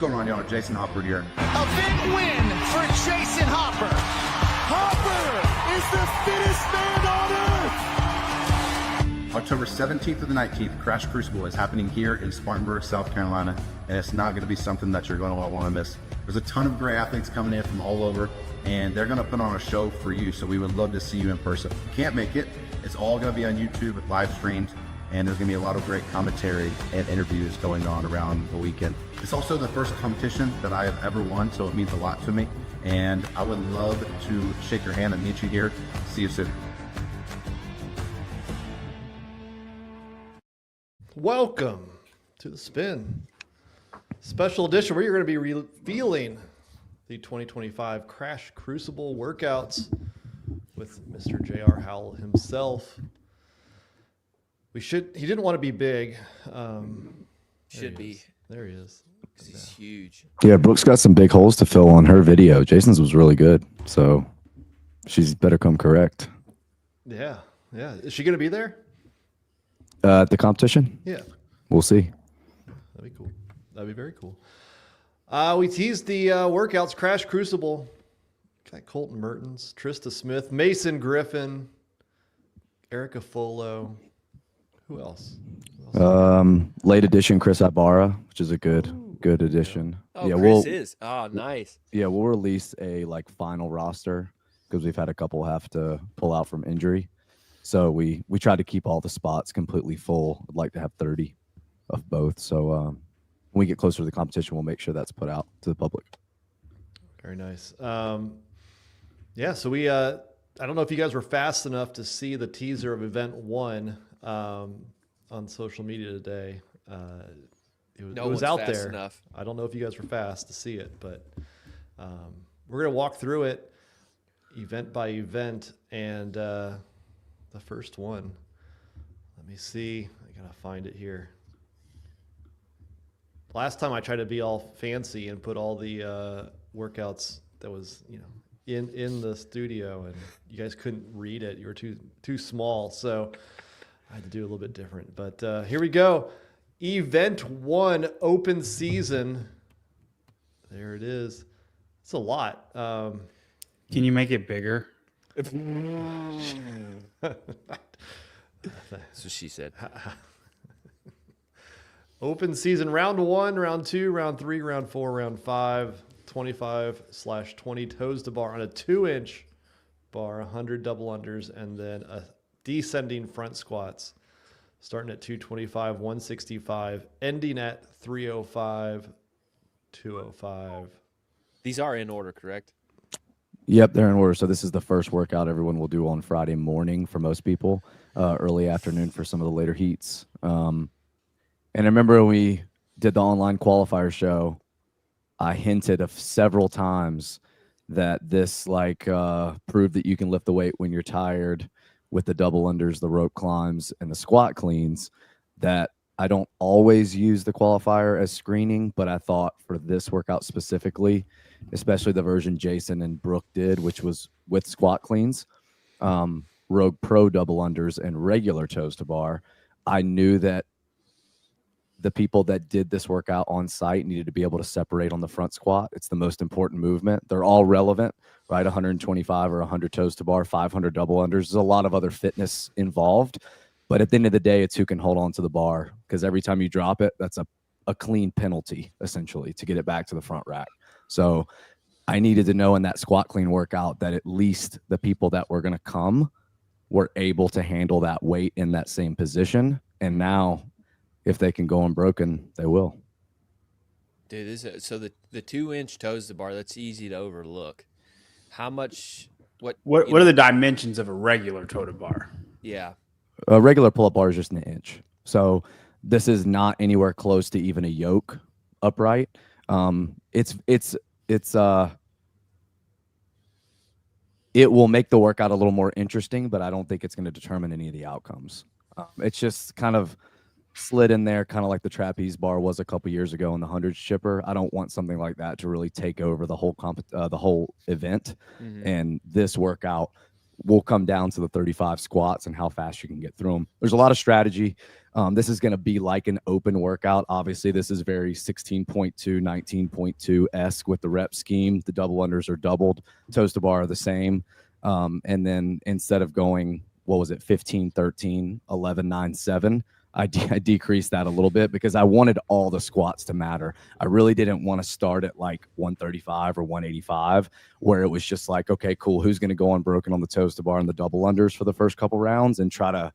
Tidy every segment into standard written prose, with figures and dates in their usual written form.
What's going on, y'all? Jason Hopper here. A big win for Jason Hopper. Hopper is the fittest man on earth. October 17th to the 19th, CRASH Crucible is happening here in Spartanburg, South Carolina, and it's not going to be something that you're going to want to miss. There's a ton of great athletes coming in from all over, and they're going to put on a show for you, so we would love to see you in person. If you can't make it, it's all going to be on YouTube with live streams, and there's going to be a lot of great commentary and interviews going on around the weekend. It's also the first competition that I have ever won, so it means a lot to me, and I would love to shake your hand and meet you here. See you soon. Welcome to the Spin special edition where you're going to be revealing the 2025 CRASH Crucible workouts with Mr. J.R. Howell himself. He didn't want to be big. Should be. There he is. He's huge. Yeah, Brooke's got some big holes to fill on her video. Jason's was really good, so she's better come correct. Yeah. Is she going to be there? At the competition? Yeah. We'll see. That'd be cool. That'd be very cool. We teased the workouts. CRASH Crucible. Got Colton Mertens, Trista Smith, Mason Griffin, Erica Folo. Who else? Late edition Chris Ibarra, which is a good addition. Oh, yeah, Chris is. Oh, nice. Yeah, we'll release a final roster because we've had a couple have to pull out from injury. So we tried to keep all the spots completely full. I'd like to have 30 of both. So when we get closer to the competition, we'll make sure that's put out to the public. Very nice. Yeah, so we I don't know if you guys were fast enough to see the teaser of event 1 on social media today. It was out there. Enough. I don't know if you guys were fast to see it, but we're going to walk through it event by event. And the first one, let me see. I got to find it here. Last time I tried to be all fancy and put all the workouts that was, in the studio, and you guys couldn't read it. You were too small, so I had to do a little bit different. But here we go. Event 1, open season. There it is. It's a lot. Can you make it bigger? That's what she said. Open season, round 1, round 2, round 3, round 4, round 5, 25/20 toes to bar on a 2-inch bar, 100 double unders, and then a descending front squats, starting at 225, 165, ending at 305, 205. These are in order, correct? Yep, they're in order. So this is the first workout everyone will do on Friday morning for most people, early afternoon for some of the later heats. And I remember when we did the online qualifier show, I hinted of several times that this proved that you can lift the weight when you're tired with the double unders, the rope climbs, and the squat cleans. That I don't always use the qualifier as screening, but I thought for this workout specifically, especially the version Jason and Brooke did, which was with squat cleans, Rogue Pro double unders, and regular toes to bar, I knew that the people that did this workout on site needed to be able to separate on the front squat. It's the most important movement. They're all relevant, right? 125 or 100 toes to bar, 500 double unders. There's a lot of other fitness involved. But at the end of the day, it's who can hold on to the bar, because every time you drop it, that's a clean penalty, essentially, to get it back to the front rack. So I needed to know in that squat clean workout that at least the people that were going to come were able to handle that weight in that same position. And now, if they can go unbroken, they will. Dude, so the 2-inch toes to bar, that's easy to overlook. How much? What are the dimensions of a regular toe to bar? Yeah. A regular pull-up bar is just an inch. So this is not anywhere close to even a yoke upright. It will make the workout a little more interesting, but I don't think it's going to determine any of the outcomes. It's just kind of slid in there, kind of like the trapeze bar was a couple years ago in the 100 shipper. I don't want something like that to really take over the whole event. Mm-hmm. And this workout will come down to the 35 squats and how fast you can get through them. There's a lot of strategy. This is going to be like an open workout. Obviously, this is very 16.2, 19.2-esque with the rep scheme. The double unders are doubled. Toes to bar are the same. And then instead of going, 15, 13, 11, 9, 7, I decreased that a little bit because I wanted all the squats to matter. I really didn't want to start at like 135 or 185 where it was just like, okay, cool. Who's going to go unbroken on the toes to bar and the double unders for the first couple rounds and try to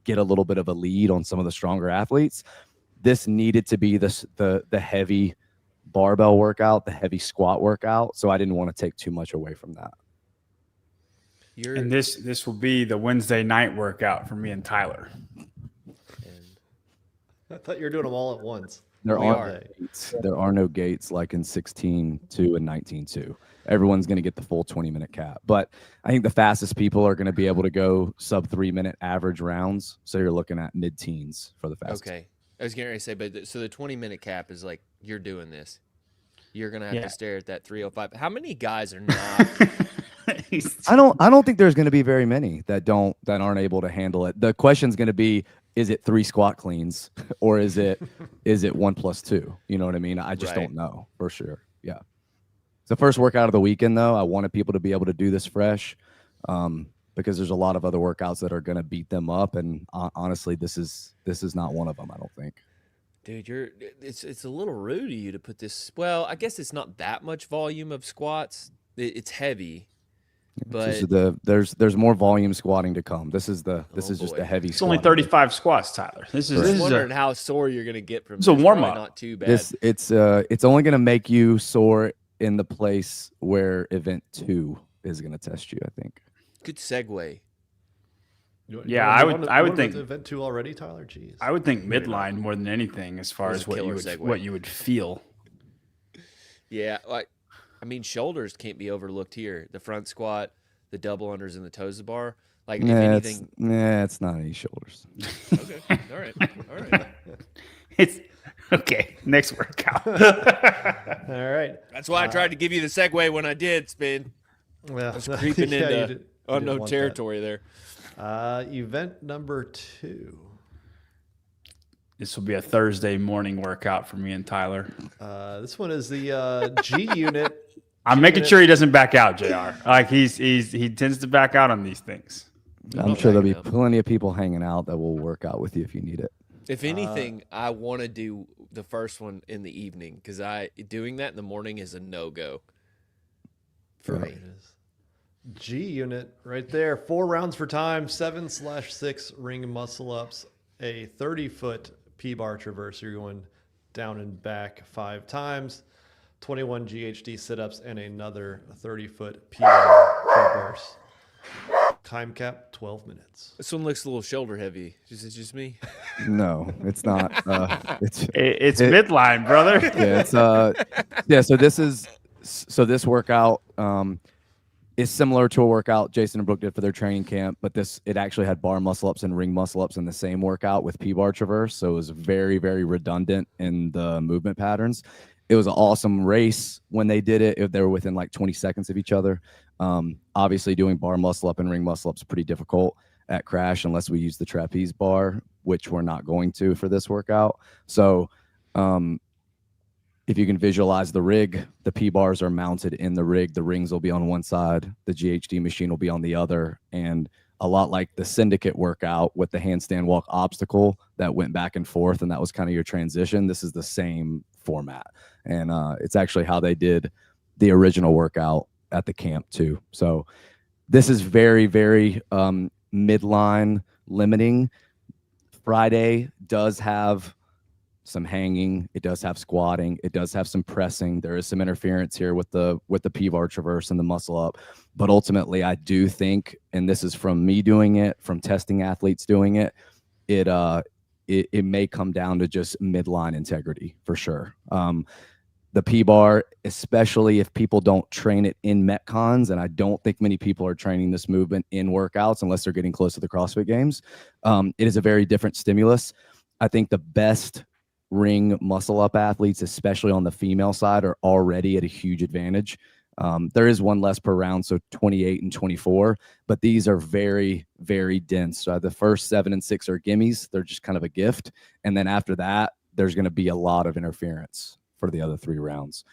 get a little bit of a lead on some of the stronger athletes. This needed to be the heavy barbell workout, the heavy squat workout. So I didn't want to take too much away from that. And this will be the Wednesday night workout for me and Tyler. I thought you were doing them all at once. There are no gates like in 16.2 and 19.2. Everyone's going to get the full 20-minute cap. But I think the fastest people are going to be able to go sub 3-minute average rounds. So you're looking at mid-teens for the fastest. Okay. I was getting ready to say, but so the 20-minute cap is like you're doing this. You're going to have to stare at that 305. How many guys are not? I don't think there's going to be very many that aren't able to handle it. The question's going to be, is it 3 squat cleans or is it 1 + 2? You know what I mean? I just don't know for sure. Yeah. It's the first workout of the weekend though. I wanted people to be able to do this fresh because there's a lot of other workouts that are going to beat them up. And honestly, this is not one of them, I don't think. Dude, it's a little rude of you to put this. Well, I guess it's not that much volume of squats. It's heavy. But there's more volume squatting to come. This is just a heavy. It's only 35 squats, Tyler. I was wondering how sore you're going to get from. It's a warm up. Not too bad. It's only going to make you sore in the place where event 2 is going to test you. I think. Good segue. Yeah, I would think event 2 already, Tyler. Jeez. I would think midline more than anything as far as what you would feel. Yeah, I mean, shoulders can't be overlooked here. The front squat, the double unders, and the toes to bar. Like, if anything, it's not any shoulders. Okay, all right. It's okay. Next workout. All right. That's why I tried to give you the segue when I did, Spin. Well, I was creeping into unknown territory there. Event number 2. This will be a Thursday morning workout for me and Tyler. This one is the G unit. I'm making sure he doesn't back out, JR. Like he tends to back out on these things. I'm sure there'll be plenty of people hanging out that will work out with you if you need it. If anything, I want to do the first one in the evening because doing that in the morning is a no-go for me. G unit right there. 4 rounds for time, 7/6 ring muscle ups, a 30-foot P-bar traverse. You're going down and back 5 times, 21 GHD sit-ups, and another 30-foot P-bar traverse. Time cap, 12 minutes. This one looks a little shoulder heavy. Is it just me? No, it's not. It's midline, brother. Yeah, So this workout is similar to a workout Jason and Brooke did for their training camp, but it actually had bar muscle ups and ring muscle ups in the same workout with P-bar traverse. So it was very, very redundant in the movement patterns. It was an awesome race when they did it. They were within like 20 seconds of each other. Obviously doing bar muscle up and ring muscle up is pretty difficult at Crash unless we use the trapeze bar, which we're not going to for this workout. So, if you can visualize the rig, the P-bars are mounted in the rig. The rings will be on one side. The GHD machine will be on the other. And a lot like the syndicate workout with the handstand walk obstacle that went back and forth, and that was kind of your transition. This is the same format. And it's actually how they did the original workout at the camp too. So this is very, very midline limiting. Friday does have some hanging, it does have squatting, it does have some pressing. There is some interference here with the P-bar traverse and the muscle up, but ultimately I do think, and this is from me doing it, from testing athletes doing it, it may come down to just midline integrity for sure. The P-bar, especially if people don't train it in Metcons, and I don't think many people are training this movement in workouts unless they're getting close to the CrossFit Games. It is a very different stimulus. I think the best ring muscle up athletes, especially on the female side, are already at a huge advantage There is one less per round, so 28 and 24, but these are very, very dense. So the first 7 and 6 are gimmies. They're just kind of a gift. And then after that, there's going to be a lot of interference for the other 3 rounds.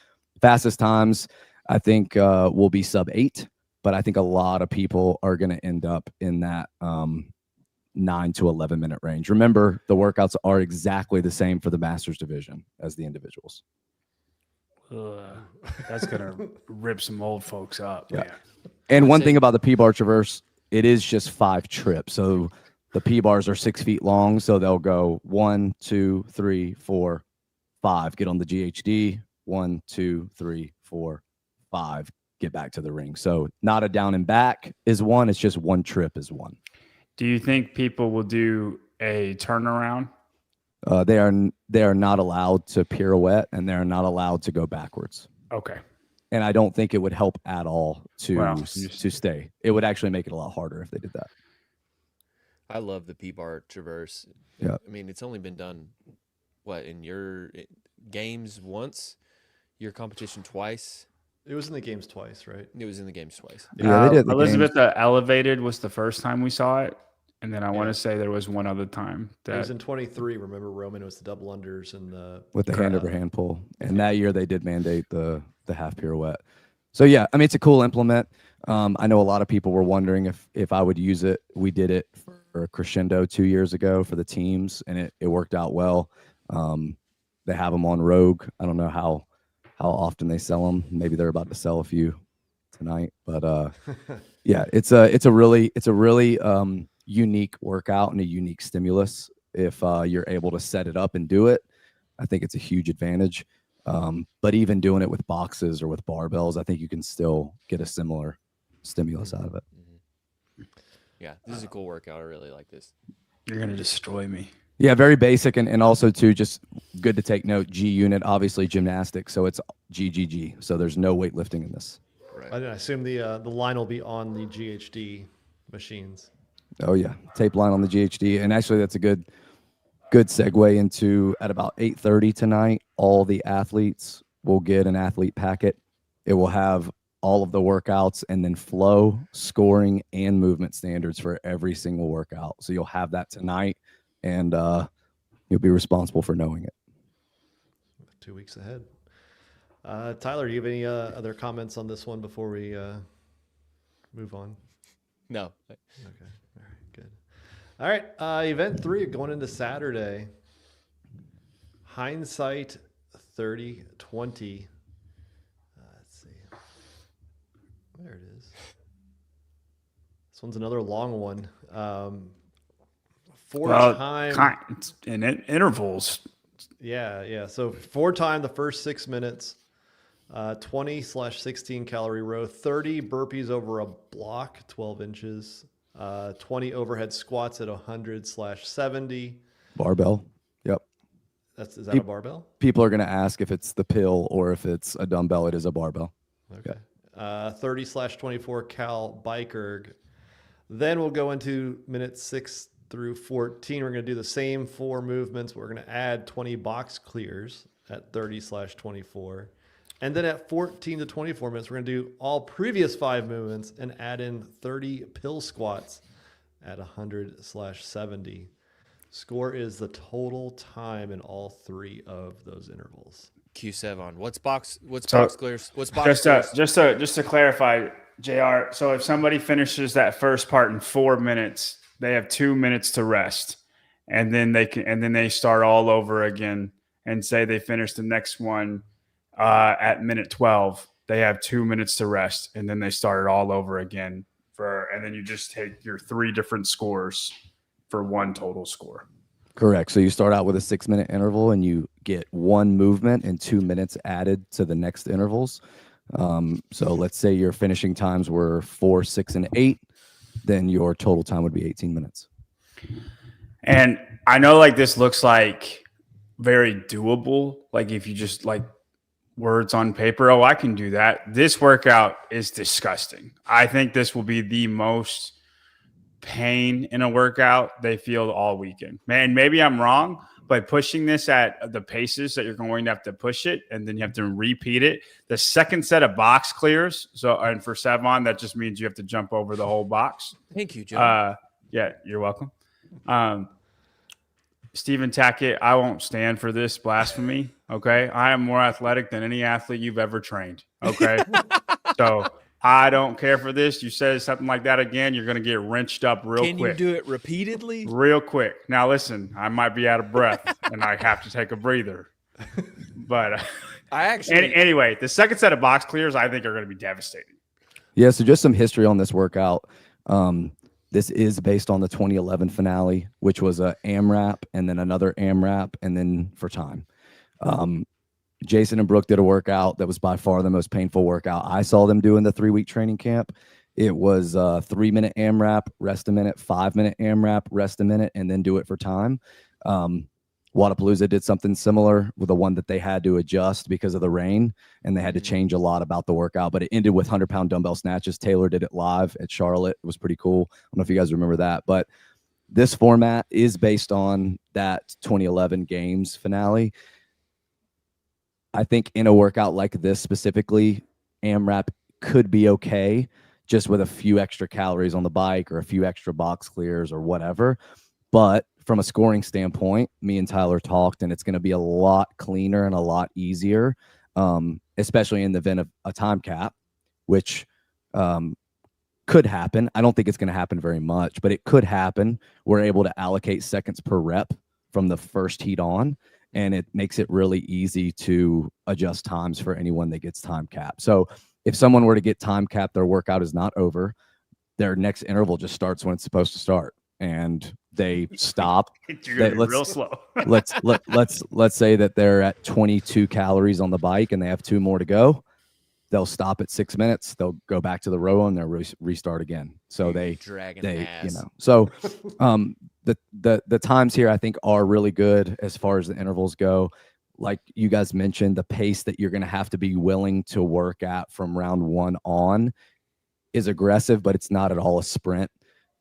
Fastest times, I think, will be sub 8, but I think a lot of people are going to end up in that 9 to 11 minute range. Remember, the workouts are exactly the same for the Masters division as the individuals. That's gonna rip some old folks up. Yeah. Man. And one thing about the P-bar traverse, it is just 5 trips. So the P-bars are 6 feet long. So they'll go 1, 2, 3, 4, 5. Get on the GHD. 1, 2, 3, 4, 5. Get back to the ring. So not a down and back is 1. It's just 1 trip is 1. Do you think people will do a turnaround? They are not allowed to pirouette, and they're not allowed to go backwards. Okay. And I don't think it would help at all to just- to stay. It would actually make it a lot harder if they did that. I love the P-bar traverse. Yeah. I mean, it's only been done, in your games once, your competition twice. It was in the games twice, right? It was in the games twice. Yeah, they did. The Elizabeth games. Elevated was the first time we saw it, and then I want Yeah. to say there was one other time It was that in 23. Remember, Roman, it was the double unders and the With the hand over hand pull. And that year they did mandate the half pirouette. So yeah, I mean, it's a cool implement. I know a lot of people were wondering if I would use it. We did it for Crescendo 2 years ago for the teams, and it worked out well. They have them on Rogue. I don't know how often they sell them. Maybe they're about to sell a few tonight, but yeah, it's a really unique workout and a unique stimulus. If you're able to set it up and do it, I think it's a huge advantage. But even doing it with boxes or with barbells, I think you can still get a similar stimulus out of it. Yeah, this is a cool workout. I really like this. you're gonna destroy me. Yeah, very basic, and also too, just good to take note. G unit, obviously gymnastics, so it's GGG. So there's no weightlifting in this. Right. I assume the line will be on the GHD machines. Oh yeah, tape line on the GHD, and actually that's a good segue into at about 8:30 tonight. All the athletes will get an athlete packet. It will have all of the workouts and then flow, scoring, and movement standards for every single workout. So you'll have that tonight, and you'll be responsible for knowing it. 2 weeks ahead. Tyler, do you have any other comments on this one before we move on? No. Okay. All right. Good. All right. Event 3 going into Saturday. Hindsight 30-20. Let's see. There it is. This one's another long one. It's in intervals. Yeah. So 4-time the first 6 minutes, 20/16 calorie row, 30 burpees over a block, 12 inches, 20 overhead squats at 100/70. Barbell. Yep. Is that a barbell? People are going to ask if it's the pill or if it's a dumbbell. It is a barbell. Okay. 30/24 cal bike erg. Then we'll go into minutes 6 through 14. We're going to do the same 4 movements. We're going to add 20 box clears at 30/24. And then at 14 to 24 minutes, we're going to do all previous 5 movements and add in 30 pill squats at 100/70. Score is the total time in all 3 of those intervals. Q7. What's box clears? What's box clears? Just to clarify, JR. So if somebody finishes that first part in 4 minutes, they have 2 minutes to rest, and then they start all over again. And say they finish the next one at minute 12, they have 2 minutes to rest, and then they start it all over again. And then you just take your 3 different scores for one total score. Correct. So you start out with a 6-minute interval and you get 1 movement and 2 minutes added to the next intervals. So let's say your finishing times were 4, 6, and 8. Then your total time would be 18 minutes. And I know like this looks like very doable. Like if you just like words on paper, oh, I can do that. This workout is disgusting. I think this will be the most pain in a workout they feel all weekend. Man, maybe I'm wrong, by pushing this at the paces that you're going to have to push it, and then you have to repeat it. The second set of box clears. So, and for Savon, that just means you have to jump over the whole box. Thank you, Joe. Yeah, you're welcome. Stephen Tackett, I won't stand for this blasphemy. Okay. I am more athletic than any athlete you've ever trained. Okay. So I don't care for this. You say something like that again, you're going to get wrenched up real quick. Can you do it repeatedly? Real quick. Now, listen, I might be out of breath and I have to take a breather. But anyway, the second set of box clears, I think, are going to be devastating. Yeah. So just some history on this workout. This is based on the 2011 finale, which was a AMRAP and then another AMRAP and then for time. Jason and Brooke did a workout that was by far the most painful workout I saw them do in the 3-week training camp. It was a 3-minute AMRAP, rest a minute, 5-minute AMRAP, rest a minute, and then do it for time. Wadapalooza did something similar with the one that they had to adjust because of the rain, and they had to change a lot about the workout, but it ended with 100-pound dumbbell snatches. Taylor did it live at Charlotte. It was pretty cool. I don't know if you guys remember that, but this format is based on that 2011 games finale. I think in a workout like this specifically, AMRAP could be okay just with a few extra calories on the bike or a few extra box clears or whatever. But from a scoring standpoint, me and Tyler talked, and it's going to be a lot cleaner and a lot easier, especially in the event of a time cap, which could happen. I don't think it's going to happen very much, but it could happen. We're able to allocate seconds per rep from the first heat on, and it makes it really easy to adjust times for anyone that gets time cap. So if someone were to get time cap, their workout is not over. Their next interval just starts when it's supposed to start, and they stop. Real slow. let's say that they're at 22 calories on the bike and they have 2 more to go. They'll stop at 6 minutes. They'll go back to the row and they'll restart again. So they So the times here I think are really good as far as the intervals go. Like you guys mentioned, the pace that you're going to have to be willing to work at from round 1 on is aggressive, but it's not at all a sprint.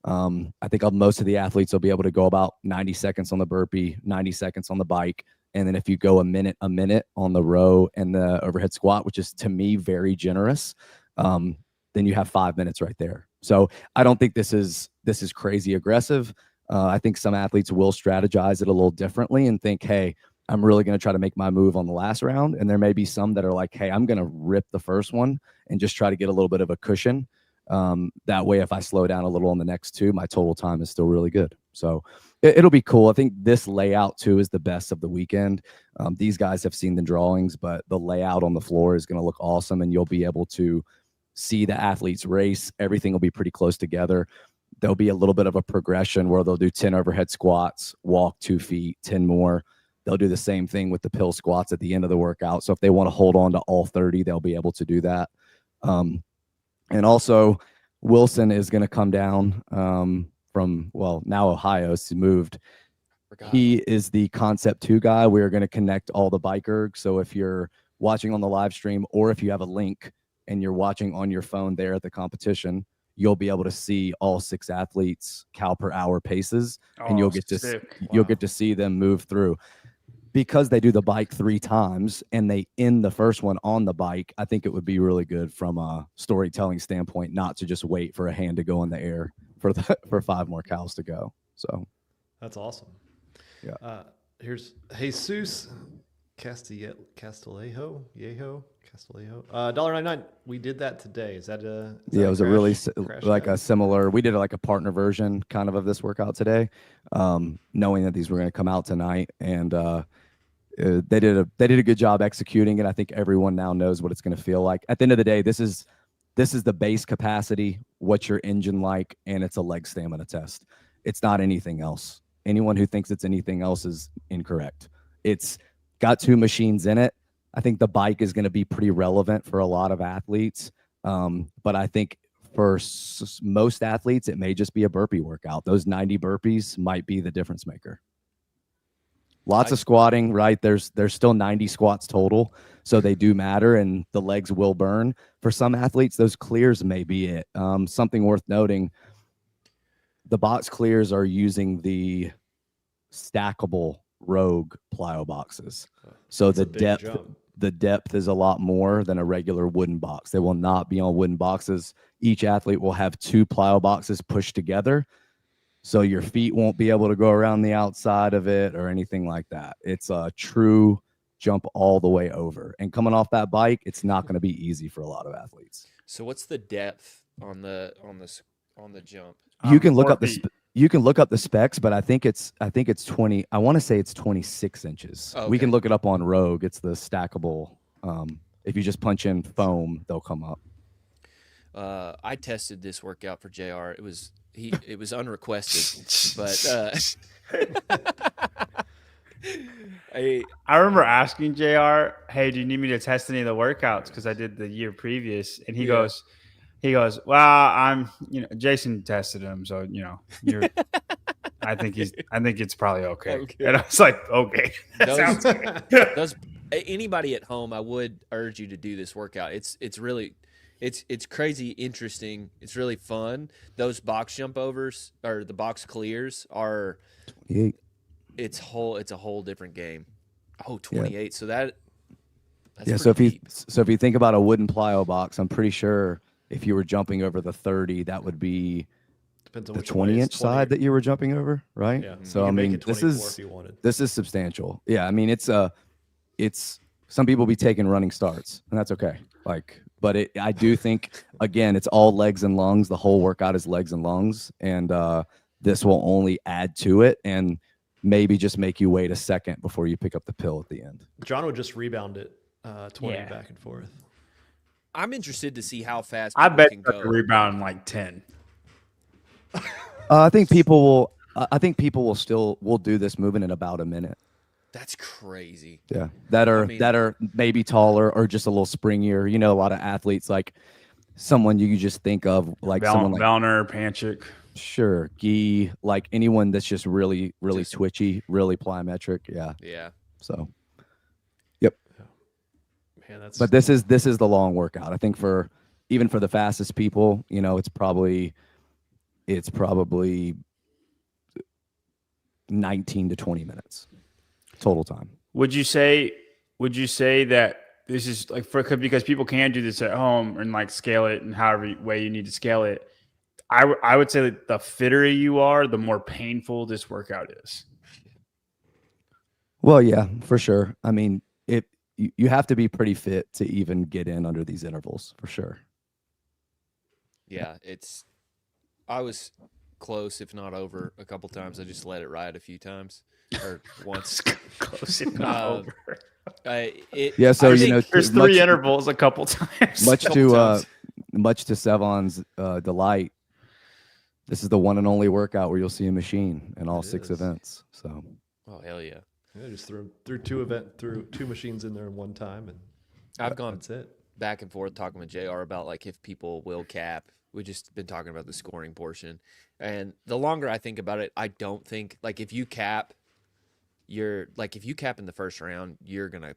I think most of the athletes will be able to go about 90 seconds on the burpee, 90 seconds on the bike. And then if you go a minute on the row and the overhead squat, which is to me very generous, then you have 5 minutes right there. So I don't think this is crazy aggressive. I think some athletes will strategize it a little differently and think, hey, I'm really going to try to make my move on the last round. And there may be some that are like, hey, I'm going to rip the first one and just try to get a little bit of a cushion. That way, if I slow down a little on the next 2, my total time is still really good. So it'll be cool. I think this layout too is the best of the weekend. These guys have seen the drawings, but the layout on the floor is going to look awesome, and you'll be able to see the athletes race. Everything will be pretty close together. There'll be a little bit of a progression where they'll do 10 overhead squats, walk 2 feet, 10 more. They'll do the same thing with the pill squats at the end of the workout. So if they want to hold on to all 30, they'll be able to do that. And also, Wilson is going to come down from, well, now Ohio. He's moved. He is the Concept 2 guy. We're going to connect all the bike ergs. So if you're watching on the live stream, or if you have a link and you're watching on your phone there at the competition, you'll be able to see all 6 athletes' cal per hour paces, and you'll get to see them move through. Because they do the bike 3 times and they end the first one on the bike, I think it would be really good from a storytelling standpoint, not to just wait for a hand to go in the air for 5 more cows to go. So that's awesome. Yeah. Here's Jesus Castillejo. $1.99. We did that today. Is that it was a really like guy? a similar, we did like a partner version kind of this workout today, knowing that these were going to come out tonight, and they did a good job executing it. I think everyone now knows what it's going to feel like. At the end of the day, this is the base capacity, what's your engine like, and it's a leg stamina test. It's not anything else. Anyone who thinks it's anything else is incorrect. It's got 2 machines in it. I think the bike is going to be pretty relevant for a lot of athletes. But I think for most athletes, it may just be a burpee workout. Those 90 burpees might be the difference maker. Lots of squatting, right? There's still 90 squats total. So they do matter, and the legs will burn. For some athletes, those clears may be it. Something worth noting, the box clears are using the stackable Rogue plyo boxes. So That's a big jump. the depth is a lot more than a regular wooden box. They will not be on wooden boxes. Each athlete will have 2 plyo boxes pushed together. So your feet won't be able to go around the outside of it or anything like that. It's a true jump all the way over. And coming off that bike, it's not going to be easy for a lot of athletes. So what's the depth on the jump? You can look 4 up the feet. you can look up the specs, but I think it's 20. I want to say it's 26 inches. Oh, We can okay. look it up on Rogue. It's the stackable. If you just punch in foam, they'll come up. I tested this workout for JR. It was unrequested, but I remember asking JR, "Hey, do you need me to test any of the workouts? Because I did the year previous." And he goes, "Well, Jason tested them, so you're." I think it's probably okay. Okay. And I was like, "Okay, that sounds good." those anybody at home, I would urge you to do this workout. It's really crazy interesting. It's really fun. Those box jump overs or the box clears are 28. it's a whole different game. Oh, 28. So that's So pretty deep. if you think about a wooden plyo box, I'm pretty sure if you were jumping over the 30, that would be Depends on the which one. 20-inch side that you were jumping over, right? Yeah. So You I can make mean, it this 24 if you wanted. is substantial. Yeah, I mean, it's some people be taking running starts, and that's okay. But I do think again, it's all legs and lungs. The whole workout is legs and lungs, and this will only add to it, and maybe just make you wait a second before you pick up the pill at the end. John would just rebound it 20 Yeah. back and forth. I'm interested to see how fast I people bet can I go. could rebound in like 10. I think people will. I think people will do this movement in about a minute. That's crazy. Yeah, that are mean- that are maybe taller or just a little springier. A lot of athletes like someone you just think of like someone like Valner, Panchik. sure Gee, like anyone that's just really twitchy, really plyometric. Yeah. Yeah. So, yep. Man, that's But this is the long workout. I think even for the fastest people, it's probably 19 to 20 minutes total time. Would you say that this is like because people can do this at home and like scale it in however way you need to scale it? I would say that the fitter you are, the more painful this workout is. Well, yeah, for sure. I mean, you have to be pretty fit to even get in under these intervals, for sure. Yeah. I was close, if not over, a couple times. I just let it ride a few times or once. Close enough Uh, over. Yeah, so There's three intervals a couple times. much couple times. to Sevon's delight. This is the one and only workout where you'll see a machine in all It 6 is. events. So Oh, hell yeah. I just threw two machines in there in one time, and I've gone that's it. back and forth talking with JR about like if people will cap. We just been talking about the scoring portion. And the longer I think about it, I don't think like if you cap in the first round, you're gonna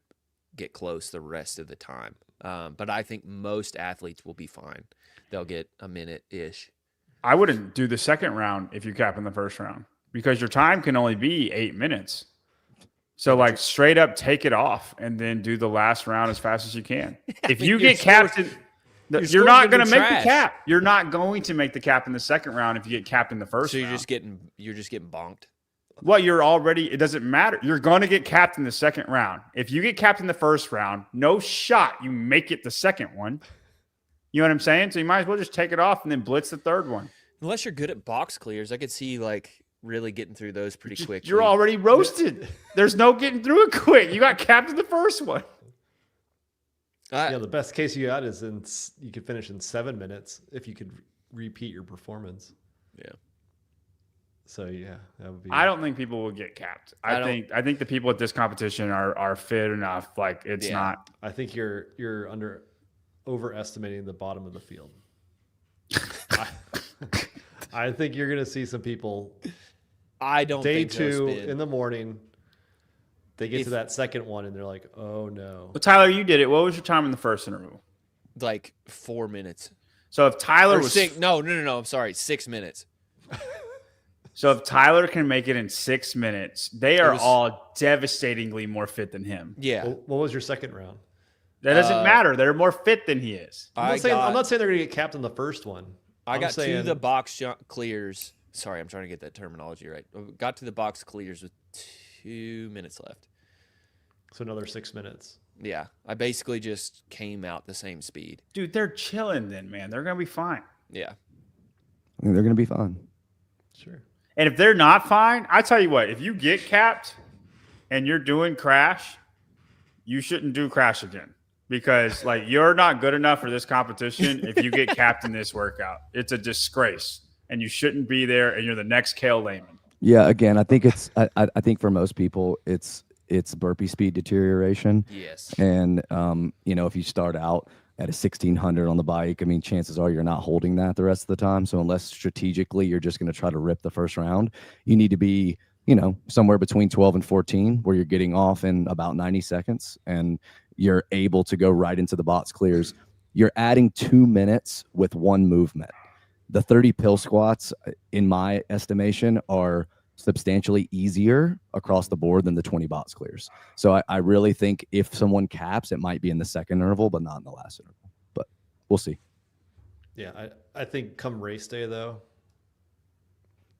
get close the rest of the time. But I think most athletes will be fine. They'll get a minute-ish. I wouldn't do the second round if you cap in the first round because your time can only be 8 minutes. So like straight up take it off and then do the last round as fast as you can. If you get capped, you're not going to make the cap. You're not going to make the cap in the second round if you get capped in the first So round. you're just getting bonked. Well, it doesn't matter. You're going to get capped in the second round. If you get capped in the first round, no shot you make it the second one. You know what I'm saying? So you might as well just take it off and then blitz the third one. Unless you're good at box clears, I could see like really getting through those pretty quickly. You're already roasted. There's no getting through it quick. You got capped in the first one. Yeah, the best case you got is you could finish in 7 minutes if you could repeat your performance. Yeah. So yeah, that would be. I don't think people will get capped. I think the people at this competition are fit enough. Like it's not. I think you're overestimating the bottom of the field. I think you're gonna see some people I don't day think so, 2 Spin. in the morning. They get to that second one and they're like, "Oh no!" Well, Tyler, you did it. What was your time in the first interval? like 4 minutes. So if Tyler Or was six, no, I'm sorry, 6 minutes. So if Tyler can make it in 6 minutes, they are was- all devastatingly more fit than him. Yeah. What was your second round? That doesn't matter. They're more fit than he is. I'm not saying they're going to get capped in the first one. I I'm got saying, to the box clears. Sorry, I'm trying to get that terminology right. Got to the box clears with 2 minutes left. So another 6 minutes. Yeah, I basically just came out the same speed. Dude, they're chilling then, man. They're going to be fine. Yeah. I think they're going to be fine. Sure. And if they're not fine, I tell you what, if you get capped and you're doing crash, you shouldn't do crash again. Because like you're not good enough for this competition if you get capped in this workout. It's a disgrace. And you shouldn't be there, and you're the next Cale Layman. Yeah, again, I think I think for most people it's burpee speed deterioration. Yes. And if you start out at a 1600 on the bike, I mean, chances are you're not holding that the rest of the time. So unless strategically you're just going to try to rip the first round, you need to be, somewhere between 12 and 14 where you're getting off in about 90 seconds and you're able to go right into the box clears. You're adding 2 minutes with one movement. The 30 pill squats, in my estimation, are substantially easier across the board than the 20 box clears. So I really think if someone caps, it might be in the second interval, but not in the last interval. But we'll see. Yeah, I think come race day, though,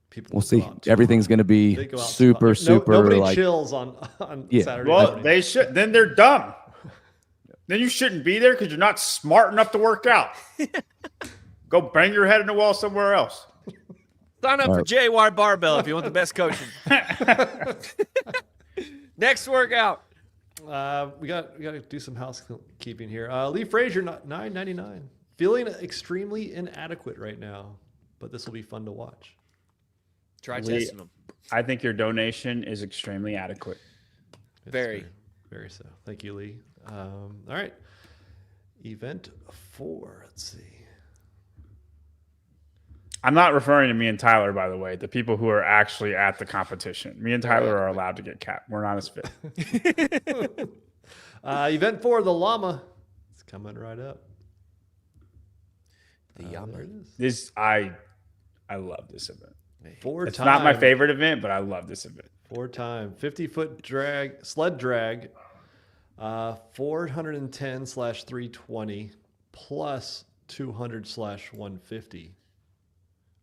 people We'll will see. go out too Everything's hard. going to be They go out too super, hard. super. Nobody like, chills on Yeah. Saturday Well, morning. they should. Then they're dumb. Then you shouldn't be there because you're not smart enough to work out. Go bang your head in the wall somewhere else. Sign up for JY Barbell if you want the best coaching. Next workout. We got to do some housekeeping here. Lee Frazier, $9.99. Feeling extremely inadequate right now, but this will be fun to watch. Try Lee, testing them. I think your donation is extremely adequate. Very. Very so. Thank you, Lee. All right. Event 4. Let's see. I'm not referring to me and Tyler, by the way, the people who are actually at the competition. Me and Tyler are allowed to get capped. We're not as fit. Event 4, the Llama. It's coming right up. The Llama. There it is. This I love this event. It's Four-time. not my favorite event, but I love this event. 4-time 50-foot sled drag, 410/320 plus 200/150.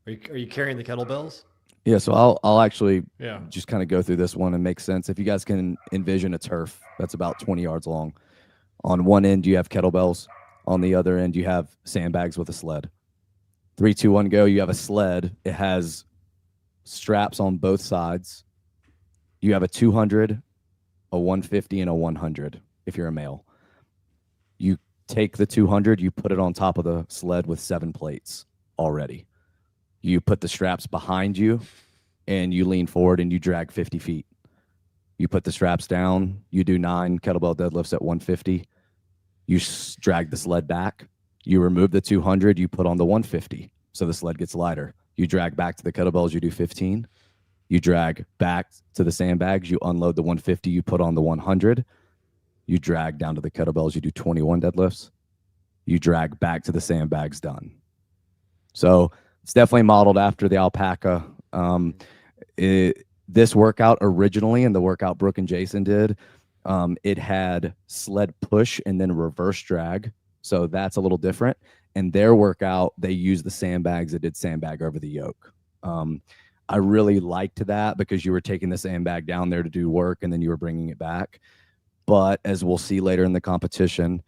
Are you carrying the kettlebells? Yeah, so I'll actually Yeah. just kind of go through this one and make sense. If you guys can envision a turf that's about 20 yards long, on one end you have kettlebells, on the other end you have sandbags with a sled. 3, 2, 1, go. You have a sled. It has straps on both sides. You have a 200, a 150, and a 100 if you're a male. You take the 200, you put it on top of the sled with 7 plates already. You put the straps behind you and you lean forward and you drag 50 feet. You put the straps down, you do 9 kettlebell deadlifts at 150. You drag the sled back. You remove the 200, you put on the 150. So the sled gets lighter. You drag back to the kettlebells, you do 15. You drag back to the sandbags, you unload the 150, you put on the 100. You drag down to the kettlebells, you do 21 deadlifts. You drag back to the sandbags, done. So it's definitely modeled after the alpaca. This workout originally, and the workout Brooke and Jason did, it had sled push and then reverse drag. So that's a little different. And their workout, they used the sandbags. It did sandbag over the yoke. I really liked that because you were taking the sandbag down there to do work and then you were bringing it back. But as we'll see later in the competition,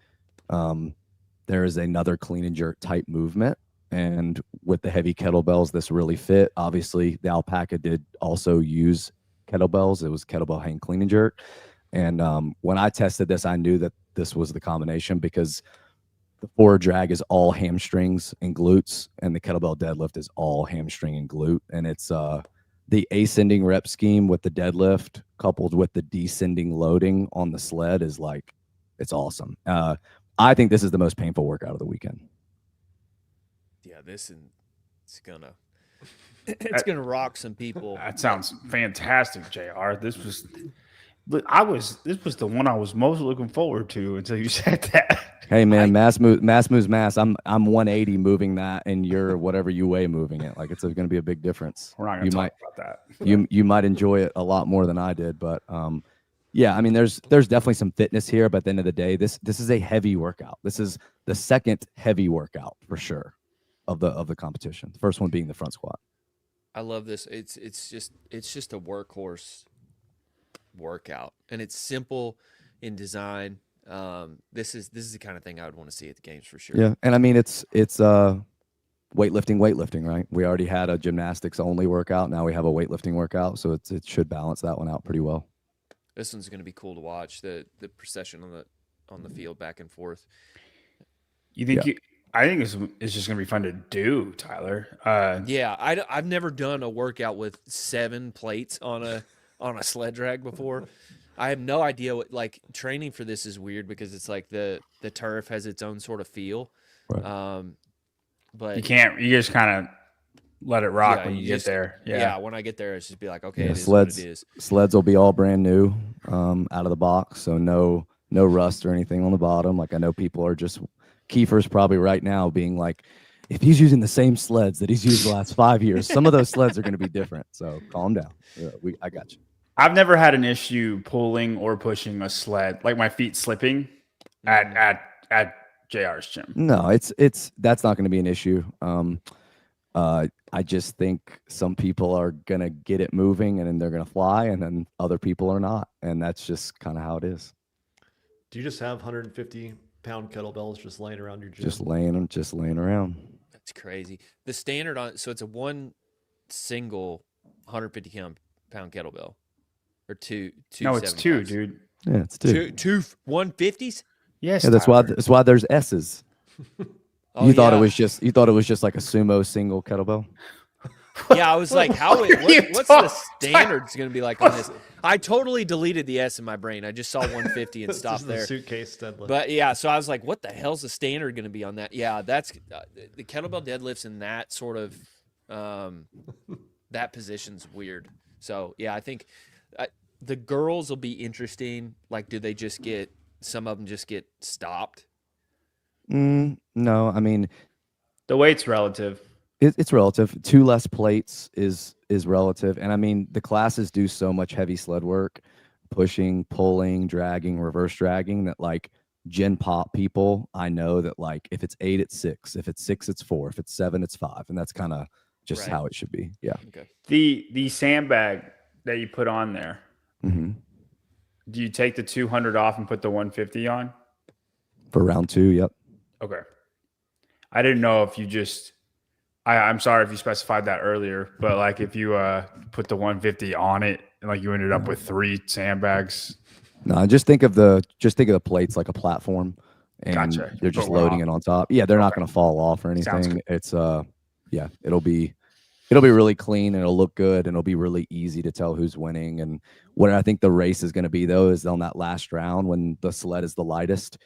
there is another clean and jerk type movement. And with the heavy kettlebells, this really fit. Obviously, the alpaca did also use kettlebells. It was kettlebell hang clean and jerk. And when I tested this, I knew that this was the combination because the forward drag is all hamstrings and glutes, and the kettlebell deadlift is all hamstring and glute. And it's the ascending rep scheme with the deadlift coupled with the descending loading on the sled is like, it's awesome. I think this is the most painful workout of the weekend. Yeah, it's gonna rock some people. That sounds fantastic, JR. But this was the one I was most looking forward to until you said that. Hey man, mass moves mass. I'm 180 moving that, and you're whatever you weigh moving it. Like it's going to be a big difference. We're not going to talk about that. You might enjoy it a lot more than I did, but yeah, I mean, there's definitely some fitness here, but at the end of the day, this is a heavy workout. This is the second heavy workout for sure of the competition. The first one being the front squat. I love this. It's just a workhorse workout, and it's simple in design. This is the kind of thing I would want to see at the games for sure. Yeah, and I mean it's weightlifting, right? We already had a gymnastics only workout. Now we have a weightlifting workout, so it should balance that one out pretty well. This one's going to be cool to watch, the procession on the field back and forth. You think I think it's just going to be fun to do, Tyler. Yeah, I've never done a workout with 7 plates on a sled drag before. I have no idea what, like, training for this is weird because it's like the turf has its own sort of feel. Right. But you just kind of let it rock when you get there. Yeah, when I get there, it's just be like, okay, Yeah, it is what it is. Sleds will be all brand new out of the box, so no rust or anything on the bottom. Like I know people are just Kiefer's probably right now being like, if he's using the same sleds that he's used the last 5 years, some of those sleds are going to be different. So calm down. I got you. I've never had an issue pulling or pushing a sled, like my feet slipping at JR's gym. No, that's not going to be an issue. I just think some people are going to get it moving and then they're going to fly, and then other people are not. And that's just kind of how it is. Do you just have 150-pound kettlebells just laying around your gym? Just laying around. That's crazy. The standard so it's a one single 150-pound kettlebell, or two. No, it's 2, dude. Yeah, it's 2. Two 150s. Yes, Yeah, that's why there's S's. Oh, you thought it was just like a sumo single kettlebell? Yeah, I was like, what's the standards going to be like on this? I totally deleted the S in my brain. I just saw 150 and stopped there. Suitcase deadlift. But yeah, so I was like, what the hell's the standard going to be on that? Yeah, that's the kettlebell deadlifts in that sort of that position's weird. So yeah, I think the girls will be interesting. Like, do they just get some of them just get stopped? No, I mean, the weight's relative. It's relative. 2 less plates is relative, and I mean the classes do so much heavy sled work, pushing, pulling, dragging, reverse dragging, that like gen pop people, I know that like if it's 8, it's 6, if it's 6, it's 4, if it's 7, it's 5, and that's kind of just how it should be. Yeah. Okay. The sandbag that you put on there. Mm-hmm. Do you take the 200 off and put the 150 on for round 2? Yep. Okay. I didn't know if you just. I'm sorry if you specified that earlier, but like if you put the 150 on it and like you ended up with 3 sandbags. No, just think of the plates like a platform, and Gotcha. You're just loading it on top. Yeah, they're not going to fall off or anything. It's yeah, it'll be really clean and it'll look good and it'll be really easy to tell who's winning. And what I think the race is going to be though is on that last round when the sled is the lightest,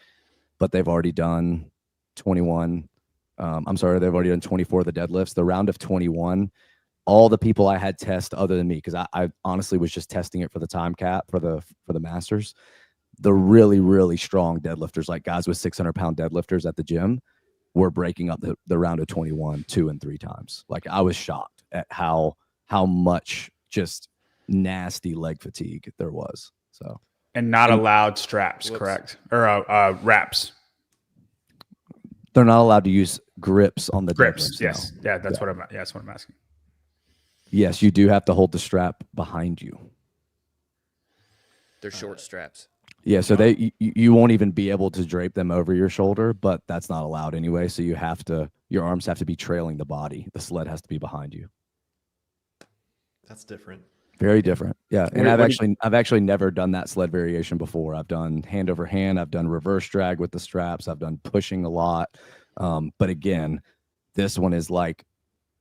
but they've already done 21. They've already done 24 of the deadlifts. The round of 21, all the people I had test other than me, because I honestly was just testing it for the time cap for the Masters. The really, really strong deadlifters, like guys with 600-pound deadlifters at the gym, were breaking up the round of 21 2 and 3 times. Like I was shocked at how much just nasty leg fatigue there was. So and not allowed straps, correct? Or wraps. They're not allowed to use grips on the grips. deadlifts, Yes, no. Yeah, that's what I'm asking. Yes, you do have to hold the strap behind you. They're short straps. Yeah, so you won't even be able to drape them over your shoulder, but that's not allowed anyway. So your arms have to be trailing the body. The sled has to be behind you. That's different. Very different. Yeah. And I've actually never done that sled variation before. I've done hand over hand. I've done reverse drag with the straps. I've done pushing a lot. But again, this one is like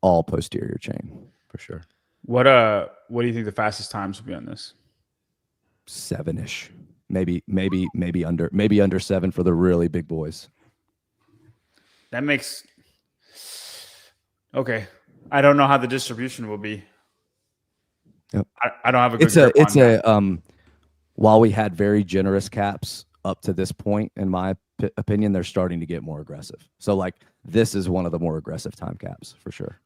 all posterior chain for sure. What do you think the fastest times will be on this? 7-ish. Maybe under 7 for the really big boys. That makes okay. I don't know how the distribution will be. Yep. I don't have a good grip on that. while we had very generous caps up to this point, in my opinion, they're starting to get more aggressive. So like this is one of the more aggressive time caps for sure.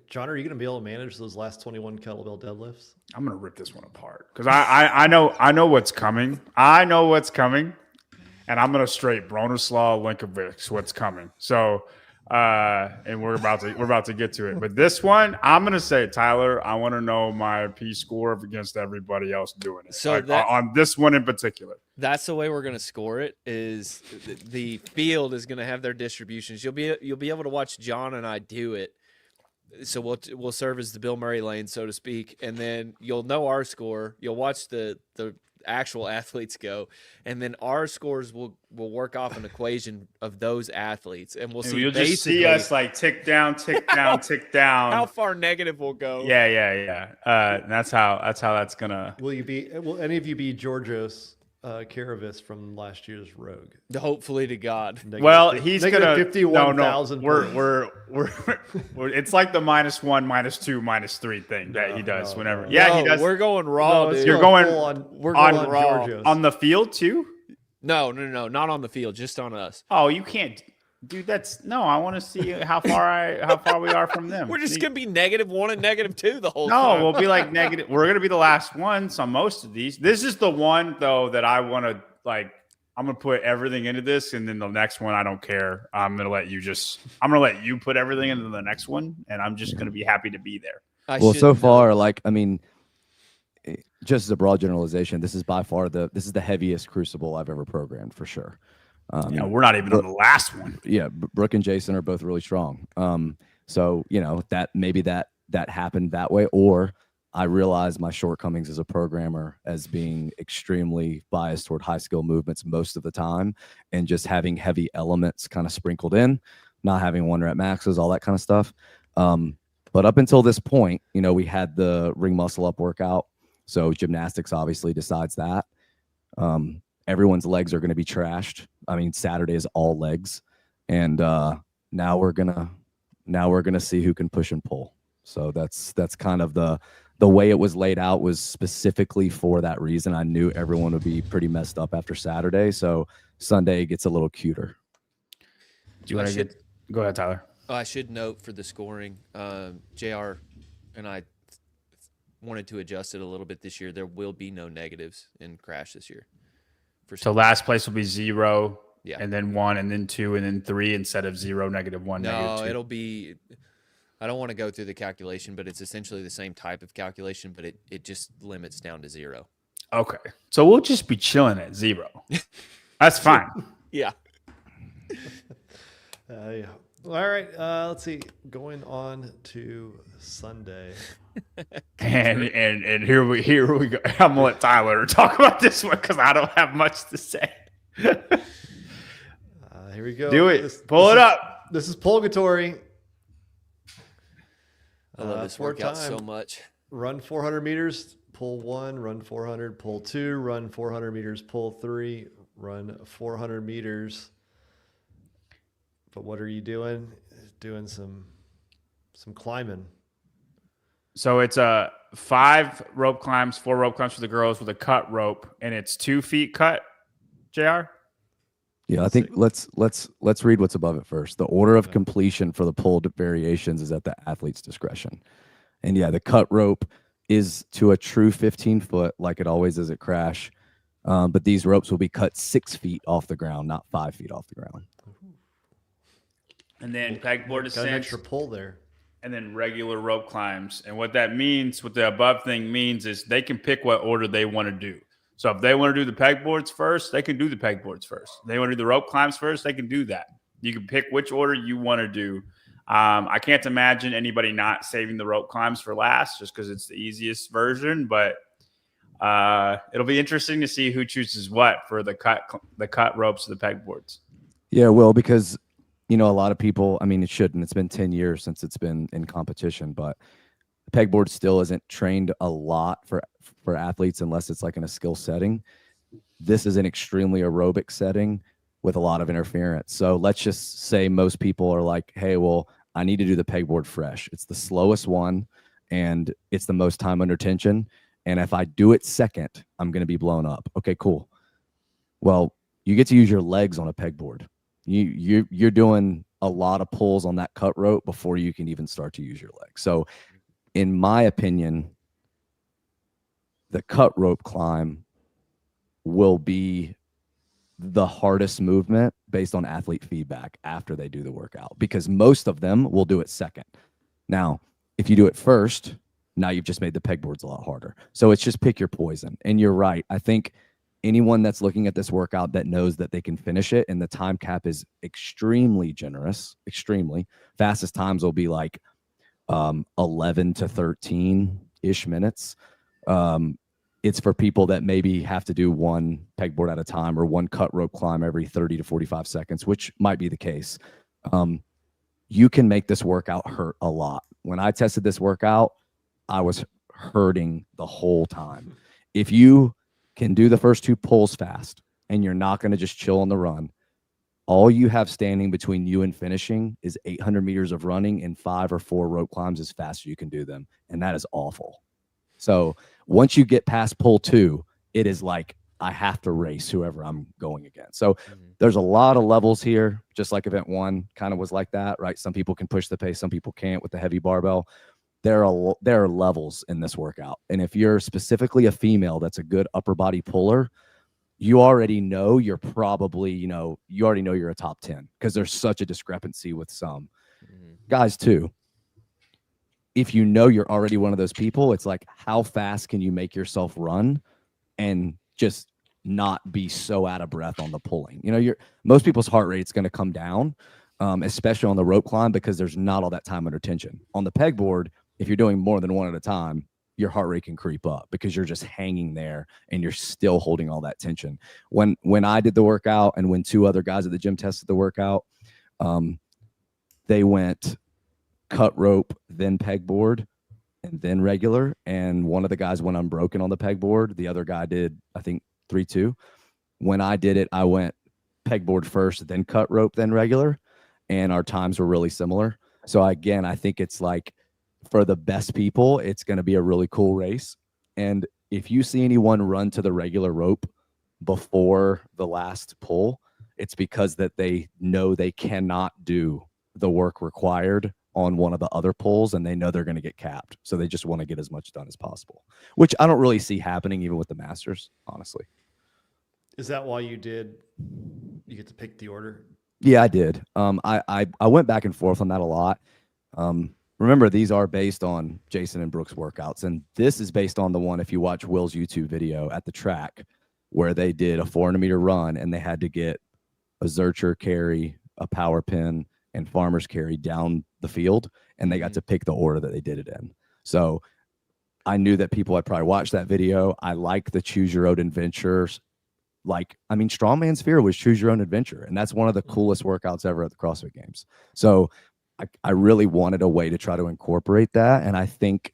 John, are you going to be able to manage those last 21 kettlebell deadlifts? I'm gonna rip this one apart because I know what's coming. I know what's coming, and I'm gonna straight Bronislaw Linkovic what's coming. So, and we're about to get to it. But this one, I'm gonna say, Tyler, I want to know my P score against everybody else doing it. So like, on this one in particular, that's the way we're going to score it. Is the field is going to have their distributions. You'll be able to watch John and I do it. So we'll serve as the Bill Murray lane, so to speak, and then you'll know our score. You'll watch the actual athletes go, and then our scores will work off an equation of those athletes, and we'll see. You'll just see us like tick down, tick down, tick down. How far negative we'll go. Yeah. That's how that's gonna. Will any of you be Georgios Karavis from last year's Rogue? Hopefully to God. He's negative gonna 51,000. We're it's like the -1, -2, -3 thing that he does whenever. He does. We're going raw. Dude. You're going we're going on raw Georgios. On the field too. No, not on the field, just on us. Oh, you can't, dude. I want to see how far we are from them. We're just gonna be -1 and -2 the whole time. No, we'll be like negative. We're gonna be the last ones on most of these. This is the one though that I want to like. I'm gonna put everything into this, and then the next one I don't care. I'm gonna let you put everything into the next one, and I'm just gonna be happy to be there. So far, like I mean, just as a broad generalization, this is by far the heaviest crucible I've ever programmed for sure. We're not even on the last one. Yeah, Brooke and Jason are both really strong. So that maybe that happened that way, or I realized my shortcomings as a programmer as being extremely biased toward high skill movements most of the time, and just having heavy elements kind of sprinkled in, not having 1 rep maxes, all that kind of stuff. But up until this point, we had the ring muscle up workout. So gymnastics obviously decides that. Everyone's legs are going to be trashed. I mean, Saturday is all legs, and now we're gonna see who can push and pull. So that's kind of the way it was laid out was specifically for that reason. I knew everyone would be pretty messed up after Saturday, so Sunday gets a little cuter. Do you want to go ahead, Tyler? I should note for the scoring, JR and I wanted to adjust it a little bit this year. There will be no negatives in Crash this year. So last place will be 0, yeah, and then 1, and then 2, and then 3 instead of 0, -1, no, -2. it'll be. I don't want to go through the calculation, but it's essentially the same type of calculation, but it just limits down to 0. Okay, so we'll just be chilling at 0. That's fine. Yeah. Yeah. All right. Let's see. Going on to Sunday. and here we go. I'm gonna let Tyler talk about this one because I don't have much to say. Here we go. Do it. Pull it up. This is Pullgatory. I love this workout so much. Run 400 meters, pull 1, run 400, pull 2, run 400 meters, pull 3, run 400 meters. But what are you doing? Doing some climbing. So it's 5 rope climbs, 4 rope climbs for the girls with a cut rope, and it's 2 feet cut. JR? Yeah, I think let's read what's above it first. The order of completion for the pulled variations is at the athlete's discretion. And yeah, the cut rope is to a true 15 foot, like it always is at Crash. But these ropes will be cut 6 feet off the ground, not 5 feet off the ground. And then pegboard Got an extra pull there. And then regular rope climbs. And what that means, what the above thing means, is they can pick what order they want to do. So if they want to do the pegboards first, they can do the pegboards first. If they want to do the rope climbs first, they can do that. You can pick which order you want to do. I can't imagine anybody not saving the rope climbs for last just because it's the easiest version. But it'll be interesting to see who chooses what for the cut ropes or the pegboards. Yeah, well, because a lot of people, I mean, it shouldn't. It's been 10 years since it's been in competition, but the pegboard still isn't trained a lot for athletes unless it's like in a skill setting. This is an extremely aerobic setting with a lot of interference. So let's just say most people are like, hey, well, I need to do the pegboard fresh. It's the slowest one and it's the most time under tension. And if I do it second, I'm going to be blown up. Okay, cool. Well, you get to use your legs on a pegboard. You're doing a lot of pulls on that cut rope before you can even start to use your legs. So in my opinion, the cut rope climb will be the hardest movement based on athlete feedback after they do the workout, because most of them will do it second. Now, if you do it first, now you've just made the pegboards a lot harder. So it's just pick your poison. And you're right. I think anyone that's looking at this workout that knows that they can finish it, and the time cap is extremely generous, extremely fastest times will be like 11 to 13-ish minutes. It's for people that maybe have to do one pegboard at a time or one cut rope climb every 30 to 45 seconds, which might be the case. You can make this workout hurt a lot. When I tested this workout, I was hurting the whole time. If you can do the first 2 pulls fast and you're not going to just chill on the run, all you have standing between you and finishing is 800 meters of running and 5 or 4 rope climbs as fast as you can do them. And that is awful. So once you get past pull 2, it is like I have to race whoever I'm going against. So there's a lot of levels here, just like event 1 kind of was like that, right? Some people can push the pace, some people can't with the heavy barbell. There are levels in this workout. And if you're specifically a female that's a good upper body puller, you already know you're probably, you already know you're a top 10 because there's such a discrepancy with some guys too. If you know you're already one of those people, it's like, how fast can you make yourself run and just not be so out of breath on the pulling? Most people's heart rate's going to come down, especially on the rope climb, because there's not all that time under tension. On the pegboard, if you're doing more than one at a time, your heart rate can creep up because you're just hanging there and you're still holding all that tension. When I did the workout and when 2 other guys at the gym tested the workout, they went cut rope, then pegboard, and then regular. And one of the guys went unbroken on the pegboard. The other guy did, I think, 3-2. When I did it, I went pegboard first, then cut rope, then regular. And our times were really similar. So again, I think it's like, for the best people, it's going to be a really cool race. And if you see anyone run to the regular rope before the last pull, it's because that they know they cannot do the work required on one of the other pulls, and they know they're going to get capped. So they just want to get as much done as possible, which I don't really see happening even with the Masters, honestly. Is that why you get to pick the order? Yeah, I did. I went back and forth on that a lot. Remember, these are based on Jason and Brooks' workouts, and this is based on the one, if you watch Will's YouTube video at the track, where they did a 400-meter run, and they had to get a Zercher carry, a power pin, and farmer's carry down the field, and they got to pick the order that they did it in. So I knew that people had probably watched that video. I like the choose your own adventures. Strongman Sphere was choose your own adventure, and that's one of the coolest workouts ever at the CrossFit Games. So I really wanted a way to try to incorporate that. And I think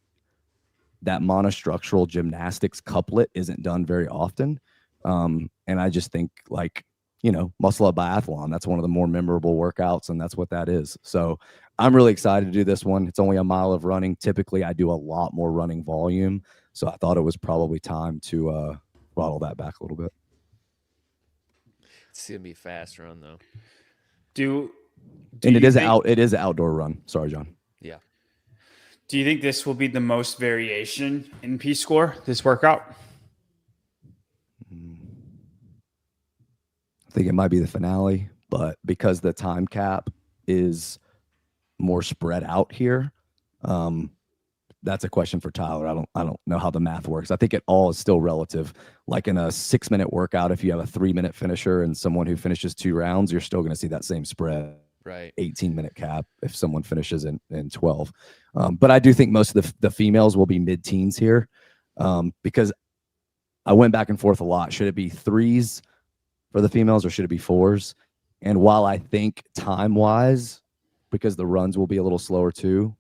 that monostructural gymnastics couplet isn't done very often. And I just think Muscle Up Biathlon, that's one of the more memorable workouts, and that's what that is. So I'm really excited to do this one. It's only a mile of running. Typically I do a lot more running volume. So I thought it was probably time to throttle that back a little bit. It's going to be a fast run though. It is an outdoor run. Sorry, John. Yeah. Do you think this will be the most variation in P score, this workout? I think it might be the finale, but because the time cap is more spread out here, that's a question for Tyler. I don't know how the math works. I think it all is still relative. Like in a 6-minute workout, if you have a 3-minute finisher and someone who finishes 2 rounds, you're still going to see that same spread. Right. 18-minute cap if someone finishes in 12. But I do think most of the females will be mid-teens here, because I went back and forth a lot. Should it be 3s for the females or should it be 4s? And while I think time-wise, because the runs will be a little slower too,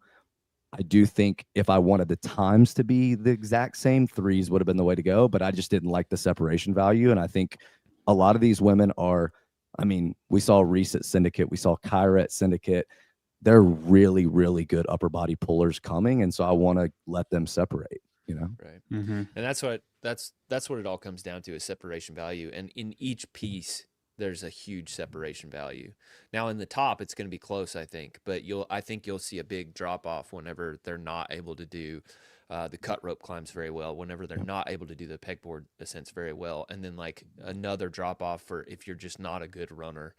I do think if I wanted the times to be the exact same, 3s would have been the way to go, but I just didn't like the separation value. And I think a lot of these women are, we saw Reese at Syndicate, we saw Kyra at Syndicate. They're really, really good upper body pullers coming. And so I want to let them separate. you know? Right. Mm-hmm. And that's what it all comes down to, is separation value. And in each piece, there's a huge separation value. Now in the top, it's going to be close, I think, but I think you'll see a big drop off whenever they're not able to do the cut rope climbs very well, whenever they're not able to do the pegboard ascents very well, and then like another drop off for if you're just not a good runner.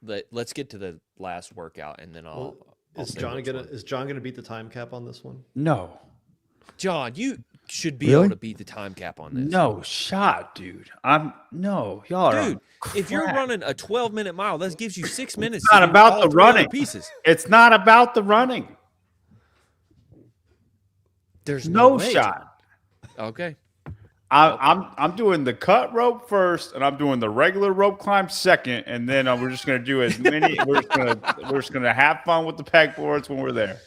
Let's get to the last workout, and then I'll Is say John which gonna one. is John gonna beat the time cap on this one? No. John, you should be Really? able to beat the time cap on this. No shot, dude. Y'all are Dude, if you're running a 12-minute mile, that gives you 6 minutes. It's not to do about all the 3 other running. pieces. It's not about the running. There's No way. shot. Okay. I'm doing the cut rope first, and I'm doing the regular rope climb second, and then we're just gonna do as many. we're just gonna have fun with the pegboards when we're there.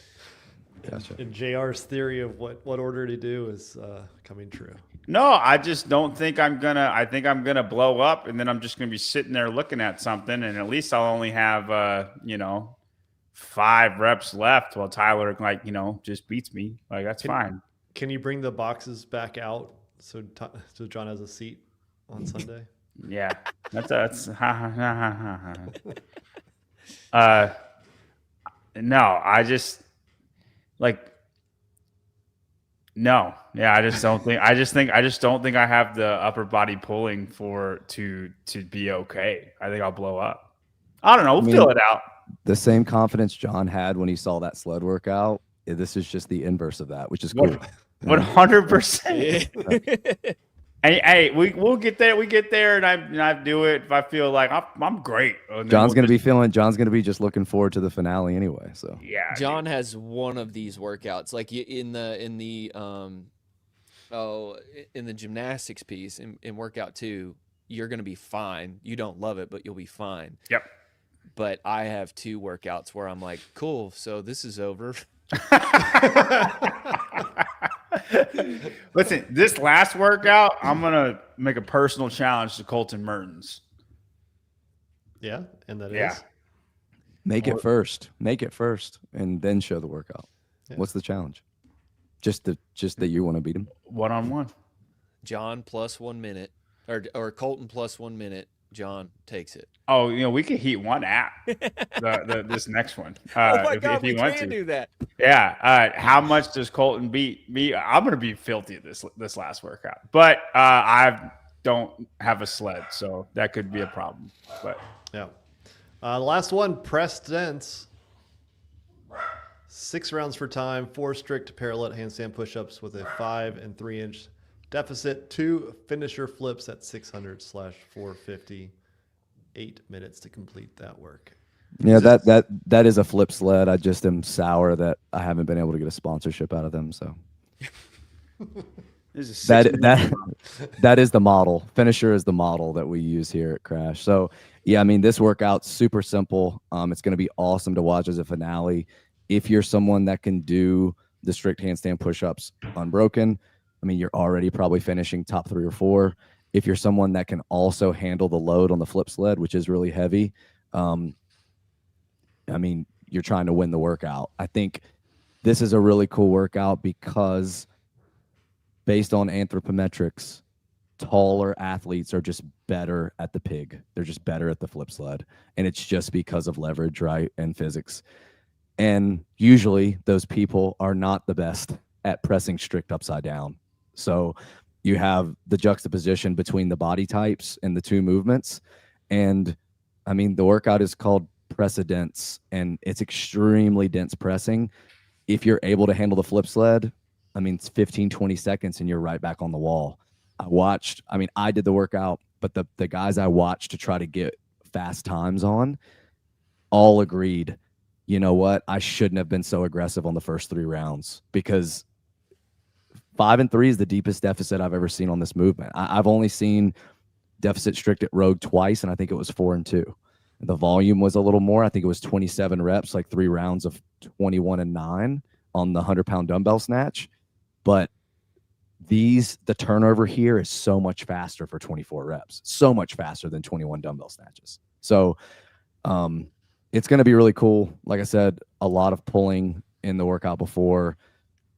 Gotcha. And JR's theory of what order to do is coming true. No, I just don't think I'm gonna. I think I'm gonna blow up, and then I'm just gonna be sitting there looking at something, and at least I'll only have 5 reps left while Tyler just beats me. Like that's fine. Can you bring the boxes back out so John has a seat on Sunday? Yeah, that's no, I just no. Yeah, I just don't think I have the upper body pulling to be okay. I think I'll blow up. I don't know. We'll feel it out. The same confidence John had when he saw that sled workout, this is just the inverse of that, which is cool. 100%. Hey, we'll get there. We get there, and I do it if I feel like I'm great. John's gonna be just looking forward to the finale anyway. So yeah. John has one of these workouts, like in the gymnastics piece in workout 2, you're gonna be fine. You don't love it, but you'll be fine. Yep. But I have 2 workouts where I'm like, cool, so this is over. Listen, this last workout, I'm gonna make a personal challenge to Colton Mertens. Yeah, and that Yeah. is. make it first, and then show the workout. Yeah. What's the challenge? Just that you want to beat him. 1-on-1. John plus 1 minute, or Colton plus 1 minute. John takes it. Oh, we could heat one app. This next one. Oh my if God, you we want can to. do that. Yeah. How much does Colton beat me? I'm gonna be filthy this last workout, but I don't have a sled, so that could be a problem. But Yeah. The last one, Presedence. 6 rounds for time, 4 strict parallel handstand push-ups with a 5 and 3 inch deficit, 2 finisher flips at 600/450. 8 minutes to complete that work. Yeah, that is a flip sled. I just am sour that I haven't been able to get a sponsorship out of them. So this is that is the model. Finisher is the model that we use here at Crash. So yeah, I mean, this workout's super simple. It's going to be awesome to watch as a finale. If you're someone that can do the strict handstand push-ups unbroken, I mean, you're already probably finishing top 3 or 4. If you're someone that can also handle the load on the flip sled, which is really heavy, I mean, you're trying to win the workout. I think this is a really cool workout because based on anthropometrics, taller athletes are just better at the pig. They're just better at the flip sled. And it's just because of leverage, right? And physics. And usually those people are not the best at pressing strict upside down. So you have the juxtaposition between the body types and the 2 movements. And I mean, the workout is called Presedence, and it's extremely dense pressing. If you're able to handle the flip sled, I mean, it's 15, 20 seconds and you're right back on the wall. I did the workout, but the guys I watched to try to get fast times on all agreed, you know what? I shouldn't have been so aggressive on the first 3 rounds because 5 and 3 is the deepest deficit I've ever seen on this movement. I've only seen deficit strict at Rogue twice, and I think it was 4 and 2. The volume was a little more. I think it was 27 reps, like 3 rounds of 21 and 9 on the 100-pound dumbbell snatch. But the turnover here is so much faster for 24 reps, so much faster than 21 dumbbell snatches. So it's going to be really cool. Like I said, a lot of pulling in the workout before.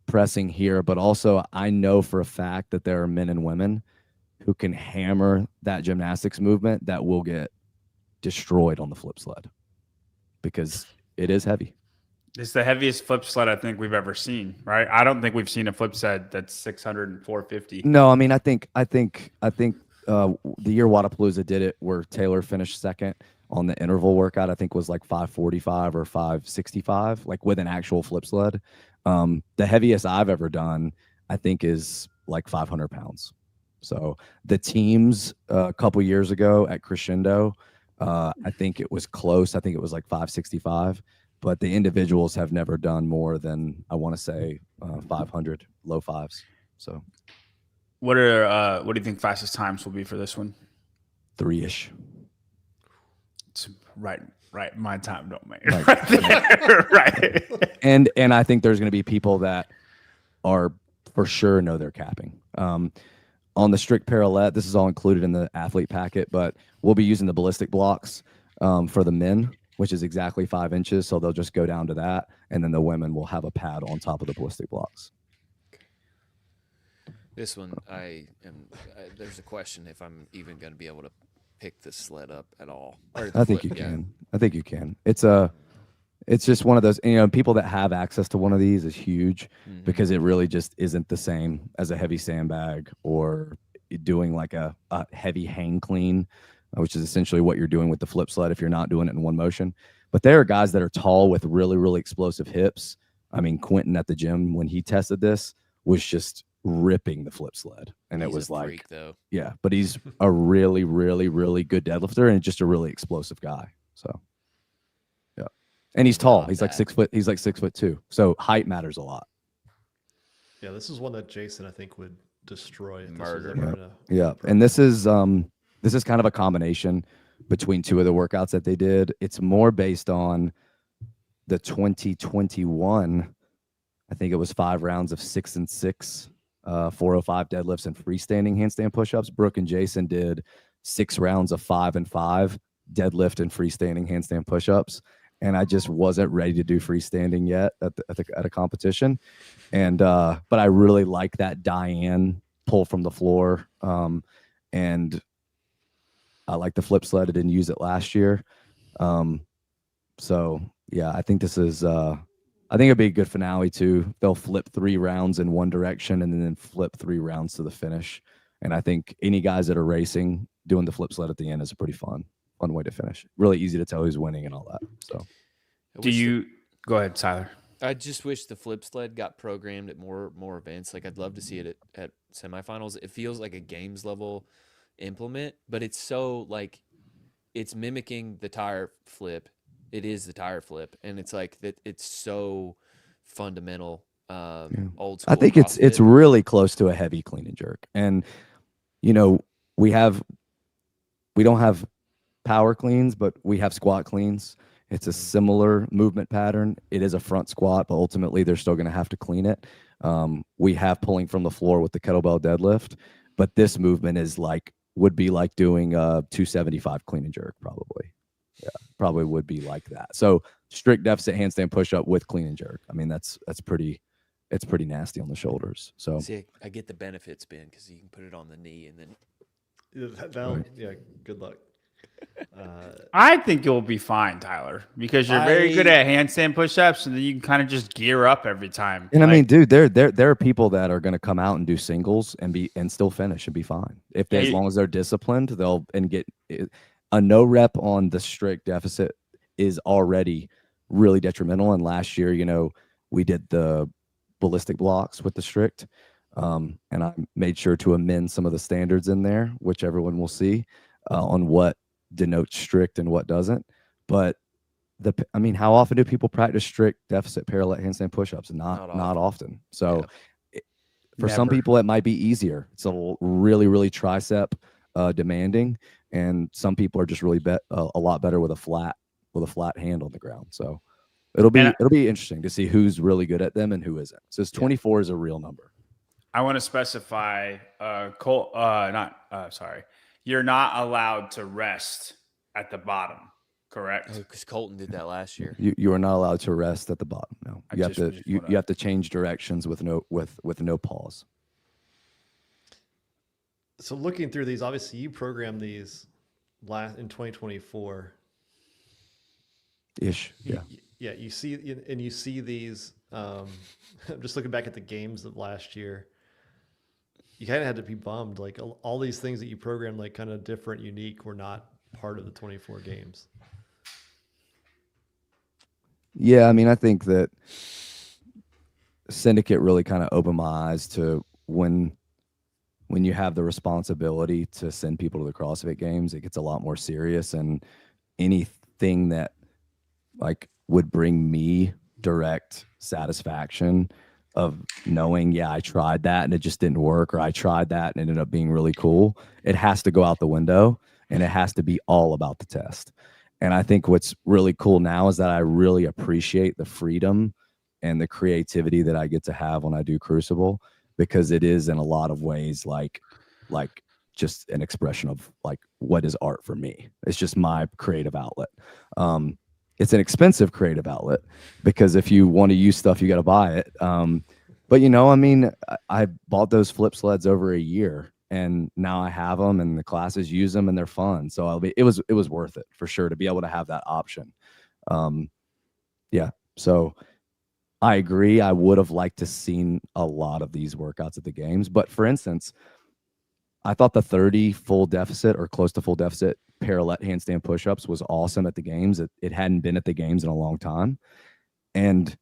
pressing here, but also I know for a fact that there are men and women who can hammer that gymnastics movement that will get destroyed on the flip sled because it is heavy. It's the heaviest flip sled I think we've ever seen, right? I don't think we've seen a flip sled that's 600 and 450. No, I mean, I think the year Wadapalooza did it where Taylor finished second on the interval workout, I think was like 545 or 565, like with an actual flip sled. The heaviest I've ever done, I think, is like 500 pounds. So the teams a couple years ago at Crescendo, I think it was close. I think it was like 565. But the individuals have never done more than, I want to say, 500, low fives. So, what do you think fastest times will be for this one? 3-ish. It's right. My time don't make Right. right there. Right. And I think there's going to be people that are for sure know they're capping. On the strict parallel, this is all included in the athlete packet, but we'll be using the ballistic blocks for the men, which is exactly 5 inches. So they'll just go down to that. And then the women will have a pad on top of the ballistic blocks. This one, there's a question if I'm even going to be able to pick this sled up at all. I think you can. I think you can. It's just one of those, people that have access to one of these is huge because it really just isn't the same as a heavy sandbag or doing like a heavy hang clean, which is essentially what you're doing with the flip sled if you're not doing it in one motion. But there are guys that are tall with really, really explosive hips. I mean, Quentin at the gym, when he tested this, was just ripping the flip sled. And He's it was a like, freak, though. yeah, but he's a really, really, really good deadlifter and just a really explosive guy. So, yeah. And he's tall. He's like 6 foot. He's like 6'2". So height matters a lot. Yeah, this is one that Jason, I think, would destroy. If Murder. This was ever Yeah. And this is kind of a combination between two of the workouts that they did. It's more based on the 2021. I think it was 5 rounds of 6 and 6, 405 deadlifts and freestanding handstand pushups. Brooke and Jason did 6 rounds of 5 and 5 deadlift and freestanding handstand pushups. And I just wasn't ready to do freestanding yet at a competition. And, but I really like that Diane pull from the floor. And I like the flip sled. I didn't use it last year. So yeah, I think this is, I think it'd be a good finale too. They'll flip 3 rounds in one direction and then flip 3 rounds to the finish. And I think any guys that are racing doing the flip sled at the end is a pretty fun way to finish. Really easy to tell who's winning and all that. So, Go ahead, Tyler? I just wish the flip sled got programmed at more events. Like I'd love to see it at semifinals. It feels like a games level implement, but it's so like it's mimicking the tire flip. It is the tire flip, and it's like that. It's so fundamental, old school. I think it's really close to a heavy clean and jerk. And we don't have power cleans, but we have squat cleans. It's a similar movement pattern. It is a front squat, but ultimately they're still going to have to clean it. We have pulling from the floor with the kettlebell deadlift, but this movement would be like doing a 275 clean and jerk probably. Yeah, probably would be like that. So strict deficit handstand push-up with clean and jerk. I mean, it's pretty nasty on the shoulders. So see, I get the benefits, Ben, because you can put it on the knee and then. Yeah, good luck. I think you'll be fine, Tyler, because you're very good at handstand push-ups, and then you can kind of just gear up every time. And I mean, dude, there are people that are going to come out and do singles and still finish and be fine as long as they're disciplined. They'll get a no rep on the strict deficit is already really detrimental. And last year, we did the ballistic blocks with the strict, and I made sure to amend some of the standards in there, which everyone will see on what denotes strict and what doesn't. But how often do people practice strict deficit parallel handstand push-ups? Not often. So for some people, it might be easier. It's a really, really tricep demanding, and some people are just really a lot better with a flat hand on the ground. So it'll be interesting to see who's really good at them and who isn't. So 24 is a real number. I want to specify, you're not allowed to rest at the bottom. Correct. Because Colton did that last year. You are not allowed to rest at the bottom. No, I you have just to you have to change directions with no pause. So looking through these, obviously you programmed these in 2024. Ish. Yeah. Yeah, you see these. I'm just looking back at the games of last year. You kind of had to be bummed. Like all these things that you programmed, like kind of different, unique, were not part of the 24 games. Yeah, I mean, I think that Syndicate really kind of opened my eyes to when you have the responsibility to send people to the CrossFit Games, it gets a lot more serious, and anything that like would bring me direct satisfaction of knowing, yeah, I tried that and it just didn't work, or I tried that and it ended up being really cool, it has to go out the window, and it has to be all about the test. And I think what's really cool now is that I really appreciate the freedom and the creativity that I get to have when I do Crucible, because it is in a lot of ways like just an expression of like what is art for me. It's just my creative outlet. It's an expensive creative outlet, because if you want to use stuff, you got to buy it. But you know, I mean, I bought those flip sleds over a year, and now I have them, and the classes use them, and they're fun. So it was worth it for sure to be able to have that option. Yeah. So I agree. I would have liked to seen a lot of these workouts at the games, but for instance, I thought the 30 full deficit or close to full deficit parallel handstand push-ups was awesome at the games. It hadn't been at the games in a long time. And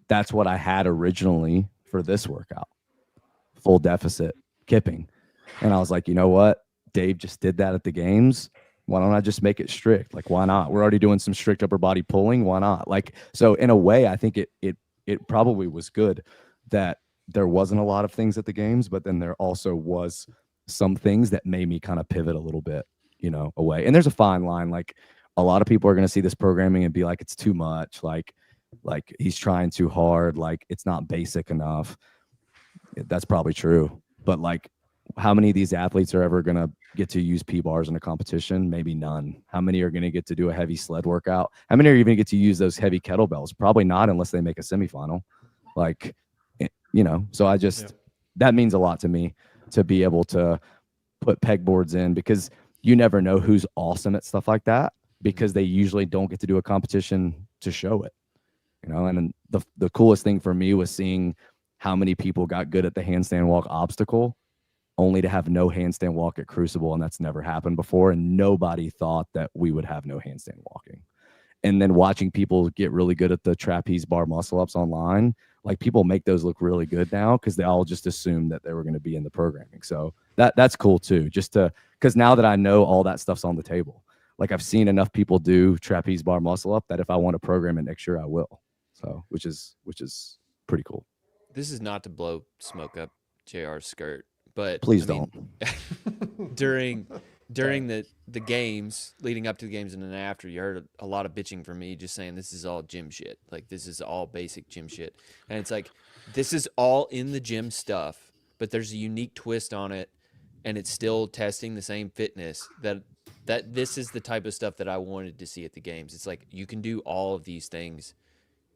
that's what I had originally for this workout, full deficit kipping. And I was like, you know what? Dave just did that at the games. Why don't I just make it strict? Like, why not? We're already doing some strict upper body pulling. Why not? Like, so in a way, I think it probably was good that there wasn't a lot of things at the games, but then there also was some things that made me kind of pivot a little bit, you know, away. And there's a fine line. Like, a lot of people are going to see this programming and be like, it's too much. Like he's trying too hard. Like, it's not basic enough. That's probably true. But like, how many of these athletes are ever going to get to use P-bars in a competition? Maybe none. How many are going to get to do a heavy sled workout? How many are even get to use those heavy kettlebells? Probably not, unless they make a semifinal. Like, you know, so I just, that means a lot to me to be able to put pegboards in, because you never know who's awesome at stuff like that, because they usually don't get to do a competition to show it, you know. And the coolest thing for me was seeing how many people got good at the handstand walk obstacle, only to have no handstand walk at Crucible, and that's never happened before, and nobody thought that we would have no handstand walking. And then watching people get really good at the trapeze bar muscle ups online, like, people make those look really good now because they all just assumed that they were going to be in the programming. So that's cool too, just to, because now that I know all that stuff's on the table, like, I've seen enough people do trapeze bar muscle up that if I want to program it next year, I will. So which is pretty cool. This is not to blow smoke up JR's skirt, but Please I mean, don't. during the games, leading up to the games and then after, you heard a lot of bitching from me just saying this is all gym shit. Like, this is all basic gym shit. And it's like, this is all in the gym stuff, but there's a unique twist on it, and it's still testing the same fitness that this is the type of stuff that I wanted to see at the games. It's like, you can do all of these things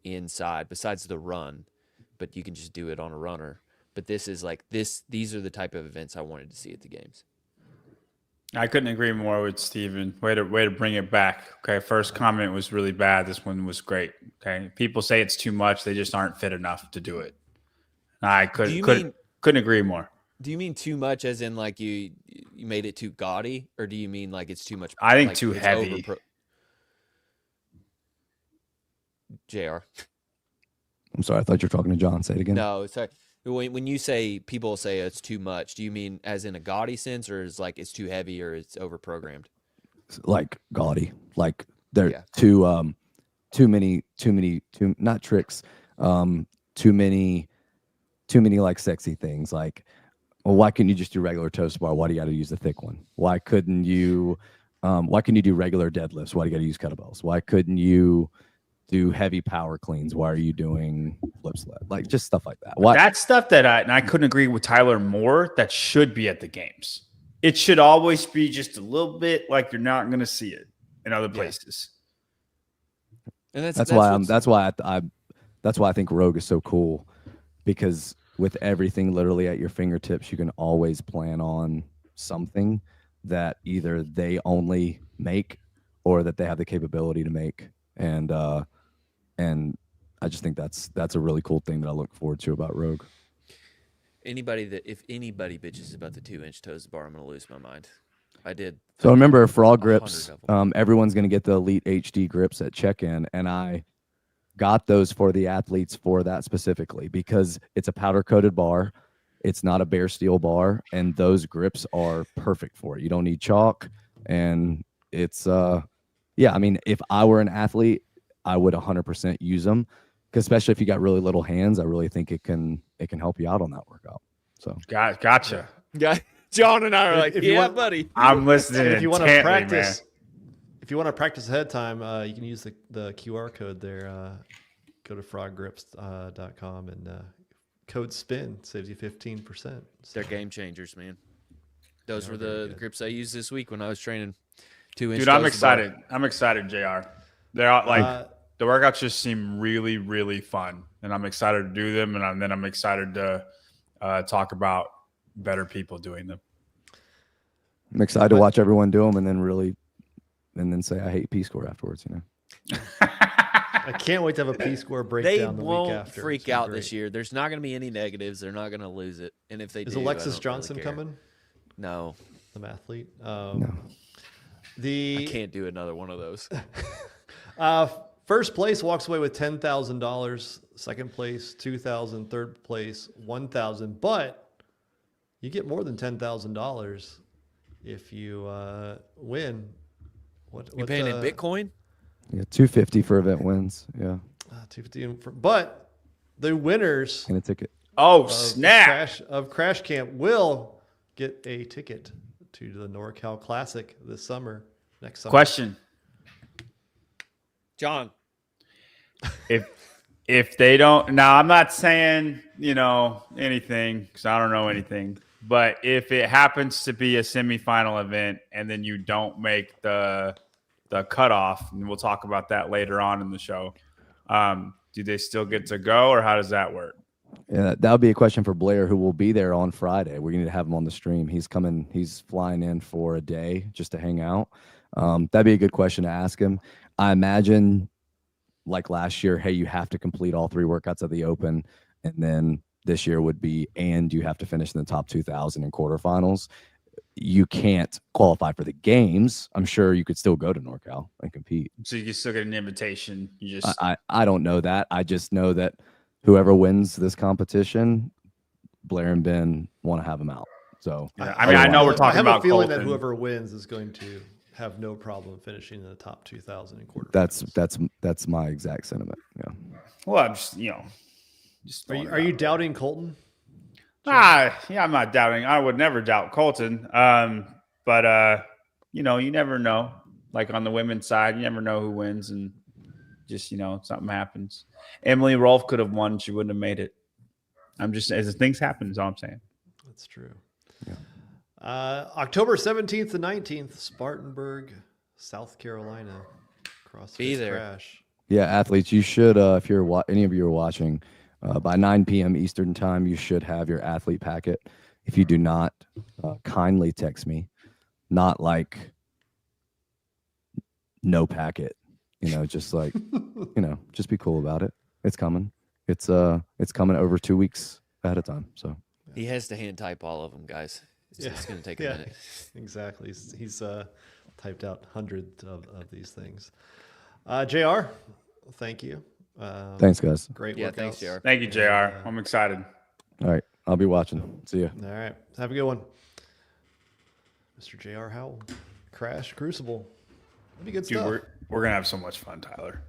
inside besides the run, but you can just do it on a runner. But this is like these are the type of events I wanted to see at the games. I couldn't agree more with Steven. Way to bring it back. Okay, first comment was really bad. This one was great. Okay, people say it's too much. They just aren't fit enough to do it. I couldn't agree more. Do you mean too much as in like you made it too gaudy, or do you mean like it's too much? I think like too heavy. JR. I'm sorry, I thought you were talking to John. Say it again. No, sorry. When you say people say it's too much, do you mean as in a gaudy sense, or is like it's too heavy or it's overprogrammed? Like gaudy, like they're too many not tricks, too many like sexy things. Like, well, why couldn't you just do regular toast bar? Why do you got to use the thick one? Why couldn't you do regular deadlifts? Why do you got to use kettlebells? Why couldn't you do heavy power cleans? Why are you doing flip sled? Like, just stuff like that. That's stuff that I couldn't agree with Tyler more. That should be at the games. It should always be just a little bit like you're not going to see it in other places. And That's why what's- that's why I think Rogue is so cool, because with everything literally at your fingertips, you can always plan on something that either they only make or that they have the capability to make. And I just think that's a really cool thing that I look forward to about Rogue. if anybody bitches about the 2-inch toes bar, I'm gonna lose my mind. I did. So remember, frog 100 grips, of 'em. everyone's going to get the Elite HD grips at check-in, and I got those for the athletes for that specifically because it's a powder-coated bar. It's not a bare steel bar, and those grips are perfect for it. You don't need chalk, and it's yeah. I mean, if I were an athlete, I would 100% use them, especially if you got really little hands. I really think it can help you out on that workout. So Gotcha. Yeah, John and I are like, if you yeah, want- buddy. I'm listening. If you want to intently, practice, man. if you want to practice ahead of time, you can use the QR code there. Go to froggrips.com and code SPIN saves you 15%. They're game changers, man. Those were very the good. grips I used this week when I was training 2-inch. Dude, I'm toes to bar. excited. I'm excited, JR. They're all, like the workouts just seem really, really fun, and I'm excited to do them. And then I'm excited to talk about better people doing them. I'm excited to watch everyone do them, and then say I hate P-score afterwards. You know. I can't wait to have a P-score They breakdown the week won't after. freak It's gonna be out this great. year. There's not going to be any negatives. They're not going to lose it. And if they Is do, I Alexis don't Johnson really care. coming? No, The mathlete. No. I can't do another one of those. First place walks away with $10,000. Second place, $2,000. Third place, $1,000. But you get more than $10,000 if you win. You paying in Bitcoin? Yeah, 250 for event wins. Yeah, 250. But the winners and a ticket. Oh, of snap. Crash Camp will get a ticket to the NorCal Classic this summer. Next summer. Question. John. If they don't, now I'm not saying, anything because I don't know anything, but if it happens to be a semifinal event and then you don't make the cutoff, and we'll talk about that later on in the show, do they still get to go, or how does that work? Yeah, that would be a question for Blair, who will be there on Friday. We need to have him on the stream. He's flying in for a day just to hang out. That'd be a good question to ask him. I imagine, like last year, hey, you have to complete all 3 workouts of the Open, and then this year would be, and you have to finish in the top 2,000 in quarterfinals. You can't qualify for the games. I'm sure you could still go to NorCal and compete. So you can still get an invitation. You just I don't know that. I just know that whoever wins this competition, Blair and Ben want to have him out. So Yeah, I mean, I know we're talking I have about a feeling that Colton. whoever wins is going to have no problem finishing in the top 2,000 in quarterfinals. that's my exact sentiment. Yeah. Well, I'm just Are you doubting Colton? yeah, I'm not doubting. I would never doubt Colton. But you never know. Like on the women's side, you never know who wins, and just something happens. Emily Rolfe could have won; she wouldn't have made it. I'm just, as things happen, is all I'm saying. That's true. Yeah. October 17th to 19th, Spartanburg, South Carolina. CrossFit Be there. Crash. Yeah, athletes, you should, if you're any of you are watching, by 9 p.m. Eastern time, you should have your athlete packet. If you do not, kindly text me. Not like no packet, just like, just be cool about it. It's coming. It's coming over 2 weeks ahead of time. So He has to hand type all of them, guys. It's going to take a minute. Exactly. He's typed out hundreds of these things. JR, thank you. thanks, guys. Great Yeah, workouts. thanks, JR. Thank you, JR. I'm excited. All right, I'll be watching. See you. All right. Have a good one. Mr. JR Howell, Crash Crucible. That'd be good Dude, stuff. we're gonna have so much fun, Tyler.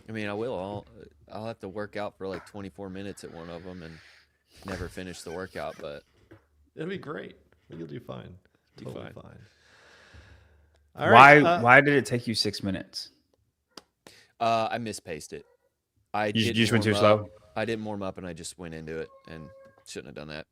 I mean, I will. I'll have to work out for like 24 minutes at one of them and never finish the workout, but It'll be great. I think you'll do fine. Do Totally fine. fine. All right. Why did it take you 6 minutes? I mispaced it. You just went too slow? I didn't warm up and I just went into it and shouldn't have done that.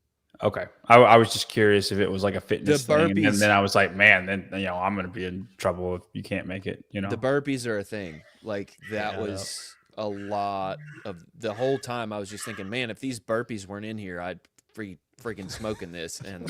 Okay. I was just curious if it was like a fitness The thing. And burpees- then I was like, man, then I'm going to be in trouble if you can't make it, The burpees are a thing. Like that Yeah, was a lot of the whole time. I was just thinking, man, if these burpees weren't in here, I'd freaking smoking this. And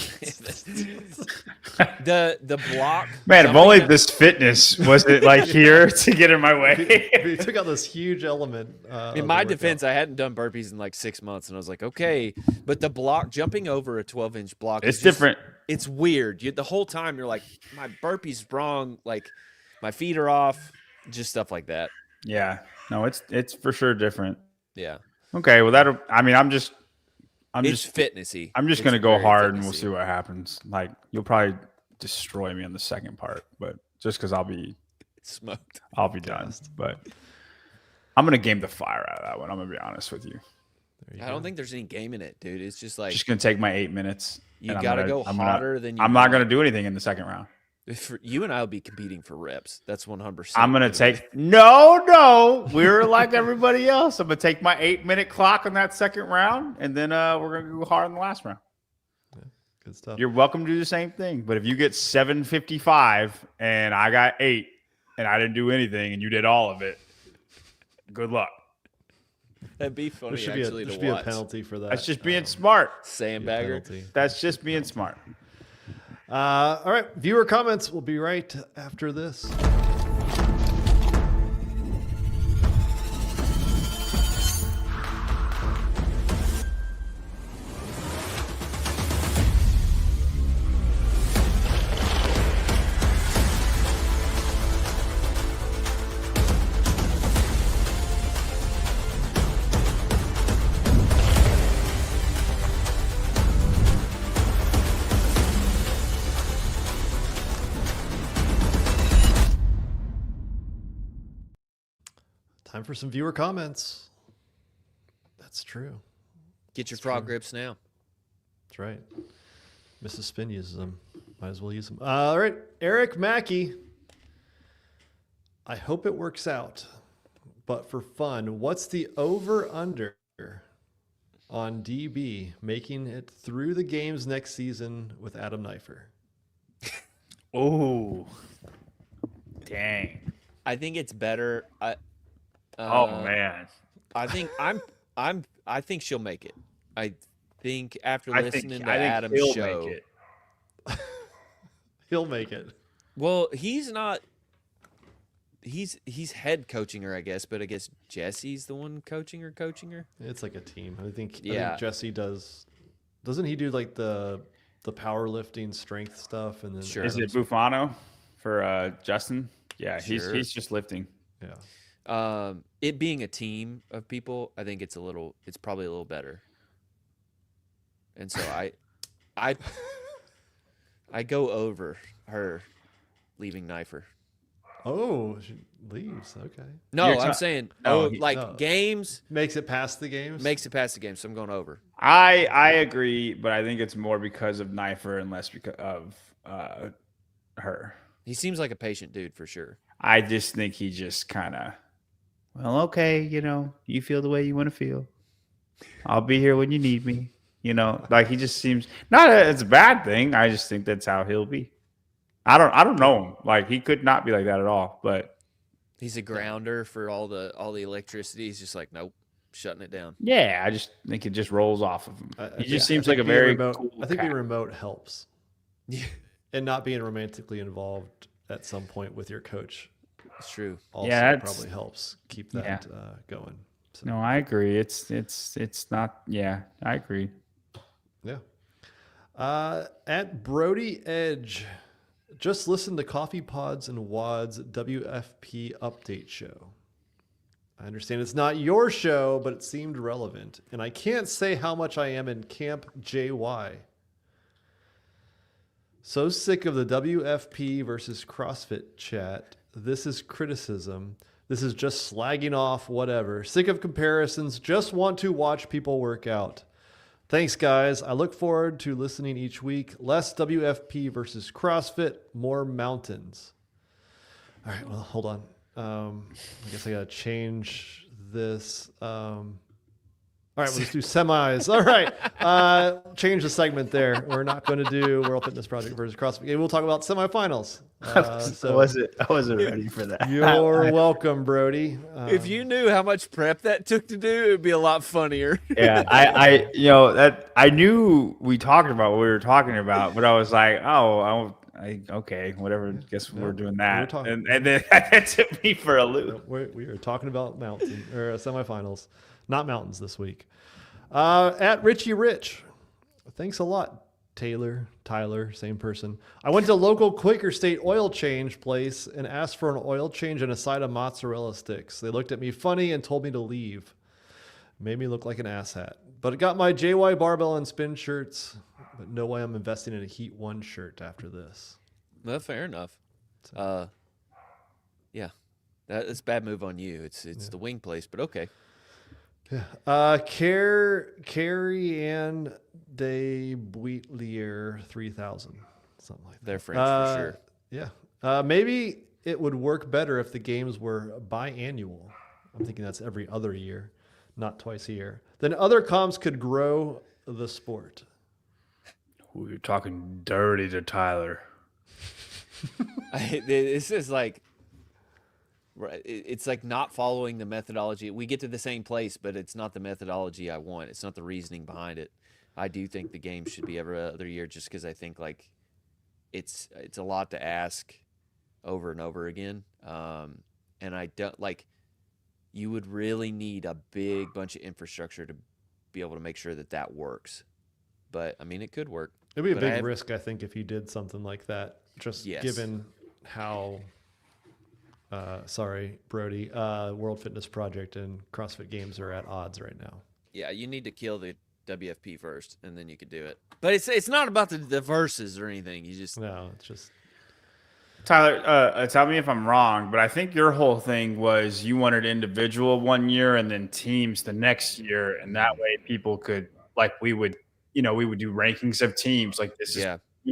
the block. Man, if jumping only up- this fitness wasn't like here to get in my way. We took out this huge element. In of the my workout. defense, I hadn't done burpees in like 6 months, and I was like, okay, but the block jumping over a 12-inch block, It's is just- different. It's weird. The whole time you're like, my burpee's wrong, like my feet are off, just stuff like that. Yeah. No, it's for sure different. Yeah, Okay. Well, I'm just it's fitnessy. I'm just It's gonna go very hard and we'll fitnessy. see what happens. Like you'll probably destroy me on the second part, but just because I'll be Smoked. done. But I'm gonna game the fire out of that one. I'm gonna be honest with you. I don't think there's any game in it, dude. It's just like Just gonna take my 8 minutes. you and got to I'm go gonna- hotter than you. I'm not want. gonna do anything in the second round. You and I will be competing for reps. That's 100%. I'm gonna take no. We're like everybody else. I'm gonna take my 8-minute clock on that second round, and then we're gonna go hard in the last round. Good stuff. You're welcome to do the same thing. But if you get 755 and I got 8 and I didn't do anything and you did all of it, good luck. That'd be funny there should be, a, actually there should to be a watch. penalty for that. That's just being smart. Sandbagger. penalty. That's just being smart. All right, viewer comments. We'll be right after this. Time for some viewer comments. That's true. Get your frog grips now. That's right. Mrs. Spin uses them. Might as well use them. All right, Eric Mackey. I hope it works out. But for fun, what's the over-under on DB making it through the games next season with Adam Knifer? Oh, dang. I think it's better. Man. I think she'll make it. I think after I listening think to Adam's he'll show, make it. He'll make it. well, he's not. He's head coaching her, I guess, but I guess Jesse's the one coaching her. It's like a team. I think Yeah. Jesse does. Doesn't he do like the powerlifting strength stuff? And then Sure. Is it Bufano for Justin? Yeah, Sure. he's just lifting. Yeah. It being a team of people, I think it's probably a little better. And so I go over her leaving Knifer. Oh, she leaves. Okay. No, You're I'm ta- saying No, no. games Makes it past the games. makes it past the game, so I'm going over. I agree, but I think it's more because of Knifer and less because of her. He seems like a patient dude for sure. I just think he just kind of, well, okay, you feel the way you want to feel. I'll be here when you need me. Like he just seems it's a bad thing. I just think that's how he'll be. I don't know him. Like he could not be like that at all. But He's a grounder for all the electricity. He's just like, nope, shutting it down. yeah, I just think it just rolls off of him. He just seems I like think a being very remote. cool I think cat. being remote helps, Yeah, and not being romantically involved at some point with your coach it's true. also Yeah, probably helps keep that going. So, No, I agree. It's not. Yeah, I agree. yeah. At Brody Edge, just listen to Coffee Pods and Wad's WFP update show. I understand it's not your show, but it seemed relevant. And I can't say how much I am in Camp JY. So sick of the WFP versus CrossFit chat. This is criticism. This is just slagging off whatever. Sick of comparisons. Just want to watch people work out. Thanks, guys. I look forward to listening each week. Less WFP versus CrossFit, more mountains. All right, well, hold on. I guess I got to change this. All right, we'll just do semis. All right, change the segment there. We're not going to do World Fitness Project versus CrossFit Game. We'll talk about semifinals. I wasn't ready for that. You're welcome, Brody. If you knew how much prep that took to do, it'd be a lot funnier. Yeah, I knew we talked about what we were talking about, but I was like, okay, whatever. Guess we're doing that, and then that took me for a loop. We are talking about mountain or semifinals, not mountains this week. At Richie Rich, thanks a lot, Tyler, same person. I went to local Quaker State oil change place and asked for an oil change and a side of mozzarella sticks. They looked at me funny and told me to leave. Made me look like an asshat. But I got my JY barbell and spin shirts, but no way I'm investing in a Heat 1 shirt after this. No, fair enough. Yeah, that's a bad move on you. It's the wing place, but okay. Yeah. Carrie Ann de Buitlier 3000, something like that. They're French for sure. Yeah. Maybe it would work better if the games were biannual. I'm thinking that's every other year, not twice a year. Then other comps could grow the sport. We're talking dirty to Tyler. This is like, it's like not following the methodology. We get to the same place, but it's not the methodology I want. It's not the reasoning behind it. I do think the game should be every other year, just because I think like it's a lot to ask over and over again. And I don't like. You would really need a big bunch of infrastructure to be able to make sure that works. But I mean, it could work. It'd be a big risk, I think, if you did something like that. Just given how, Brody, World Fitness Project and CrossFit Games are at odds right now. Yeah, you need to kill the WFP first, and then you could do it. But it's not about the verses or anything. It's just Tyler, tell me if I'm wrong, but I think your whole thing was you wanted individual one year and then teams the next year, and that way people could, like, we would do rankings of teams, like this is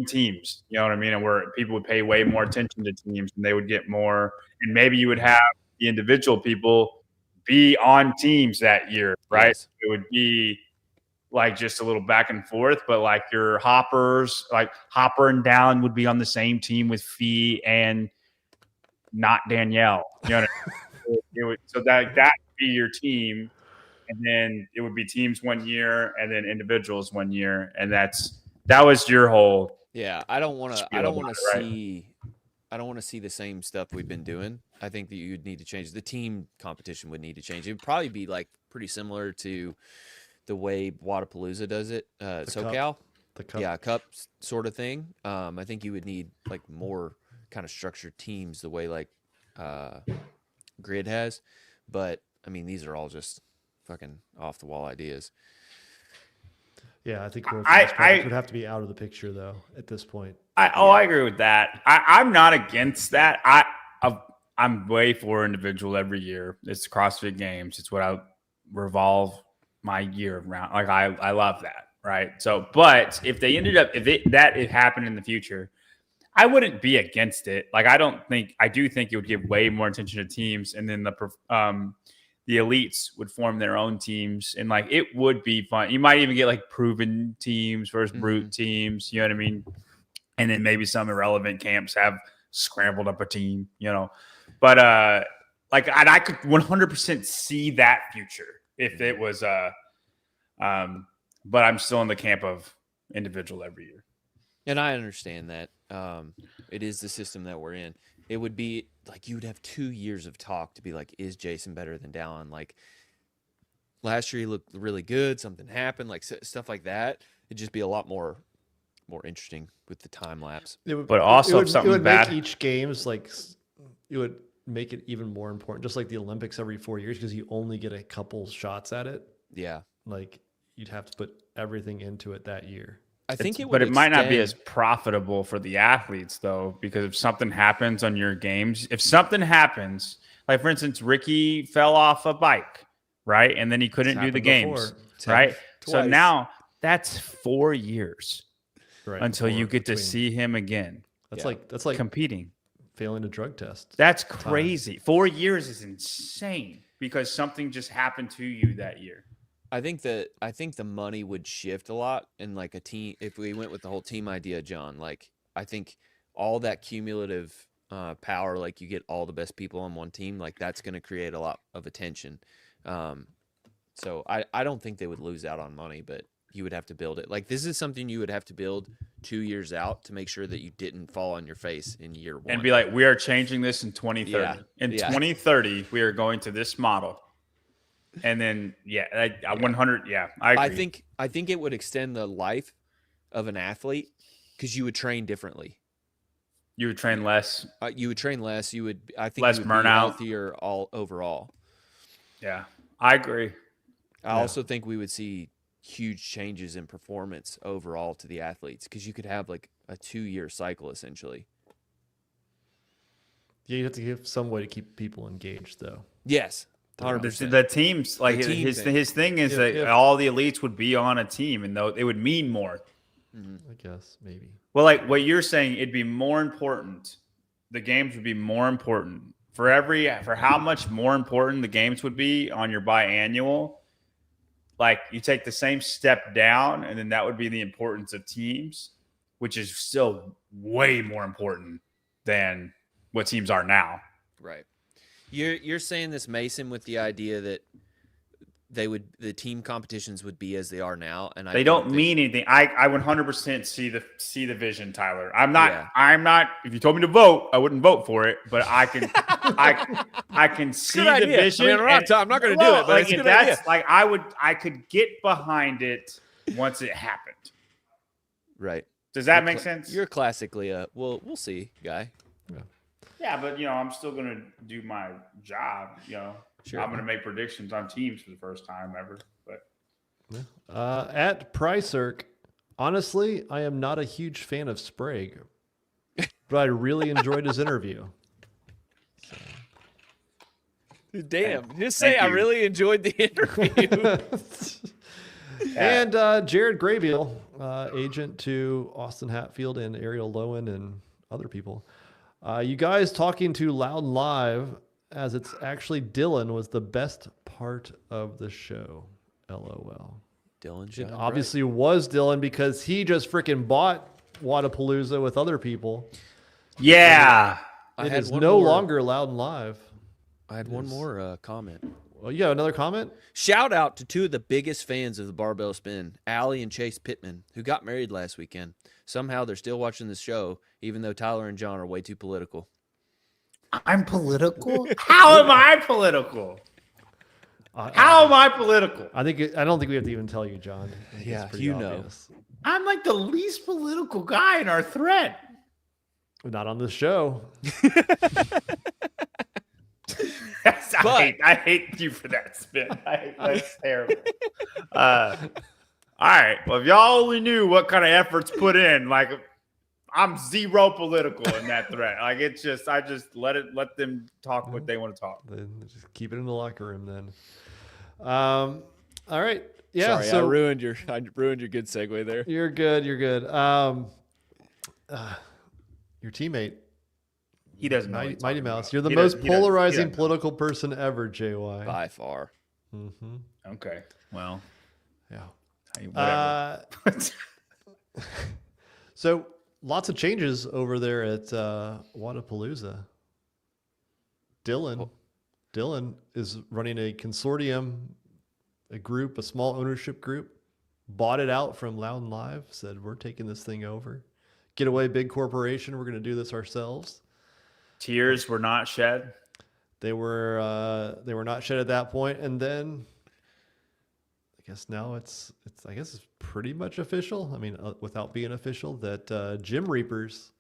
teams, you know what I mean? And where people would pay way more attention to teams and they would get more, and maybe you would have the individual people be on teams that year, right? Yes. It would be like just a little back and forth, but like your hoppers, like Hopper and Dallin would be on the same team with Fee and not Danielle. You know what I mean? It would, so that would be your team. And then it would be teams 1 year and then individuals 1 year. And that was your whole. Yeah. I don't want to see the same stuff we've been doing. I think that you'd need to change. The team competition would need to change. It would probably be like pretty similar to the way Wadapalooza does it, SoCal. The cup. Yeah, cup sort of thing. I think you would need like more kind of structured teams the way like Grid has. But I mean, these are all just fucking off the wall ideas. Yeah, I think World Fitness Project would have to be out of the picture though at this point. I agree with that. I'm not against that. I'm way for individual every year. It's CrossFit Games. It's what I revolve my year around. Like I love that. Right. So, but if they ended up, if it happened in the future, I wouldn't be against it. Like, I do think it would give way more attention to teams, and then the elites would form their own teams, and like, it would be fun. You might even get like proven teams versus brute teams. You know what I mean? And then maybe some irrelevant camps have scrambled up a team, you know, but like, and I could 100% see that future if it was, but I'm still in the camp of individual every year. And I understand that. It is the system that we're in. It would be like you would have 2 years of talk to be like, is Jason better than Dallin? Like last year he looked really good. Something happened, like stuff like that. It'd just be a lot more interesting with the time lapse. But also if something bad, make each games like it would make it even more important, just like the Olympics every 4 years, because you only get a couple shots at it. Yeah, like you'd have to put everything into it that year. I think but it might not be as profitable for the athletes though, because if something happens on your games, like for instance, Ricky fell off a bike, right? And then he couldn't do the games, right? Twice. So now that's 4 years until you get to between. see him again. That's like competing, failing a drug test. That's crazy. 4 years is insane because something just happened to you that year. I think the money would shift a lot in like a team if we went with the whole team idea, John. Like I think all that cumulative power, like you get all the best people on one team, like that's going to create a lot of attention. So I don't think they would lose out on money, but you would have to build it. Like this is something you would have to build 2 years out to make sure that you didn't fall on your face in year one. And be like, we are changing this in 2030. Yeah. In Yeah. 2030, we are going to this model. And then, I 100. Yeah, I agree. I think it would extend the life of an athlete because you would train differently. You would train less. You would train less. I think Less you would burnout. be healthier all overall. Yeah, I agree. I also think we would see huge changes in performance overall to the athletes because you could have like a 2-year cycle essentially. Yeah, you have to give some way to keep people engaged, though. Yes, 100%. The teams, like The team his thing is If- that all the elites would be on a team, and though it would mean more. I guess maybe. Well, like what you're saying, it'd be more important. The games would be more important for how much more important the games would be on your biannual. Like you take the same step down, and then that would be the importance of teams, which is still way more important than what teams are now. Right. You're saying this, Mason, with the idea that the team competitions would be as they are now, and They don't mean anything. I 100% see the vision, Tyler. I'm not. If you told me to vote, I wouldn't vote for it, but I can I can see the vision. I mean, I'm not going to do it, but it's a good idea. Like I could get behind it once it happened. Right. Does that make sense? You're classically we'll see guy. Yeah, but I'm still gonna do my job. Sure. I'm gonna make predictions on teams for the first time ever. But At Pricerk, honestly, I am not a huge fan of Sprague, but I really enjoyed his interview. Damn. Just say Thank I you. really enjoyed the interview. And Jared Graybeal, agent to Austin Hatfield and Ariel Lowen and other people. You guys talking to Loud and Live as it's actually Dylan was the best part of the show. LOL. Dylan It obviously was Dylan because he just freaking bought Wadapalooza with other people. yeah, It is no longer Loud and Live. I had one more comment. Well, you got another comment? Shout out to two of the biggest fans of the barbell spin, Allie and Chase Pittman, who got married last weekend. Somehow they're still watching the show, even though Tyler and John are way too political. I'm political. How am I political? How am I political? I don't think we have to even tell you, John. I think Yeah, it's pretty you know. obvious. I'm like the least political guy in our thread. Not on this show. I hate you for that spin. That's terrible. All right. Well, if y'all only knew what kind of efforts put in, like I'm zero political in that thread. Like it's just, I just let them talk what they want to talk. Then just keep it in the locker room then. All right. Yeah. Sorry, so I ruined your good segue there. You're good. You're good. Your teammate, He doesn't know. what he's Mighty talking Mouse. about. You're the He most doesn't- he doesn't- polarizing he doesn't know. political person ever, JY. By far. Mm-hmm. Okay. Well, Yeah. hey, whatever. So lots of changes over there at Wadapalooza. Dylan is running a consortium, a small ownership group, bought it out from Loud and Live, said, we're taking this thing over. Getaway big corporation, we're going to do this ourselves. Tears were not shed. They were not shed at that point, and then I guess now it's pretty much official. I mean, without being official, that Gym Reapers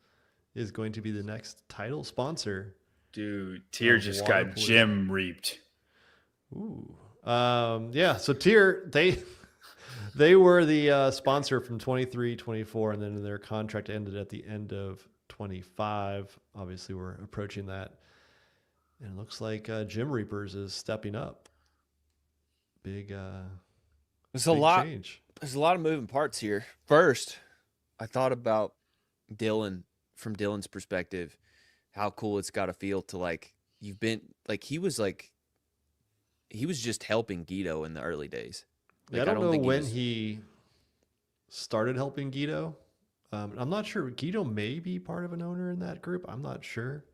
is going to be the next title sponsor. Dude, Tier just got Wadapalooza. gym reaped. Ooh, yeah. So Tier they were the sponsor from 23, 24, and then their contract ended at the end of 25. Obviously, we're approaching that. And it looks like Gym Reapers is stepping up. Big There's big a lot. change. There's a lot of moving parts here. First, I thought about Dylan from Dylan's perspective, how cool it's got to feel to he was just helping Guido in the early days. Yeah, I don't know when he started helping Guido. I'm not sure. Guido may be part of an owner in that group. I'm not sure.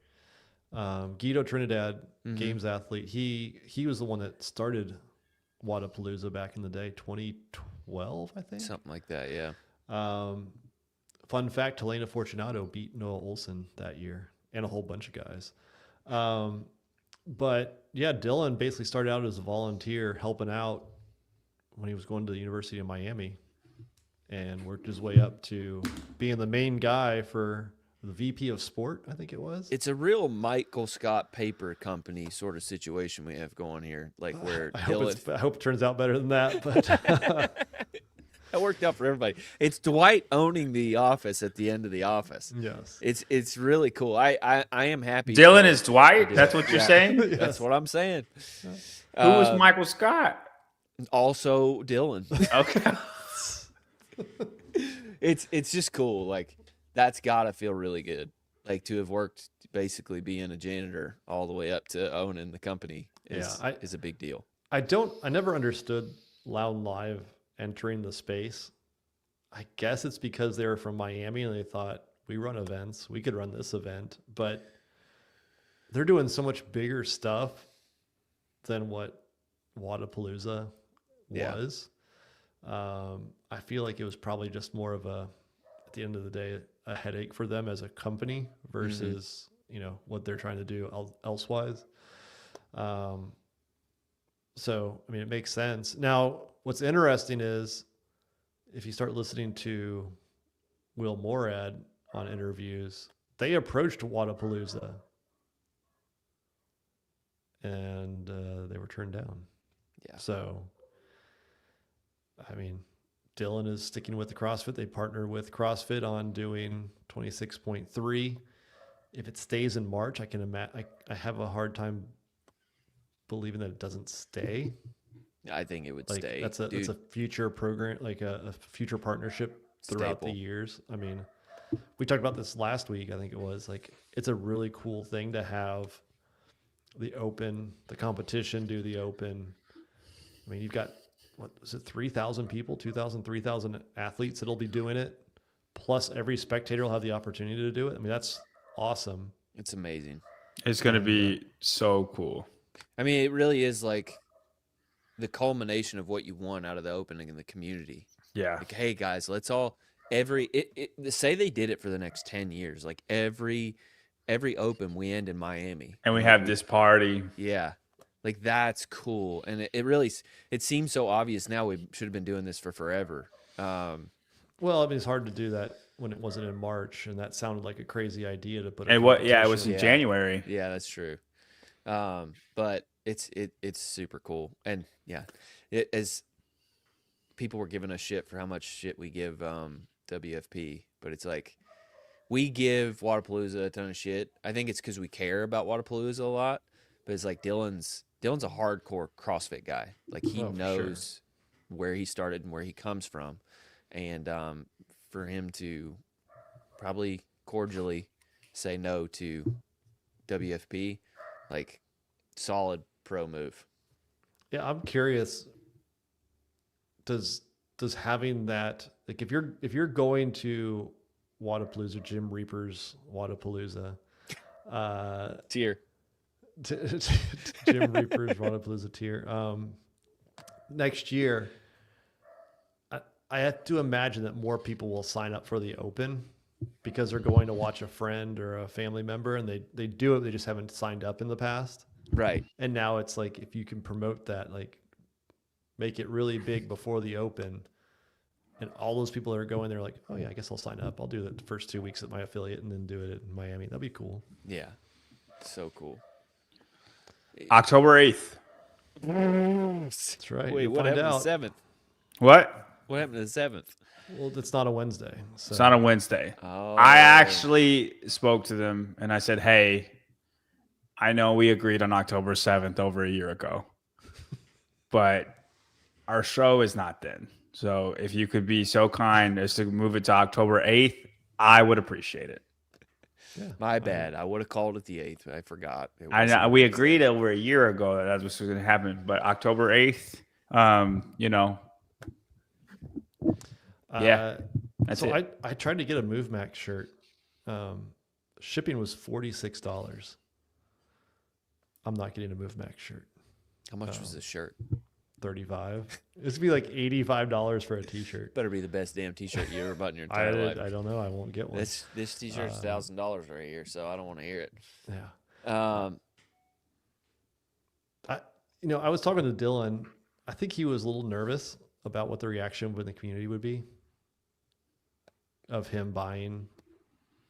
Guido Trinidad, games athlete. He was the one that started Wadapalooza back in the day, 2012, I think. Something like that, yeah. Fun fact, Helena Fortunato beat Noah Olson that year and a whole bunch of guys. But yeah, Dylan basically started out as a volunteer helping out when he was going to the University of Miami and worked his way up to being the main guy for the VP of sport, I think it was. It's a real Michael Scott paper company sort of situation we have going here. Like where I hope it turns out better than that, but that worked out for everybody. It's Dwight owning the office at the end of the office. Yes. It's really cool. I am happy. Dylan is Dwight? That's what you're saying? Yes. That's what I'm saying. Who was Michael Scott? Also Dylan. Okay. It's just cool. Like that's gotta feel really good. Like to have worked basically being a janitor all the way up to owning the company is a big deal. I never understood Loud Live entering the space. I guess it's because they were from Miami and they thought, we run events, we could run this event, but they're doing so much bigger stuff than what Wadapalooza was. I feel like it was probably just more of at the end of the day, a headache for them as a company versus, what they're trying to do elsewise. So, I mean, it makes sense. Now, what's interesting is if you start listening to Will Morad on interviews, they approached Wadapalooza and they were turned down. Yeah. So, I mean, Dylan is sticking with the CrossFit. They partner with CrossFit on doing 26.3. If it stays in March, I can imagine. I have a hard time believing that it doesn't stay. I think it would stay. That's a future program, like a future partnership throughout the years. I mean, we talked about this last week. I think it was like it's a really cool thing to have the open, the competition do the open. I mean, you've got what is it, 3,000 people, 2,000, 3,000 athletes that'll be doing it. Plus, every spectator will have the opportunity to do it. I mean, that's awesome. It's amazing. It's going to be so cool. I mean, it really is like the culmination of what you want out of the opening in the community. Yeah. Like, hey guys, let's all say they did it for the next 10 years. Like every open we end in Miami. And we have this party. Yeah. Like that's cool. And it really seems so obvious now. We should have been doing this for forever. Well, I mean, it's hard to do that when it wasn't in March, and that sounded like a crazy idea to put. And it was in January. Yeah, that's true. But it's super cool, and yeah, as people were giving us shit for how much shit we give WFP, but it's like we give Wadapalooza a ton of shit. I think it's because we care about Wadapalooza a lot, but it's like Dylan's a hardcore CrossFit guy. Like he knows where he started and where he comes from. And for him to probably cordially say no to WFP, like solid pro move. Yeah, I'm curious. Does having that, like if you're going to Wadapalooza, Jim Reaper's Wadapalooza, tier, Jim Reaper's Wadapalooza tier, next year. I have to imagine that more people will sign up for the open because they're going to watch a friend or a family member, and they do it. They just haven't signed up in the past. Right. And now it's like, if you can promote that, like make it really big before the open, and all those people that are going there, like, oh yeah, I guess I'll sign up. I'll do the first 2 weeks at my affiliate and then do it in Miami. That'd be cool. Yeah. So cool. October 8th. That's right. Wait, what happened to the 7th? What? What happened to the 7th? Well, it's not a Wednesday. So. It's not a Wednesday. Oh. I actually spoke to them and I said, hey, I know we agreed on October 7th over a year ago, but our show is not then. So if you could be so kind as to move it to October 8th, I would appreciate it. Yeah. My bad. I would have called it the 8th. I forgot. I know we agreed over a year ago that was going to happen, but October 8th, Yeah, that's so it. I tried to get a Move Max shirt. Shipping was $46. I'm not getting a Move Max shirt. How much was this shirt? 35. This would be like $85 for a t-shirt. Better be the best damn T-shirt you ever bought in your entire life. I don't know. I won't get one. This T-shirt's $1,000 right here, so I don't want to hear it. Yeah. I was talking to Dylan. I think he was a little nervous about what the reaction within the community would be of him buying,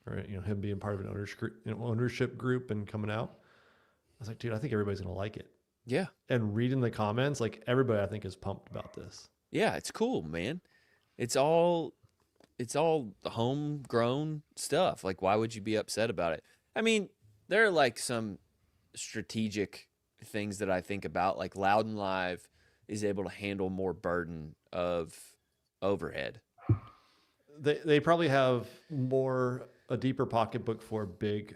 or him being part of an ownership group and coming out. I was like, dude, I think everybody's gonna like it. Yeah. And reading the comments, like everybody I think is pumped about this. Yeah, it's cool, man. It's all homegrown stuff. Like, why would you be upset about it? I mean, there are like some strategic things that I think about, like Loud and Live is able to handle more burden of overhead. They probably have a deeper pocketbook for big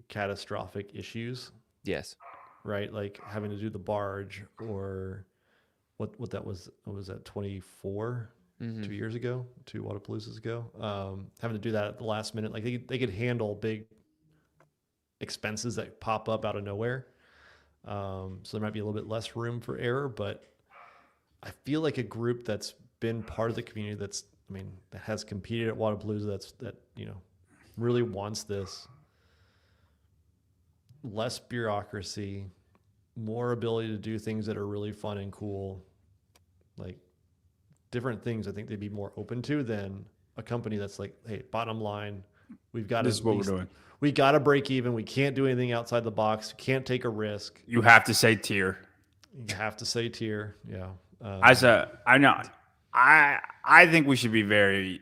catastrophic issues, Yes. right? Like having to do the barge, or what that was. What was that, 24 2 years ago, 2 Wadapaloozas ago? Having to do that at the last minute. Like they could handle big expenses that pop up out of nowhere. So there might be a little bit less room for error, but I feel like a group that's been part of the community that has competed at Wadapalooza, that really wants this. Less bureaucracy, more ability to do things that are really fun and cool, like different things I think they'd be more open to than a company that's like, hey, bottom line, we've got This is what we're doing. We got to break even. We can't do anything outside the box. Can't take a risk. You have to say tier. You have to say tier. Yeah. I think we should be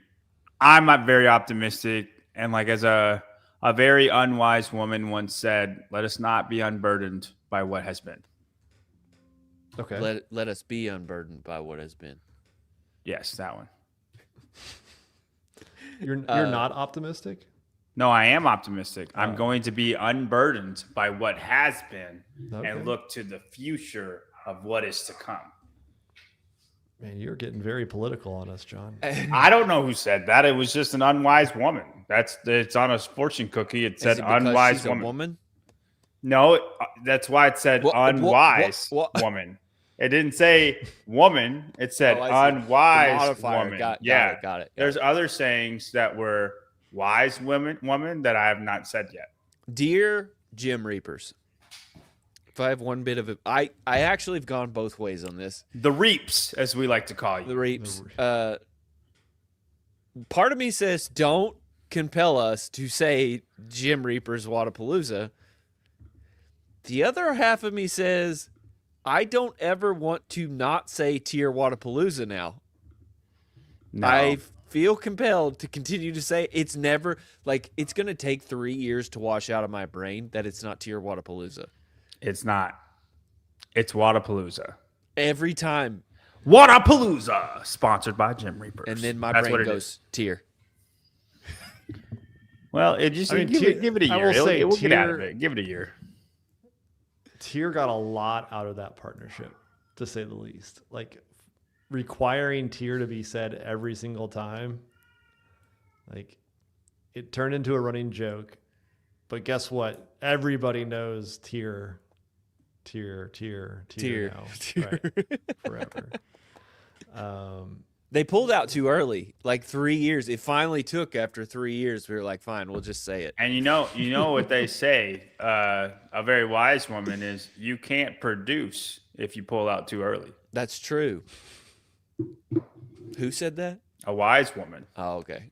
I'm not very optimistic. And like as a very unwise woman once said, let us not be unburdened by what has been. Okay. Let us be unburdened by what has been. Yes, that one. You're not optimistic? No, I am optimistic. I'm going to be unburdened by what has been and look to the future of what is to come. Man, you're getting very political on us, John. I don't know who said that. It was just an unwise woman. It's on a fortune cookie. It said unwise she's woman. A woman. No, that's why it said unwise woman. It didn't say woman. It said unwise woman. Got it. There's other sayings that were wise woman that I have not said yet. Dear Gym Reapers, if I have one bit of it, I actually have gone both ways on this. The Reaps, as we like to call you. The Reaps. Part of me says don't compel us to say Gym Reapers Wadapalooza. The other half of me says I don't ever want to not say Tier Wadapalooza now. No. I feel compelled to continue to say it's never, like, it's going to take 3 years to wash out of my brain that it's not Tier Wadapalooza. It's not. It's Wadapalooza. Every time. Wadapalooza, sponsored by Gym Reapers. And then my That's brain what it goes, is. Tier. Well, it just give it a year. I will say we'll get out of Tier- it. Give it a year. Tier got a lot out of that partnership, to say the least. Like requiring Tier to be said every single time, like it turned into a running joke. But guess what? Everybody knows Tier now, right? Forever. They pulled out too early, like 3 years. It finally took after 3 years. We were like, fine, we'll just say it. And you know what they say, a very wise woman is you can't produce if you pull out too early. That's true. Who said that? A wise woman. Oh, okay.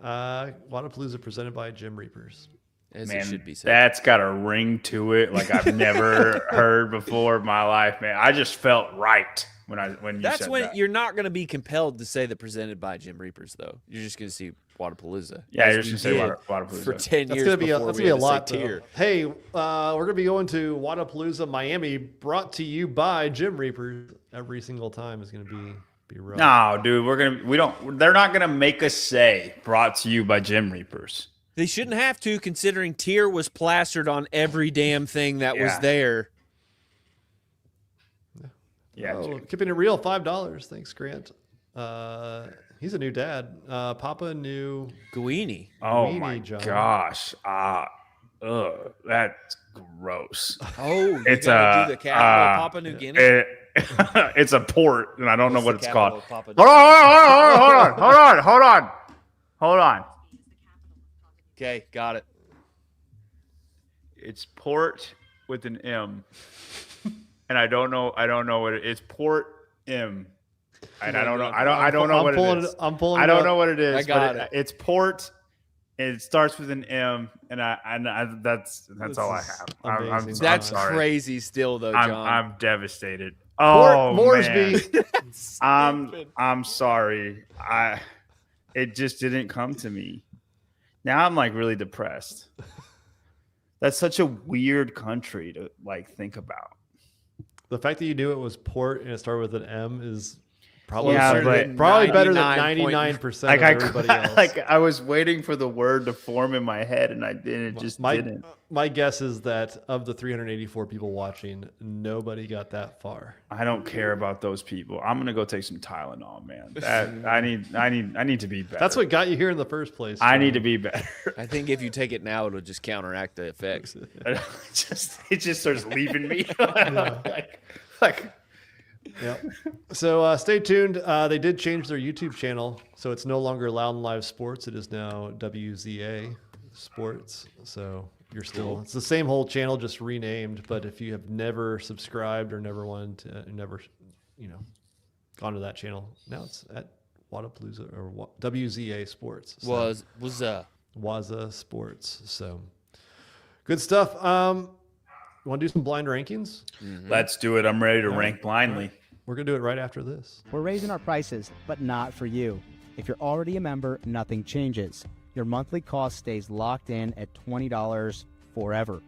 Wadapalooza presented by Gym Reapers. As Man, it should be said. that's got a ring to it like I've never heard before in my life, man. I just felt right when you That's said when that. you're not going to be compelled to say the presented by Gym Reapers, though. You're just going to see Wadapalooza. Yeah, as you're we just going to say did Wadapalooza. for 10 That's years gonna be before that's we gonna had be a lot. to say Though. tier. Hey, we're gonna be going to Wadapalooza, Miami, brought to you by Gym Reapers. Every single time is gonna be rough. No, dude, they're not gonna make us say brought to you by Gym Reapers. They shouldn't have to, considering tier was plastered on every damn thing that was Yeah. there. Yeah. Oh, keeping it real, $5. Thanks, Grant. He's a new dad. Papa New Guini. Oh Weenie, my John. gosh. That's gross. Oh, It's gotta do the capital of Papua New Guinea. It's a port, and I don't know what What's the it's capital called. of Papua New Hold on. Okay, got it. It's port with an M, and I don't know what it is. Port M, and I don't know. I don't know what it is. I'm pulling. I don't know what it is. I got but it's port. And it starts with an M, and that's all I have. I'm That's sorry. crazy still, though, John. I'm devastated. Port Oh, Moresby. man. I'm sorry. It just didn't come to me. Now I'm like really depressed. That's such a weird country to like think about. The fact that you knew it was port and it started with an M is probably Yeah, probably better than 99 99% Like of everybody else. I was waiting for the word to form in my head, and I didn't. It just didn't. My guess is that of the 384 people watching, nobody got that far. I don't care about those people. I'm gonna go take some Tylenol, man. I need to be better. That's what got you here in the first place. I John. need to be better. I think if you take it now, it'll just counteract the effects. it just starts leaving me. Yep. So stay tuned. They did change their YouTube channel, so it's no longer Loud and Live Sports. It is now WZA Sports. So you're still it's the same whole channel, just renamed. But if you have never subscribed or never gone to that channel, now it's at Wadapalooza or WZA Sports. So, Was Waza Sports. So good stuff. You want to do some blind rankings? Let's do it. I'm ready to rank blindly. We're going to do it right after this. We're raising our prices, but not for you. If you're already a member, nothing changes. Your monthly cost stays locked in at $20 forever.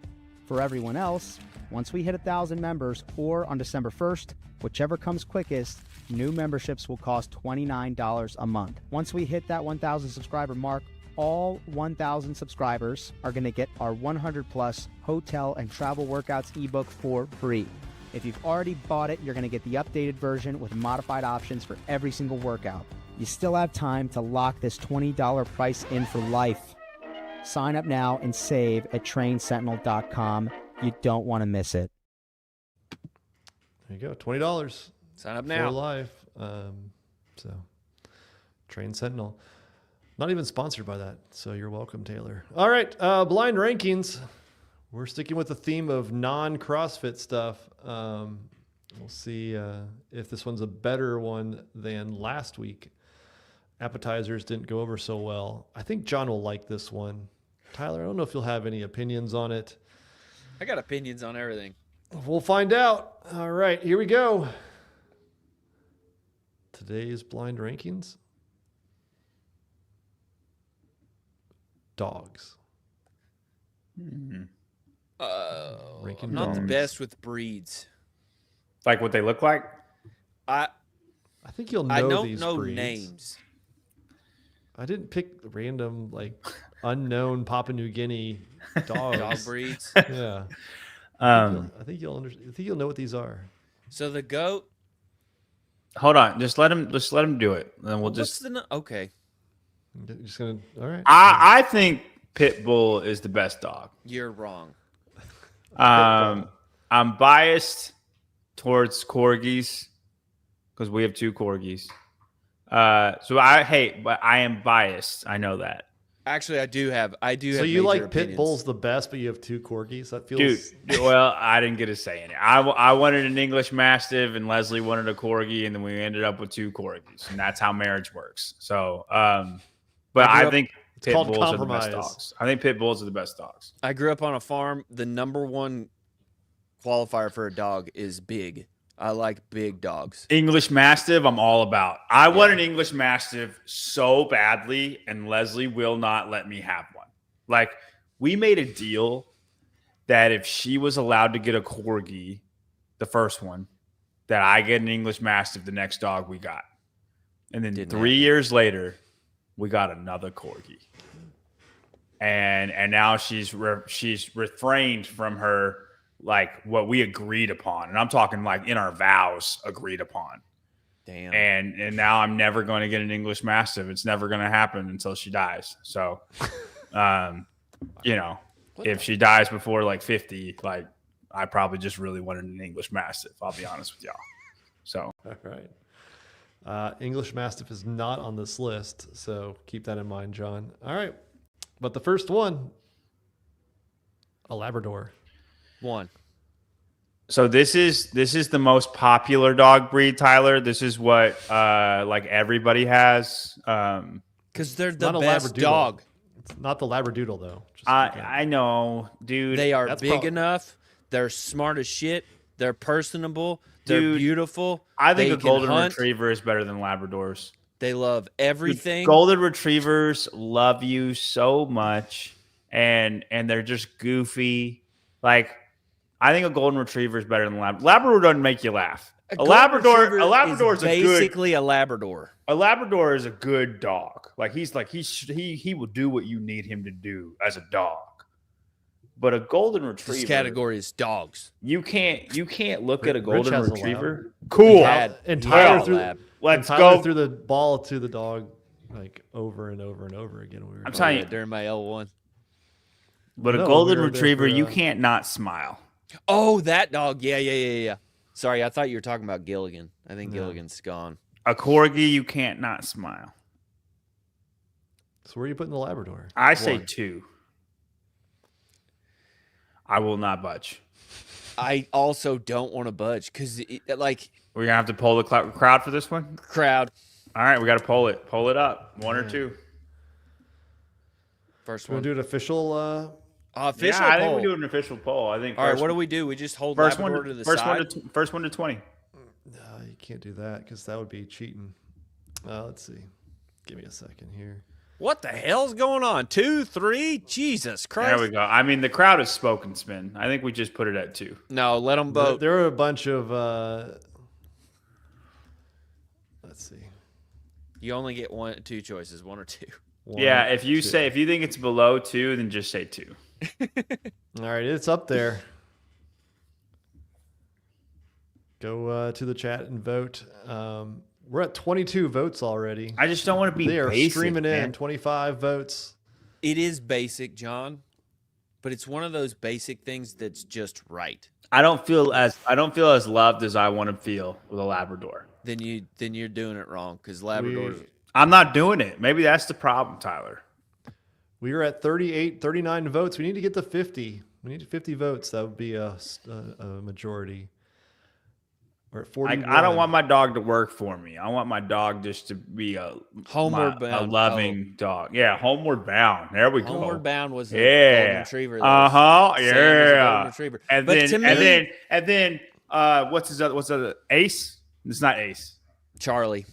For everyone else, once we hit 1,000 members or on December 1st, whichever comes quickest, new memberships will cost $29 a month. Once we hit that 1,000 subscriber mark, all 1,000 subscribers are going to get our 100+ hotel and travel workouts ebook for free. If you've already bought it, you're going to get the updated version with modified options for every single workout. You still have time to lock this $20 price in for life. Sign up now and save at trainsentinel.com. You don't want to miss it. There you go, $20. sign up For now. life. So, Train Sentinel. Not even sponsored by that, so you're welcome, Taylor. All right, blind rankings. We're sticking with the theme of non-CrossFit stuff. We'll see if this one's a better one than last week. Appetizers didn't go over so well. I think John will like this one. Tyler, I don't know if you'll have any opinions on it. I got opinions on everything. We'll find out. All right, here we go. Today's blind rankings. Dogs. Ranking Not the dogs. best with breeds. Like what they look like? I think you'll know I don't these know breeds. names. I didn't pick random, like, unknown Papua New Guinea dogs. Dog breeds. Yeah. I think you'll know what these are. So the goat. Hold on, just let him do it, and then we'll What's just. okay? Just gonna. All right. I think Pit Bull is the best dog. You're wrong. I'm biased towards corgis because we have 2 corgis. So but I am biased. I know that. Actually, I do have. So you major like opinions. Pit Bulls the best, but you have 2 corgis. That feels. Dude, well, I didn't get a say in it. I wanted an English Mastiff, and Leslie wanted a corgi, and then we ended up with 2 corgis, and that's how marriage works. So, but I think Pit called Bulls are the best compromise. dogs. I think Pit Bulls are the best dogs. I grew up on a farm. The number one qualifier for a dog is big. I like big dogs. English Mastiff, I'm all about. I want an English Mastiff so badly, and Leslie will not let me have one. Like, we made a deal that if she was allowed to get a corgi, the first one, that I get an English Mastiff the next dog we got. And then 3 years later, we got another corgi. And now she's refrained from her like what we agreed upon. And I'm talking like in our vows agreed upon. Damn. And now I'm never going to get an English Mastiff. It's never going to happen until she dies. So, you know, if she dies before like 50, like I probably just really wanted an English Mastiff. I'll be honest with y'all. So, All right. English Mastiff is not on this list, so keep that in mind, John. All right. But the first one, a Labrador. One. so this is the most popular dog breed, Tyler. This is what like everybody has. Because they're the Not a best Labradoodle. dog. It's not the Labradoodle, though. Just I know, dude. They are That's big enough. They're smart as shit. They're personable. They're Dude, beautiful. I think They a can golden hunt. retriever is better than Labradors. They love everything. Golden retrievers love you so much, and they're just goofy. Like, I think a golden retriever is better than Labrador doesn't make you laugh. A Labrador is basically a Labrador. A Labrador is a good dog. Like he will do what you need him to do as a dog. But a golden retriever, This category is dogs. you can't look at a Rich golden has a retriever. lab. Cool. And Tyler Tyler Yeah. threw, lab. Let's Tyler go. threw the ball to the dog like over and over and over again. When we were I'm talking. telling you, During my L1. but a No, golden we were there retriever, for, you can't not smile. Oh, that dog. Yeah. Sorry, I thought you were talking about Gilligan. I think Gilligan's gone. A corgi, you can't not smile. So where are you putting the Labrador? I say One. 2. I will not budge. I also don't want to budge because, like, We're gonna have to poll the crowd for this one. crowd. All right, we got to poll it. Poll it up. 1 or 2. First We'll one. do an official. Official Yeah, I think poll. we do an official poll. I think. All right, first- what do we do? We just hold First Labrador one, to the first side. first one to 20. You can't do that because that would be cheating. Let's see. Give me a second here. What the hell's going on? 2, 3? Jesus Christ. There we go. I mean, the crowd is spoken spin. I think we just put it at 2. No, let them There, vote. there are a bunch of. Let's see. You only get 2 choices, 1 or 2. Yeah, if you think it's below 2, then just say 2. All right, it's up there. Go to the chat and vote. We're at 22 votes already. I just don't want to be. They are basic, streaming man. in 25 votes. It is basic, John, but it's one of those basic things that's just right. I don't feel as loved as I want to feel with a Labrador. Then you're doing it wrong because Labradors. I'm not doing it. Maybe that's the problem, Tyler. We are at 38, 39 votes. We need to get to 50. We need 50 votes. That would be a majority. We're at 41. I don't want my dog to work for me. I want my dog just to be a Homeward-bound. loving dog. Yeah, homeward bound. There we go. Homeward Bound was a Yeah. golden retriever. though. Uh-huh. Sam was a Yeah. golden retriever. And But then to me, and then what's his other Ace? It's not Ace. Charlie.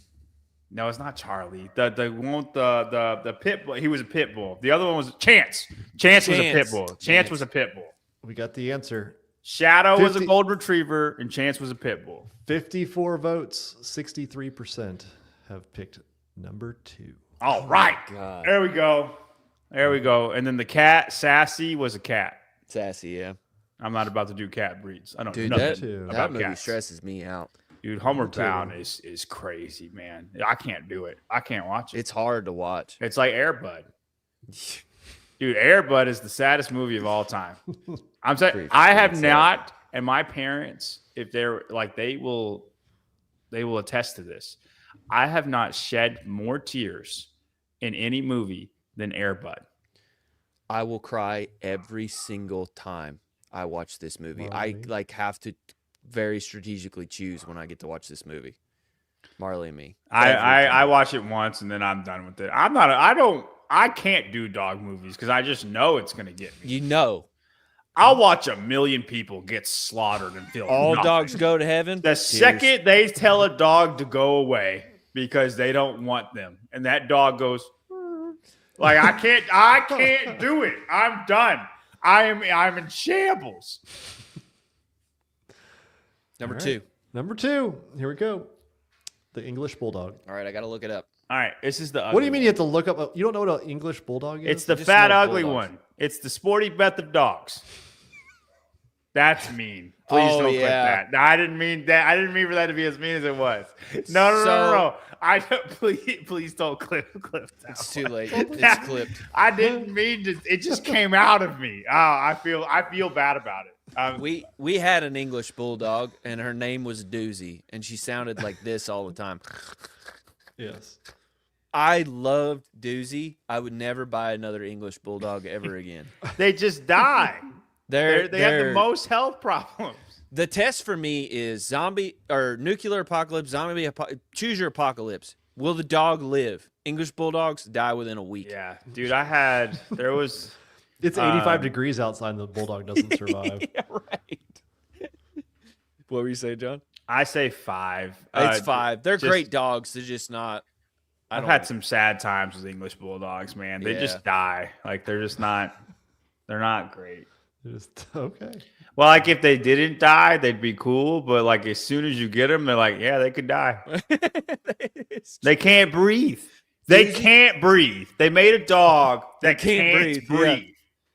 No, it's not Charlie. The pit bull. He was a pit bull. The other one was Chance. Chance was a pit bull. Chance was a pit bull. We got the answer. Shadow was a 50 golden retriever, and Chance was a pit bull. 54 votes. 63% have picked number 2. All right. God. There we go. There we go. And then the cat, Sassy, was a cat. Sassy, yeah. I'm not about to do cat breeds. I don't Dude, know that, nothing that about movie cats. stresses me out. Dude, Homeward Bound is crazy, man. I can't do it. I can't watch it. It's hard to watch. It's like Air Bud. Dude, Air Bud is the saddest movie of all time. I'm saying I have not, and my parents, if they're like they will attest to this. I have not shed more tears in any movie than Air Bud. I will cry every single time I watch this movie. Marley. I have to very strategically choose when I get to watch this movie. Marley and me. I watch it once and then I'm done with it. I can't do dog movies because I just know it's gonna get me. You know, I'll watch 1,000,000 people get slaughtered and feel all nothing. dogs go to heaven. The second they tell a dog to go away because they don't want them, and that dog goes like I can't do it. I'm done. I'm in shambles. Number All right. 2. Number 2. Here we go. The English Bulldog. All right, I got to look it up. All right, this is the. What do you mean you have to look up? You don't know what an English Bulldog is? It's the just fat, know ugly bulldogs. one. It's the sporty Beth of dogs. That's mean. Please Oh, don't clip yeah. that. No, I didn't mean that. I didn't mean for that to be as mean as it was. No. I don't, please don't clip that. It's too late. It's clipped. I didn't mean to. It just came out of me. Oh, I feel bad about it. We had an English bulldog, and her name was Doozy, and she sounded like this all the time. Yes. I loved Doozy. I would never buy another English bulldog ever again. They just die. They have the they're- most health problems. The test for me is zombie or nuclear apocalypse, choose your apocalypse. Will the dog live? English bulldogs die within a week. Yeah, dude. There was. It's 85 degrees outside and the bulldog doesn't survive. Yeah, right. What were you saying, John? I say 5. It's 5. They're just- great dogs. They're just not. I've had some sad times with English bulldogs, man. They Yeah. just die. Like they're just not. They're not great. Just okay. Well, like if they didn't die, they'd be cool. But like as soon as you get them, they're like, yeah, they could die. They can't breathe. They can't breathe. They made a dog that can't breathe.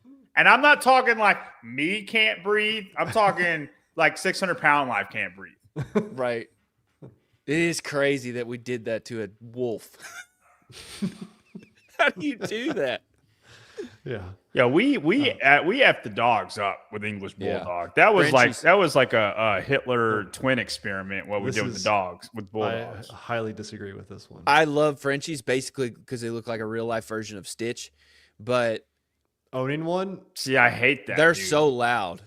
yeah. And I'm not talking like me can't breathe. I'm talking like 600-pound life can't breathe. Right. It is crazy that we did that to a wolf. How do you do that? Yeah. Yeah, we effed the dogs up with English Yeah. bulldog. That was Frenchies- like a Hitler twin experiment. What we This did with the is- dogs with I bulldogs. highly disagree with this one. I love Frenchies basically because they look like a real life version of Stitch, but Owning one, See, I hate that. they're dude. so loud.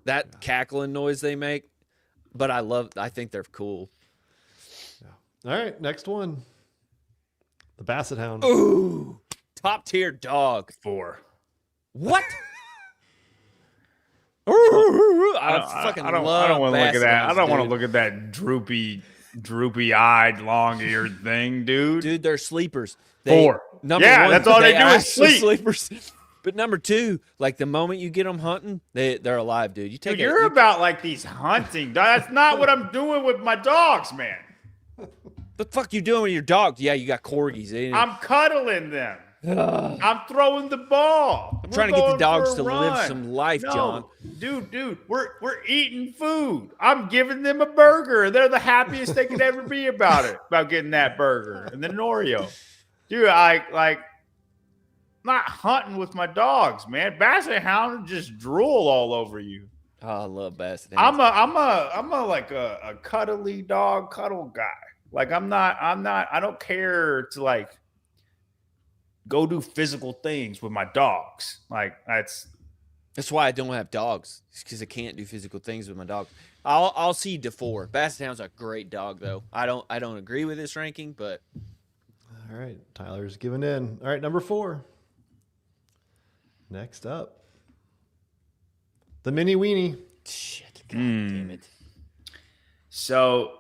That cackling noise they make, but I think they're cool. all right, next one. The Basset Hound. Ooh, top tier dog. 4. What? I fucking I don't love want to look at Basset that. I Hounds, don't want to dude. look at that droopy-eyed, long-eared thing, dude. Dude, they're sleepers. 4. Number Yeah, one, that's all they do is actually sleep. Sleepers. But number 2, like the moment you get them hunting, they're alive, dude. You take Dude, you're about like these hunting. That's not what I'm doing with my dogs, man. the fuck you doing with your dogs? Yeah, you got corgis. They ain't- I'm cuddling them. I'm throwing the ball. I'm trying to get the dogs to live some life, John. Dude, we're eating food. I'm giving them a burger. They're the happiest they could ever be about getting that burger and then an Oreo. Dude, I not hunting with my dogs, man. Basset Hound just drool all over you. Oh, I love Basset I'm Hounds. a cuddly dog cuddle guy. Like I don't care to like go do physical things with my dogs. Like that's why I don't have dogs. It's because I can't do physical things with my dog. I'll cede to 4. Basset Hound's a great dog, though. I don't agree with this ranking, but All right, Tyler's giving in. All right, number 4. Next up, the Mini Weenie. shit, god damn it. so.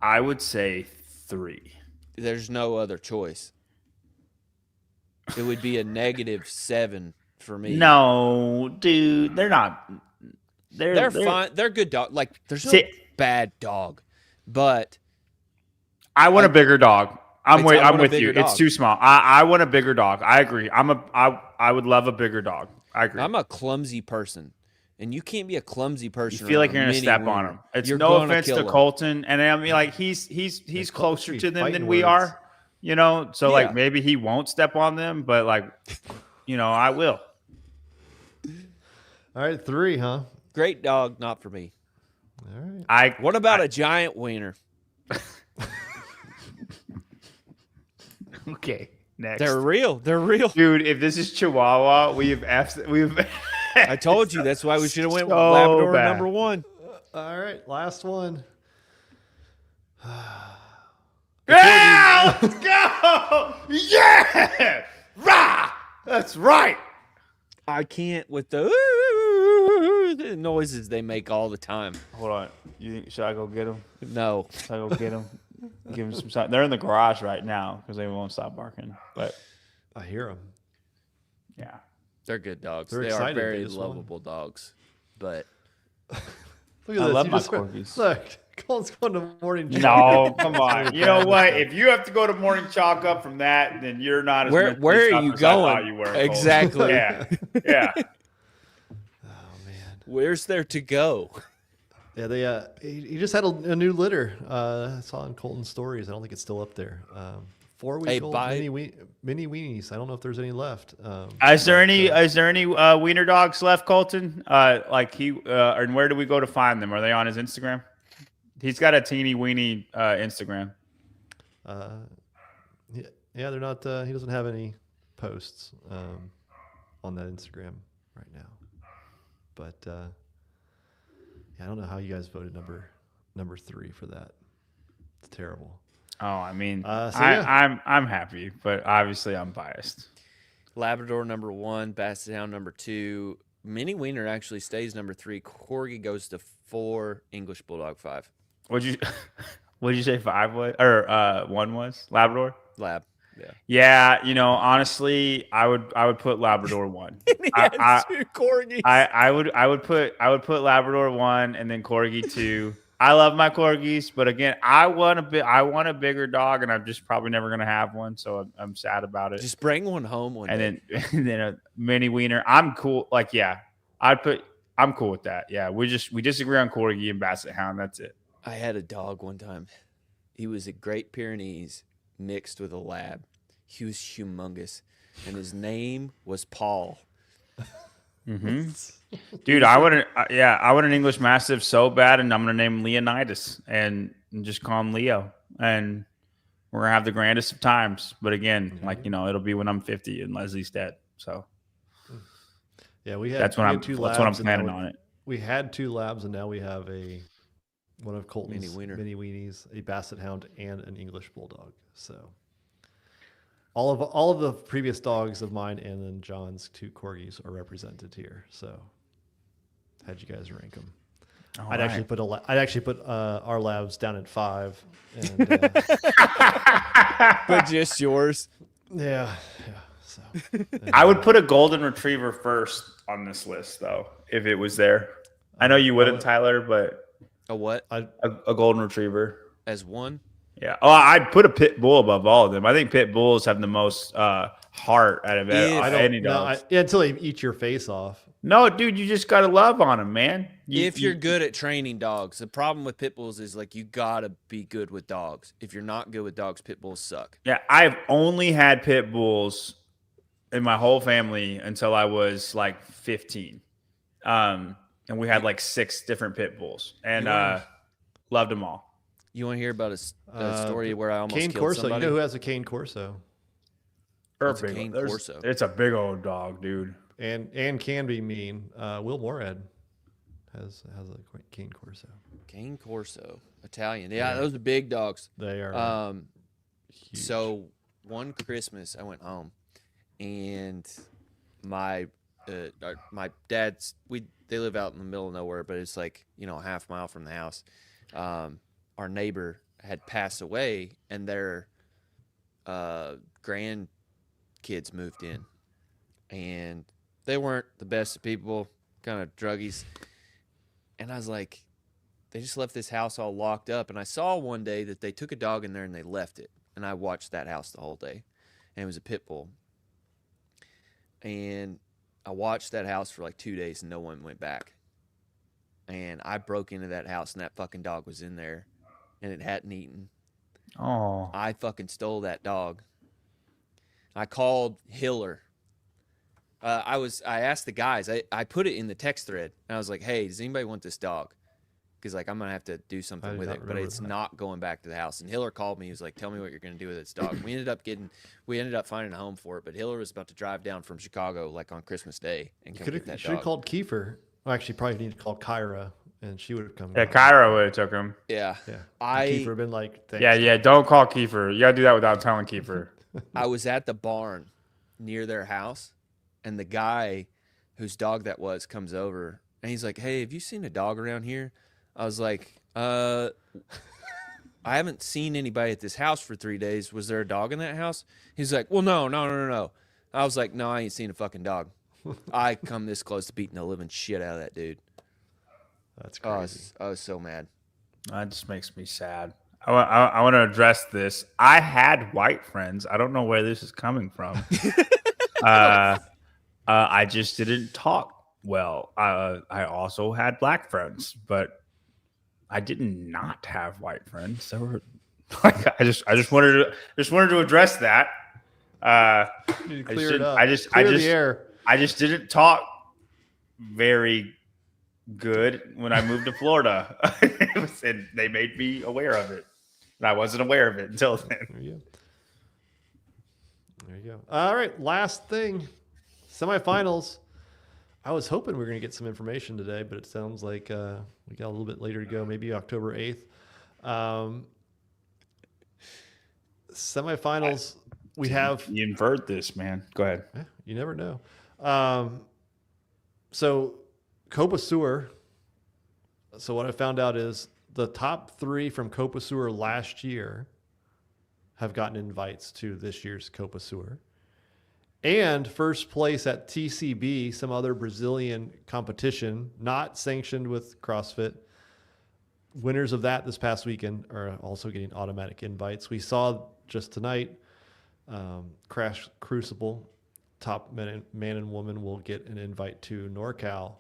I would say 3. There's no other choice. It would be a -7 for me. No, dude, they're not. They're fine. They're good dog. Like there's no See- bad dog, but I want a bigger dog. I'm I I'm want a with you. bigger It's dog. too small. I want a bigger dog. I agree. I would love a bigger dog. I agree. I'm a clumsy person, and you can't be a clumsy You person. feel like around you're a gonna mini step on wiener. him. It's You're no gonna offense kill to him. Colton, and I mean like he's closer be to them than fighting we words. are. You know, so Yeah. like maybe he won't step on them, but like, you know, I will. All right, 3, huh? Great dog, not for me. All right. What about a giant wiener? Okay, next. They're real. They're real. Dude, if this is Chihuahua, we've I told you that's why we should have went with So Labrador bad. number 1. All right, last one. Yeah, let's go! Yeah! Rah! That's right. I can't with the noises they make all the time. Hold on. Should I go get him? No. Should I go get him? Give him some time. They're in the garage right now because they won't stop barking. But I hear them. yeah. They're good dogs. They're They are excited very they just won. lovable dogs. But Look at I this. love You my just- corgis. Look, Colin's going to morning. No, come on. You know what? If you have to go to morning chalk up from that, then you're not as where mentally are tough you as I thought going? you were, Cole. Exactly. Yeah. Yeah. Where's there to go? Yeah, they he just had a new litter. I saw in Colton's stories. I don't think it's still up there. 4-week-old mini weenies. I don't know if there's any left. Is there any wiener dogs left, Colton? And where do we go to find them? Are they on his Instagram? He's got a teeny weeny Instagram. Yeah, they're not. He doesn't have any posts on that Instagram right now. But yeah, I don't know how you guys voted number 3 for that. It's terrible. Oh, I mean, yeah. I'm happy, but obviously I'm biased. Labrador number 1, Basset Hound number 2. Mini Wiener actually stays number 3. Corgi goes to 4. English Bulldog 5. What'd you say 5 was or 1 was? Labrador? Lab. Yeah. Yeah, honestly, I would put Labrador 1. Corgis. I would put Labrador 1 and then Corgi 2. I love my corgis, but again, I want a bigger dog, and I'm just probably never gonna have one, so I'm sad about it. Just bring one home one day. And then a mini wiener. I'm cool. I'm cool with that. Yeah, we disagree on corgi and basset hound. That's it. I had a dog one time. He was a Great Pyrenees mixed with a lab. He was humongous, and his name was Paul. Mm-hmm. Dude, I want an English Mastiff so bad, and I'm gonna name him Leonidas and just call him Leo, and we're gonna have the grandest of times. But again, it'll be when I'm 50 and Leslie's dead. So yeah, we had that's when I'm planning on it. We had 2 labs, and now we have one of Colton's mini weenies, a Basset Hound, and an English Bulldog. So all of the previous dogs of mine and then John's 2 corgis are represented here. So how'd you guys rank them? I'd actually put our labs down at 5. And, but just yours. Yeah. So I would put a golden retriever first on this list, though, if it was there. I know you wouldn't, Tyler, but a what? A golden retriever as 1. Yeah. Oh, I'd put a pit bull above all of them. I think pit bulls have the most heart out of any dogs. Until they eat your face off. No, dude, you just gotta love on them, man. If you're good at training dogs, the problem with pit bulls is you gotta be good with dogs. If you're not good with dogs, pit bulls suck. Yeah, I've only had pit bulls in my whole family until I was 15, and we had 6 different pit bulls, and loved them all. You want to hear about a story where I almost Cane killed Corso. somebody? You know who has a Cane Corso? It's a Cane Corso. It's a big old dog, dude. And can be mean. Will Moorhead has a Cane Corso. Cane Corso, Italian. Yeah, those are big dogs. They are. Huge. So one Christmas I went home, and my dad's they live out in the middle of nowhere, but it's a half mile from the house. Our neighbor had passed away, and their grandkids moved in, and they weren't the best of people, kind of druggies. And I was like, they just left this house all locked up. And I saw one day that they took a dog in there and they left it. And I watched that house the whole day, and it was a pit bull. And I watched that house for 2 days, and no one went back. And I broke into that house, and that fucking dog was in there, and it hadn't eaten. Oh. I fucking stole that dog. I called Hiller. I asked the guys. I put it in the text thread, and I was like, "Hey, does anybody want this dog? Because I'm gonna have to do something with it, but it's not going back to the house." And Hiller called me. He was like, "Tell me what you're gonna do with this dog." We ended up finding a home for it, but Hiller was about to drive down from Chicago on Christmas Day and come get that dog. Should have called Kiefer. Well, actually, probably need to call Kyra, and she would have come. Yeah, Kyra would have took him. Yeah. Kiefer would have been like, thanks. Yeah. Don't call Kiefer. You gotta do that without telling Kiefer. I was at the barn near their house, and the guy whose dog that was comes over, and he's like, "Hey, have you seen a dog around here?" I was like, I haven't seen anybody at this house for 3 days. Was there a dog in that house? He's like, "Well, no. I was like, "No, I ain't seen a fucking dog." I come this close to beating the living shit out of that dude. That's crazy. I was so mad. That just makes me sad. I want to address this. I had white friends. I don't know where this is coming from. I just didn't talk Well, I also had black friends, but I did not have white friends. There were like I just wanted to address that. You need to I clear just it up. I Clear just the air. I just didn't talk very good when I moved to Florida. And they made me aware of it. And I wasn't aware of it until then. There you go. There you go. All right, last thing, semifinals. I was hoping we were going to get some information today, but it sounds like we got a little bit later to go, maybe October 8th. Semifinals, we have... You inferred this, man. Go ahead. You never know. So Copa Sewer. So what I found out is the top 3 from Copa Sewer last year have gotten invites to this year's Copa Sewer. And first place at TCB, some other Brazilian competition, not sanctioned with CrossFit. Winners of that this past weekend are also getting automatic invites. We saw just tonight, CRASH Crucible, top man and woman will get an invite to NorCal.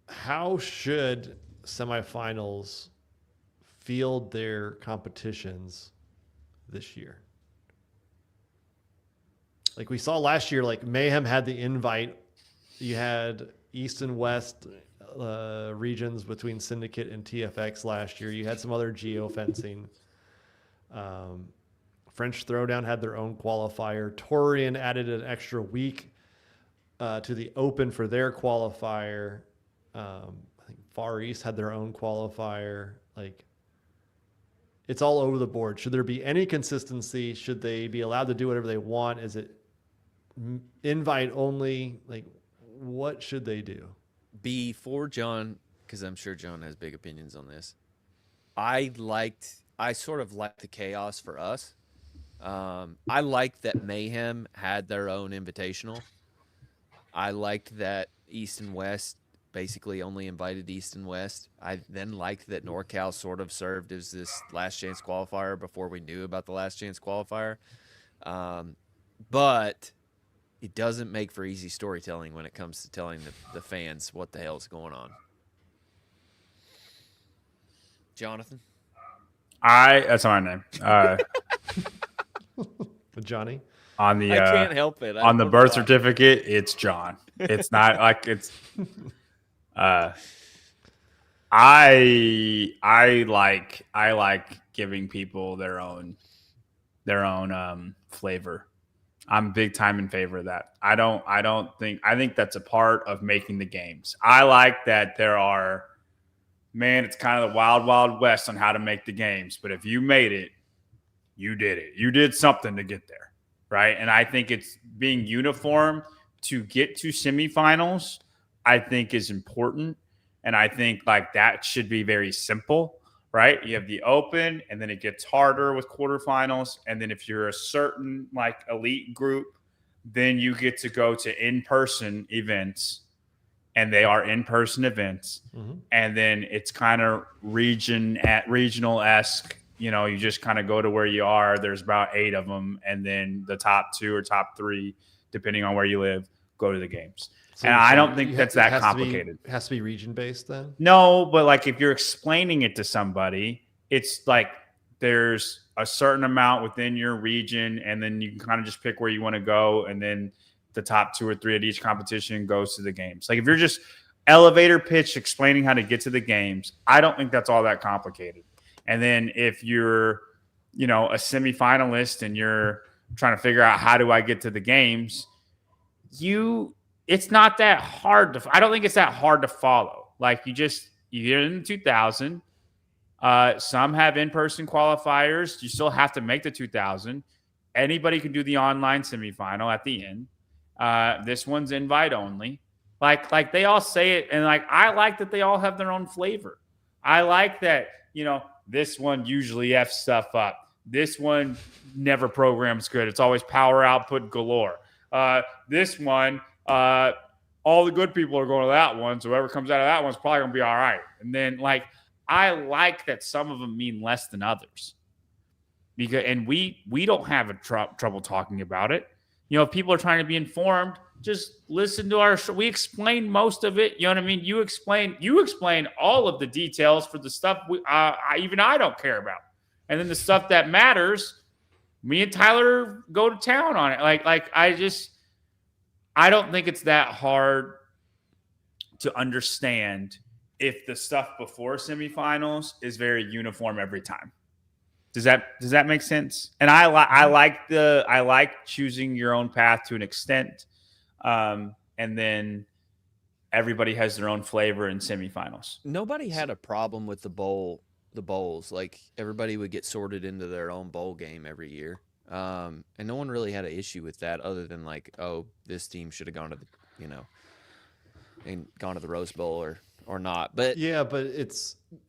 How should semifinals field their competitions this year? Like we saw last year, like Mayhem had the invite. You had East and West regions between Syndicate and TFX last year. You had some other geofencing. French Throwdown had their own qualifier. Torian added an extra week to the Open for their qualifier. I think Far East had their own qualifier. Like, it's all over the board. Should there be any consistency? Should they be allowed to do whatever they want? Is it invite only? Like, what should they do? Before John, because I'm sure John has big opinions on this, I sort of liked the chaos for us. I liked that Mayhem had their own invitational. I liked that East and West basically only invited East and West. I then liked that NorCal sort of served as this last chance qualifier before we knew about the last chance qualifier. But it doesn't make for easy storytelling when it comes to telling the fans what the hell's going on. Jonathan? That's my name. Johnny? On the I can't help it. On the birth certificate, it's John. It's not like it's I like giving people their own flavor. I'm big time in favor of that. I think that's a part of making the games. I like that it's kind of the wild, wild west on how to make the games. But if you made it, you did it. You did something to get there, right? And I think it's being uniform to get to semifinals, I think is important. And I think like that should be very simple, right? You have the Open, and then it gets harder with quarterfinals. And then if you're a certain like elite group, then you get to go to in-person events, and they are in-person events. Mm-hmm. And then it's kind of regional-esque. You know, you just kind of go to where you are. There's about 8 of them. And then the top 2 or top 3, depending on where you live, go to the games. So and I don't think that's that complicated. It has to be region-based then? No, but like if you're explaining it to somebody, it's like there's a certain amount within your region, and then you can kind of just pick where you want to go, and then the top 2 or 3 at each competition goes to the games. Like if you're just elevator pitch explaining how to get to the games, I don't think that's all that complicated. And then if you're, you know, a semifinalist and you're trying to figure out how do I get to the games, it's not that hard I don't think it's that hard to follow. Like you get in the 2000. Some have in-person qualifiers. You still have to make the 2000. Anybody can do the online semifinal at the end. This one's invite only. Like they all say it, and like I like that they all have their own flavor. I like that, you know, this one usually F stuff up. This one never programs good. It's always power output galore. This one, all the good people are going to that one, so whoever comes out of that one's probably going to be all right. And then, like, I like that some of them mean less than others. And we don't have trouble talking about it. You know, if people are trying to be informed, just listen to our show. We explain most of it. You know what I mean? You explain all of the details for the stuff even I don't care about. And then the stuff that matters, me and Tyler go to town on it. I don't think it's that hard to understand if the stuff before semifinals is very uniform every time. Does that make sense? And I like choosing your own path to an extent, and then everybody has their own flavor in semifinals. Nobody had a problem with the bowls. Like everybody would get sorted into their own bowl game every year, and no one really had an issue with that, other than like, oh, this team should have gone to the Rose Bowl or not. But yeah, but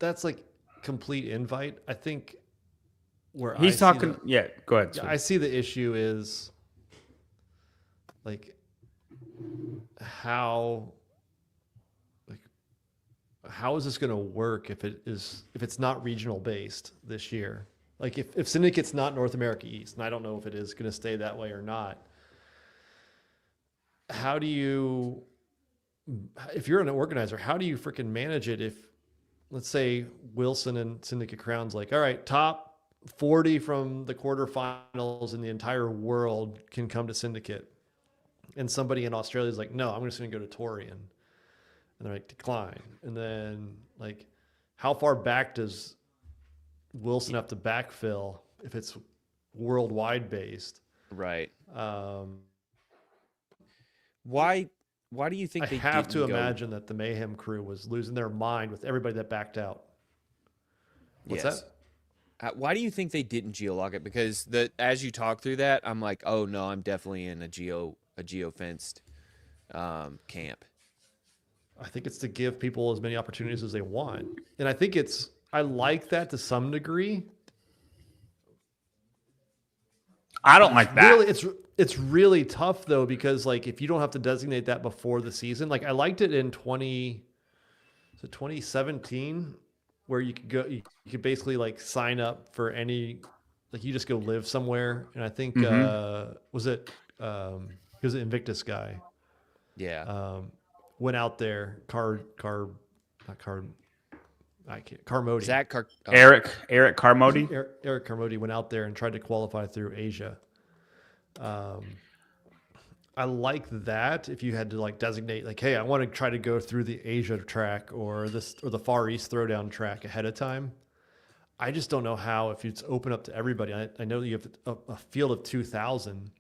that's like complete invite. I think. Where he's talking, yeah, go ahead. I see the issue is like how is this going to work if it's not regional based this year? Like if Syndicate's not North America East, and I don't know if it is going to stay that way or not. How do you, if you're an organizer, how do you freaking manage it if, let's say, Wilson and Syndicate Crown's like, all right, top 40 from the quarterfinals in the entire world can come to Syndicate. And somebody in Australia is like, no, I'm just going to go to Torian. And they're like, decline. And then, like, how far back does Wilson have to backfill if it's worldwide based? Right. Why do you think I have to imagine that the Mayhem crew was losing their mind with everybody that backed out. What's that? Why do you think they didn't geolog it? Because as you talk through that, I'm like, oh no, I'm definitely in a geo fenced camp. I think it's to give people as many opportunities as they want, and I think I like that to some degree. I don't like that. Really, it's really tough though, because like if you don't have to designate that before the season, like I liked it in 2017. Where you could go, you could basically like sign up for any, like you just go live somewhere. And I think, was it Invictus guy? Yeah. Went out there, Carmody. Eric Carmody. Eric Carmody went out there and tried to qualify through Asia. I like that if you had to like designate like, hey, I want to try to go through the Asia track or the Far East throwdown track ahead of time. I just don't know how, if it's open up to everybody. I know you have a field of 2,000,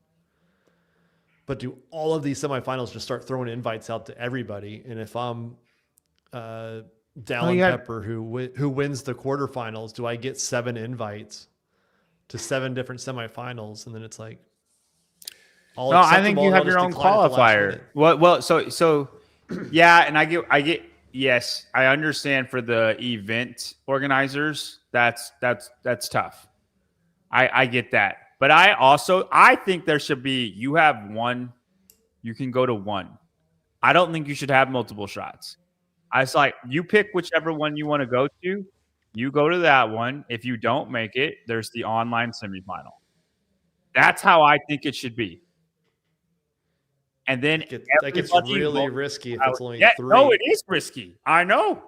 but do all of these semifinals just start throwing invites out to everybody? And if I'm Dallin Pepper who wins the quarterfinals, do I get 7 invites to 7 different semifinals? And then it's like, no, I think you have your own qualifier. Well, so yeah, and I get yes, I understand for the event organizers, that's tough. I get that. But I think there should be, you have one, you can go to one. I don't think you should have multiple shots. It's like you pick whichever one you want to go to, you go to that one. If you don't make it, there's the online semifinal. That's how I think it should be. And then that gets really risky if it's only 3. No, it is risky. I know.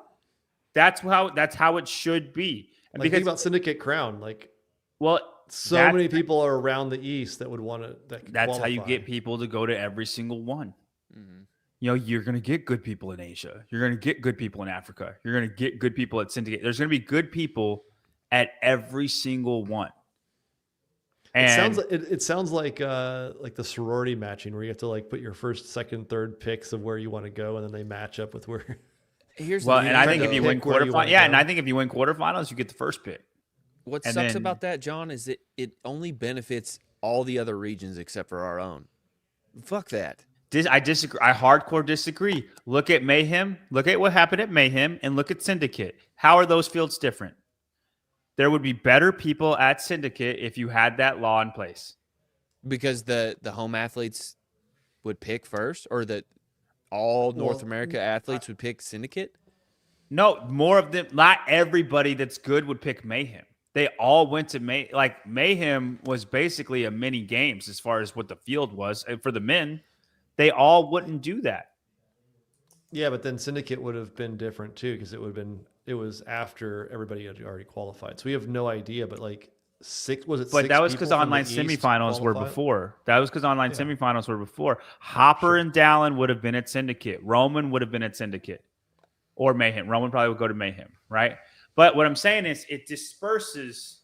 That's how it should be. And like, think about Syndicate Crown. Like, well, so many people are around the East that would want to. That's how you get people to go to every single one. Mm-hmm. You know, you're going to get good people in Asia. You're going to get good people in Africa. You're going to get good people at Syndicate. There's going to be good people at every single one. And it sounds like the sorority matching, where you have to like put your first, second, third picks of where you want to go, and then they match up with where. And I think if you win quarterfinals, and I think if you win quarterfinals, you get the first pick. What sucks about that, John, is that it only benefits all the other regions except for our own. Fuck that. I disagree. I hardcore disagree. Look at Mayhem. Look at what happened at Mayhem, and look at Syndicate. How are those fields different? There would be better people at Syndicate if you had that law in place. Because the home athletes would pick first, or that all North America athletes would pick Syndicate? No, more of them. Not everybody that's good would pick Mayhem. they all went to Mayhem was basically a mini games as far as what the field was. And for the men, they all wouldn't do that. Yeah, but then Syndicate would have been different too, because it was after everybody had already qualified. So we have no idea, but like But that was because online semifinals were before. That was because online semifinals were before. Hopper and Dallin would have been at Syndicate. Roman would have been at Syndicate or Mayhem. Roman probably would go to Mayhem, right? But what I'm saying is it disperses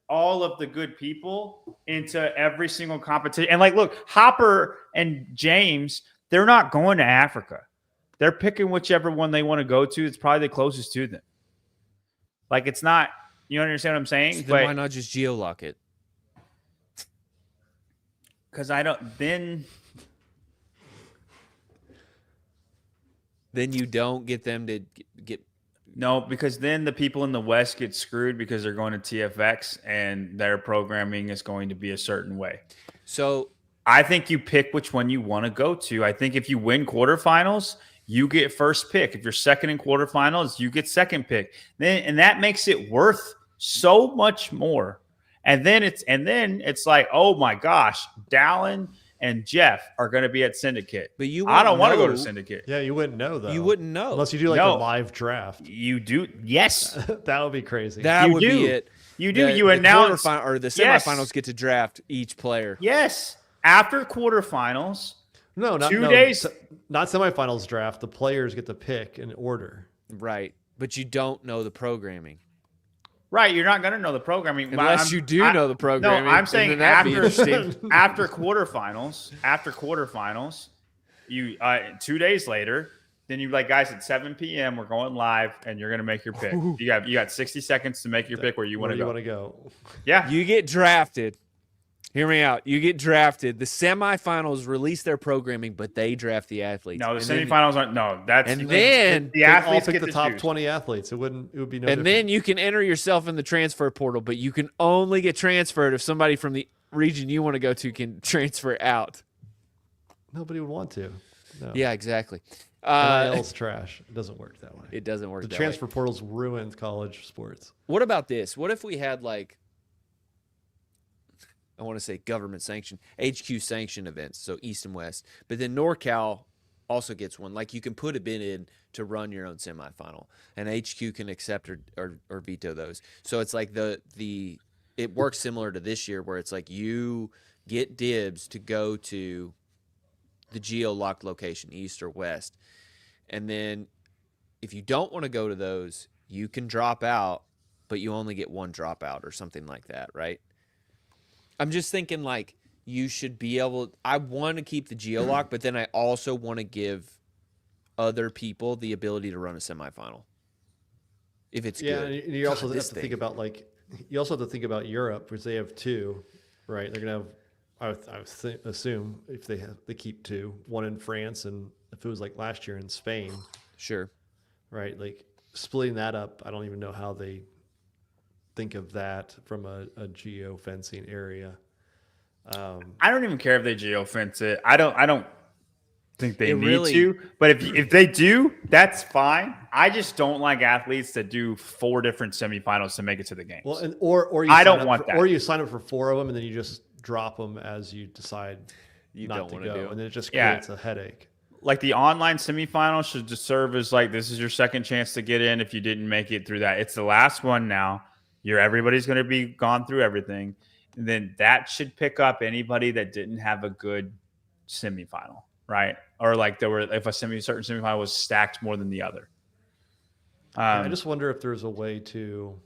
all of the good people into every single competition. And like, look, Hopper and James, they're not going to Africa. They're picking whichever one they want to go to. It's probably the closest to them. Like, it's not, you understand what I'm saying? So then why not just geolock it? Because I don't, then you don't get them to get. No, because then the people in the West get screwed because they're going to TFX and their programming is going to be a certain way. So I think you pick which one you want to go to. I think if you win quarterfinals, you get first pick. If you're second in quarterfinals, you get second pick. And that makes it worth so much more. And then it's like, oh my gosh, Dallin and Jeff are going to be at Syndicate. But I don't want to go to Syndicate. Yeah, you wouldn't know though. You wouldn't know unless you do like a live draft. You do, yes. That would be crazy. That would be it. You do. You announce or the semifinals get to draft each player. Yes, after quarterfinals. No, not 2 days. Not semifinals draft. The players get to pick in order. Right, but you don't know the programming. Right, you're not going to know the programming unless you do know the programming. No, I'm saying after quarterfinals. After quarterfinals, you 2 days later, then you're like, guys, at 7 p.m. we're going live, and you're going to make your pick. You got 60 seconds to make your pick where you want to go. Yeah, you get drafted. Hear me out. You get drafted. The semifinals release their programming, but they draft the athletes. No, the semifinals aren't. No, that's and then the athletes pick get the top choose. 20 athletes. It would be no. And different. then you can enter yourself in the transfer portal, but you can only get transferred if somebody from the region you want to go to can transfer out. Nobody would want to. No. Yeah, exactly. NIL's trash. It doesn't work that way. It doesn't work. The transfer portals ruined college sports. What about this? What if we had like, I want to say government sanctioned, HQ sanctioned events, so East and West. But then NorCal also gets one. Like you can put a bid in to run your own semifinal, and HQ can accept or veto those. So it's like it works similar to this year, where it's like you get dibs to go to the geo-locked location, East or West. And then if you don't want to go to those, you can drop out, but you only get one dropout or something like that, right? I'm just thinking like you should be able – I want to keep the geo-lock, but then I also want to give other people the ability to run a semifinal if it's good. Yeah, and you also have to think about you also have to think about Europe, because they have two, right? They're going to have – I would assume if they keep two, one in France, and if it was like last year in Spain. Sure. Right? Like splitting that up, I don't even know how they – think of that from a geo fencing area. I don't even care if they geo fence it. I don't think they need really, to. But if they do, that's fine. I just don't like athletes that do 4 different semifinals to make it to the games. Well, and or you I don't want that. Or you sign up for 4 of them and then you just drop them as you decide you not don't to want to go, do. and then it just creates a headache. Like the online semifinal should just serve as like, this is your second chance to get in if you didn't make it through that. It's the last one now. Everybody's going to be gone through everything. And then that should pick up anybody that didn't have a good semifinal, right? Or like if a certain semifinal was stacked more than the other. I just wonder if there's a way to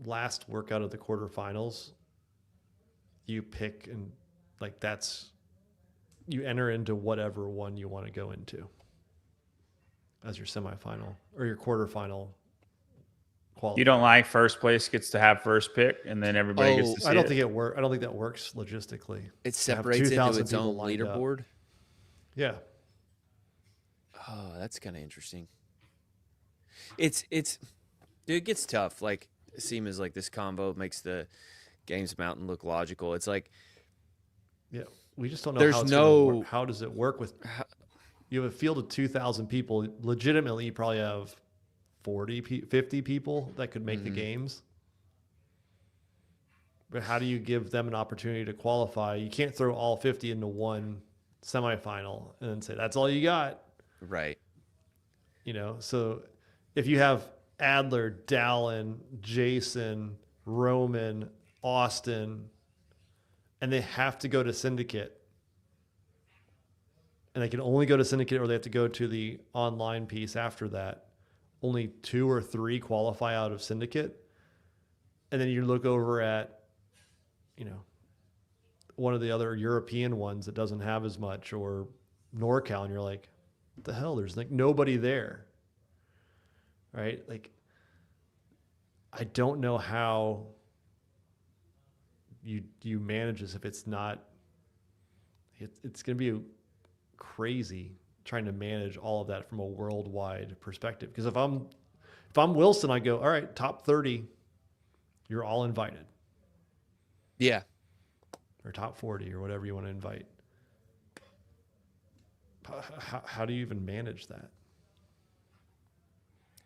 last workout of the quarterfinals, you pick and like you enter into whatever one you want to go into as your semifinal or your quarterfinal. You don't like first place gets to have first pick, and then everybody gets to see I don't think that works logistically. It separates into its own leaderboard. Yeah. Oh, that's kind of interesting. Dude, it gets tough. Like Seema's like this combo makes the Games Mountain look logical. It's like, yeah, we just don't know. How does it work with? You have a field of 2,000 people. Legitimately, you probably have 50 people that could make the games. But how do you give them an opportunity to qualify? You can't throw all 50 into one semifinal and then say, that's all you got. Right. You know, so if you have Adler, Dallin, Jason, Roman, Austin, and they have to go to Syndicate, and they can only go to Syndicate or they have to go to the online piece after that, only 2 or 3 qualify out of Syndicate. And then you look over at, you know, one of the other European ones that doesn't have as much, or NorCal, and you're like, what the hell? There's like nobody there. Right? Like, I don't know how you manage this if it's not, it's going to be crazy trying to manage all of that from a worldwide perspective. Because if I'm Wilson, I go, all right, top 30, you're all invited. Yeah. Or top 40 or whatever you want to invite. How do you even manage that?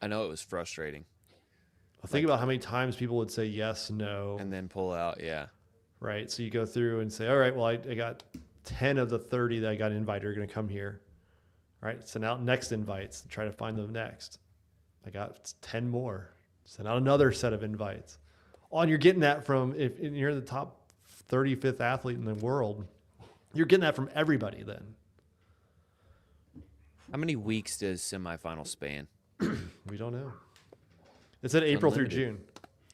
I know it was frustrating. Well, think about how many times people would say yes, no. And then pull out, yeah. Right? So you go through and say, all right, well, I got 10 of the 30 that I got invited are going to come here. Right? Send out next invites. Try to find them next. I got 10 more. Send out another set of invites. Oh, and you're getting that from, if you're the top 35th athlete in the world, you're getting that from everybody then. How many weeks does semifinal span? We don't know. It said April through Unlimited. June.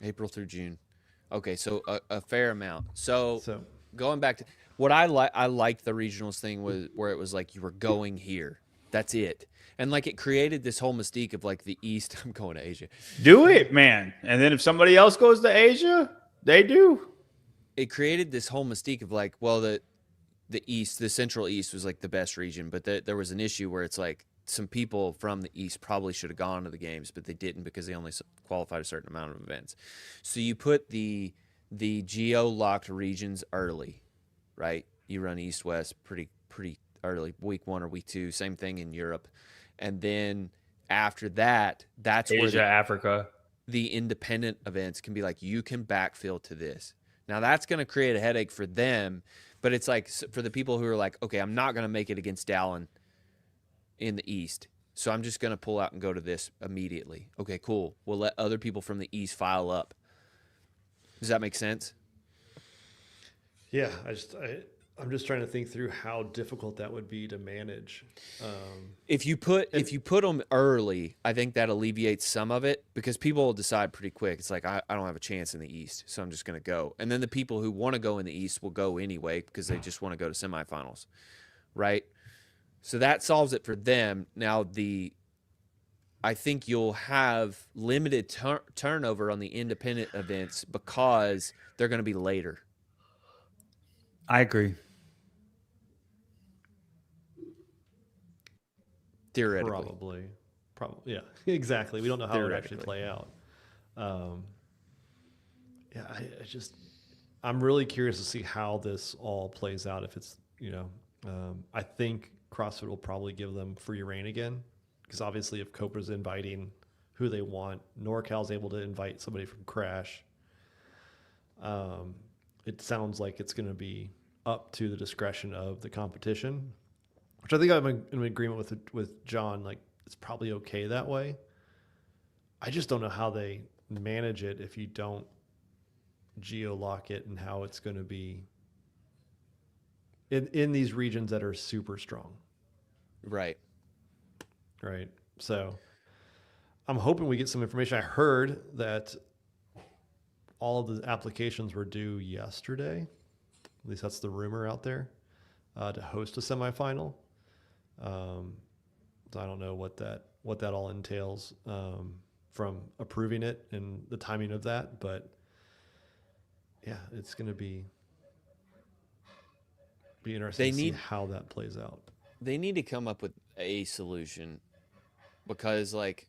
April through June. Okay, so a fair amount. So So going back to what I liked the regionals thing was where it was like you were going here. That's it. And like it created this whole mystique of like the East. I'm going to Asia. Do it, man. And then if somebody else goes to Asia, they do. It created this whole mystique of like, well, the East, the Central East was like the best region, but there was an issue where it's like some people from the East probably should have gone to the games, but they didn't because they only qualified a certain amount of events. So you put the geo-locked regions early, right? You run East-West pretty early, week 1 or week 2, same thing in Europe. And then after that, that's Asia, where Africa. the independent events can be like, you can backfill to this. Now that's going to create a headache for them, but it's like for the people who are like, okay, I'm not going to make it against Dallin in the East, so I'm just going to pull out and go to this immediately. Okay, cool. We'll let other people from the East file up. Does that make sense? yeah, I'm just trying to think through how difficult that would be to manage. If you put them early, I think that alleviates some of it because people will decide pretty quick. It's like, I don't have a chance in the East, so I'm just going to go. And then the people who want to go in the East will go anyway because they just want to go to semifinals, right? So that solves it for them. Now, I think you'll have limited turnover on the independent events because they're going to be later. I agree. Theoretically. Probably, yeah, exactly. We don't know how it would actually play out. Yeah, I'm really curious to see how this all plays out. If it's, I think CrossFit will probably give them free reign again, because obviously if Copa's inviting who they want, NorCal's able to invite somebody from Crash. It sounds like it's going to be up to the discretion of the competition, which I think I'm in agreement with John. Like, it's probably okay that way. I just don't know how they manage it if you don't geo-lock it, and how it's going to be in these regions that are super strong. Right. So I'm hoping we get some information. I heard that all of the applications were due yesterday. At least that's the rumor out there, to host a semifinal. So I don't know what that all entails, from approving it and the timing of that, but yeah, it's going to be interesting to see how that plays out. They need to come up with a solution, because like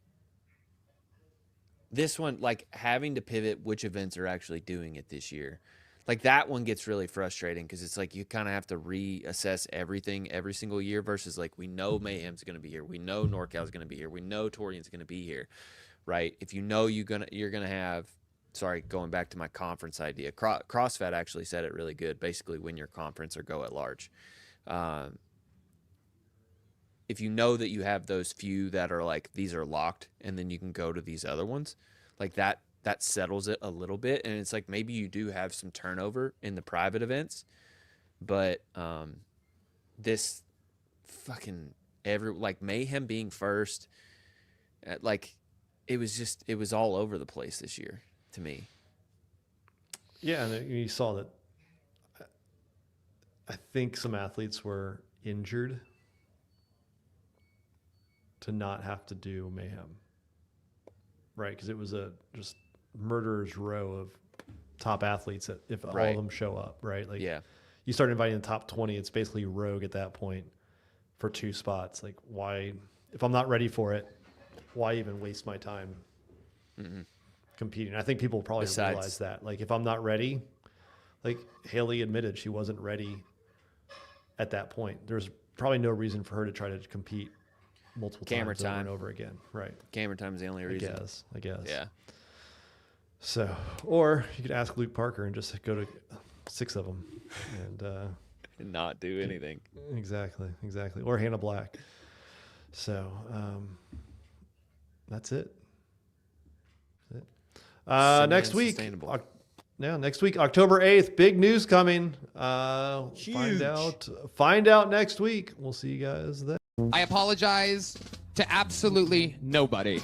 this one, like having to pivot which events are actually doing it this year, like that one gets really frustrating, because it's like you kind of have to reassess everything every single year versus like, we know Mayhem's going to be here, we know NorCal's going to be here, we know Torian's going to be here, right? If you know you're gonna have, sorry, going back to my conference idea, CrossFit actually said it really good. Basically, win your conference or go at large. If you know that you have those few that are like, these are locked, and then you can go to these other ones, like that settles it a little bit. And it's like, maybe you do have some turnover in the private events, but this fucking like Mayhem being first, like it was all over the place this year to me. Yeah, and you saw that. I think some athletes were injured to not have to do Mayhem, right? Because it was a just murderer's row of top athletes that if all of them show up, right? Like, Yeah. you start inviting the top 20, it's basically rogue at that point for 2 spots. Like, why, if I'm not ready for it, why even waste my time competing? I think people probably realize that. Like, if I'm not ready, like Haley admitted she wasn't ready at that point. There's probably no reason for her to try to compete multiple times over and over again. Right. Camera time is the only reason. I guess. Yeah. So, or you could ask Luke Parker and just go to 6 of them and not do anything. Exactly. Or Hannah Black. So, that's it. Next week, next week, October 8th, big news coming. Find out next week. We'll see you guys then. I apologize to absolutely nobody.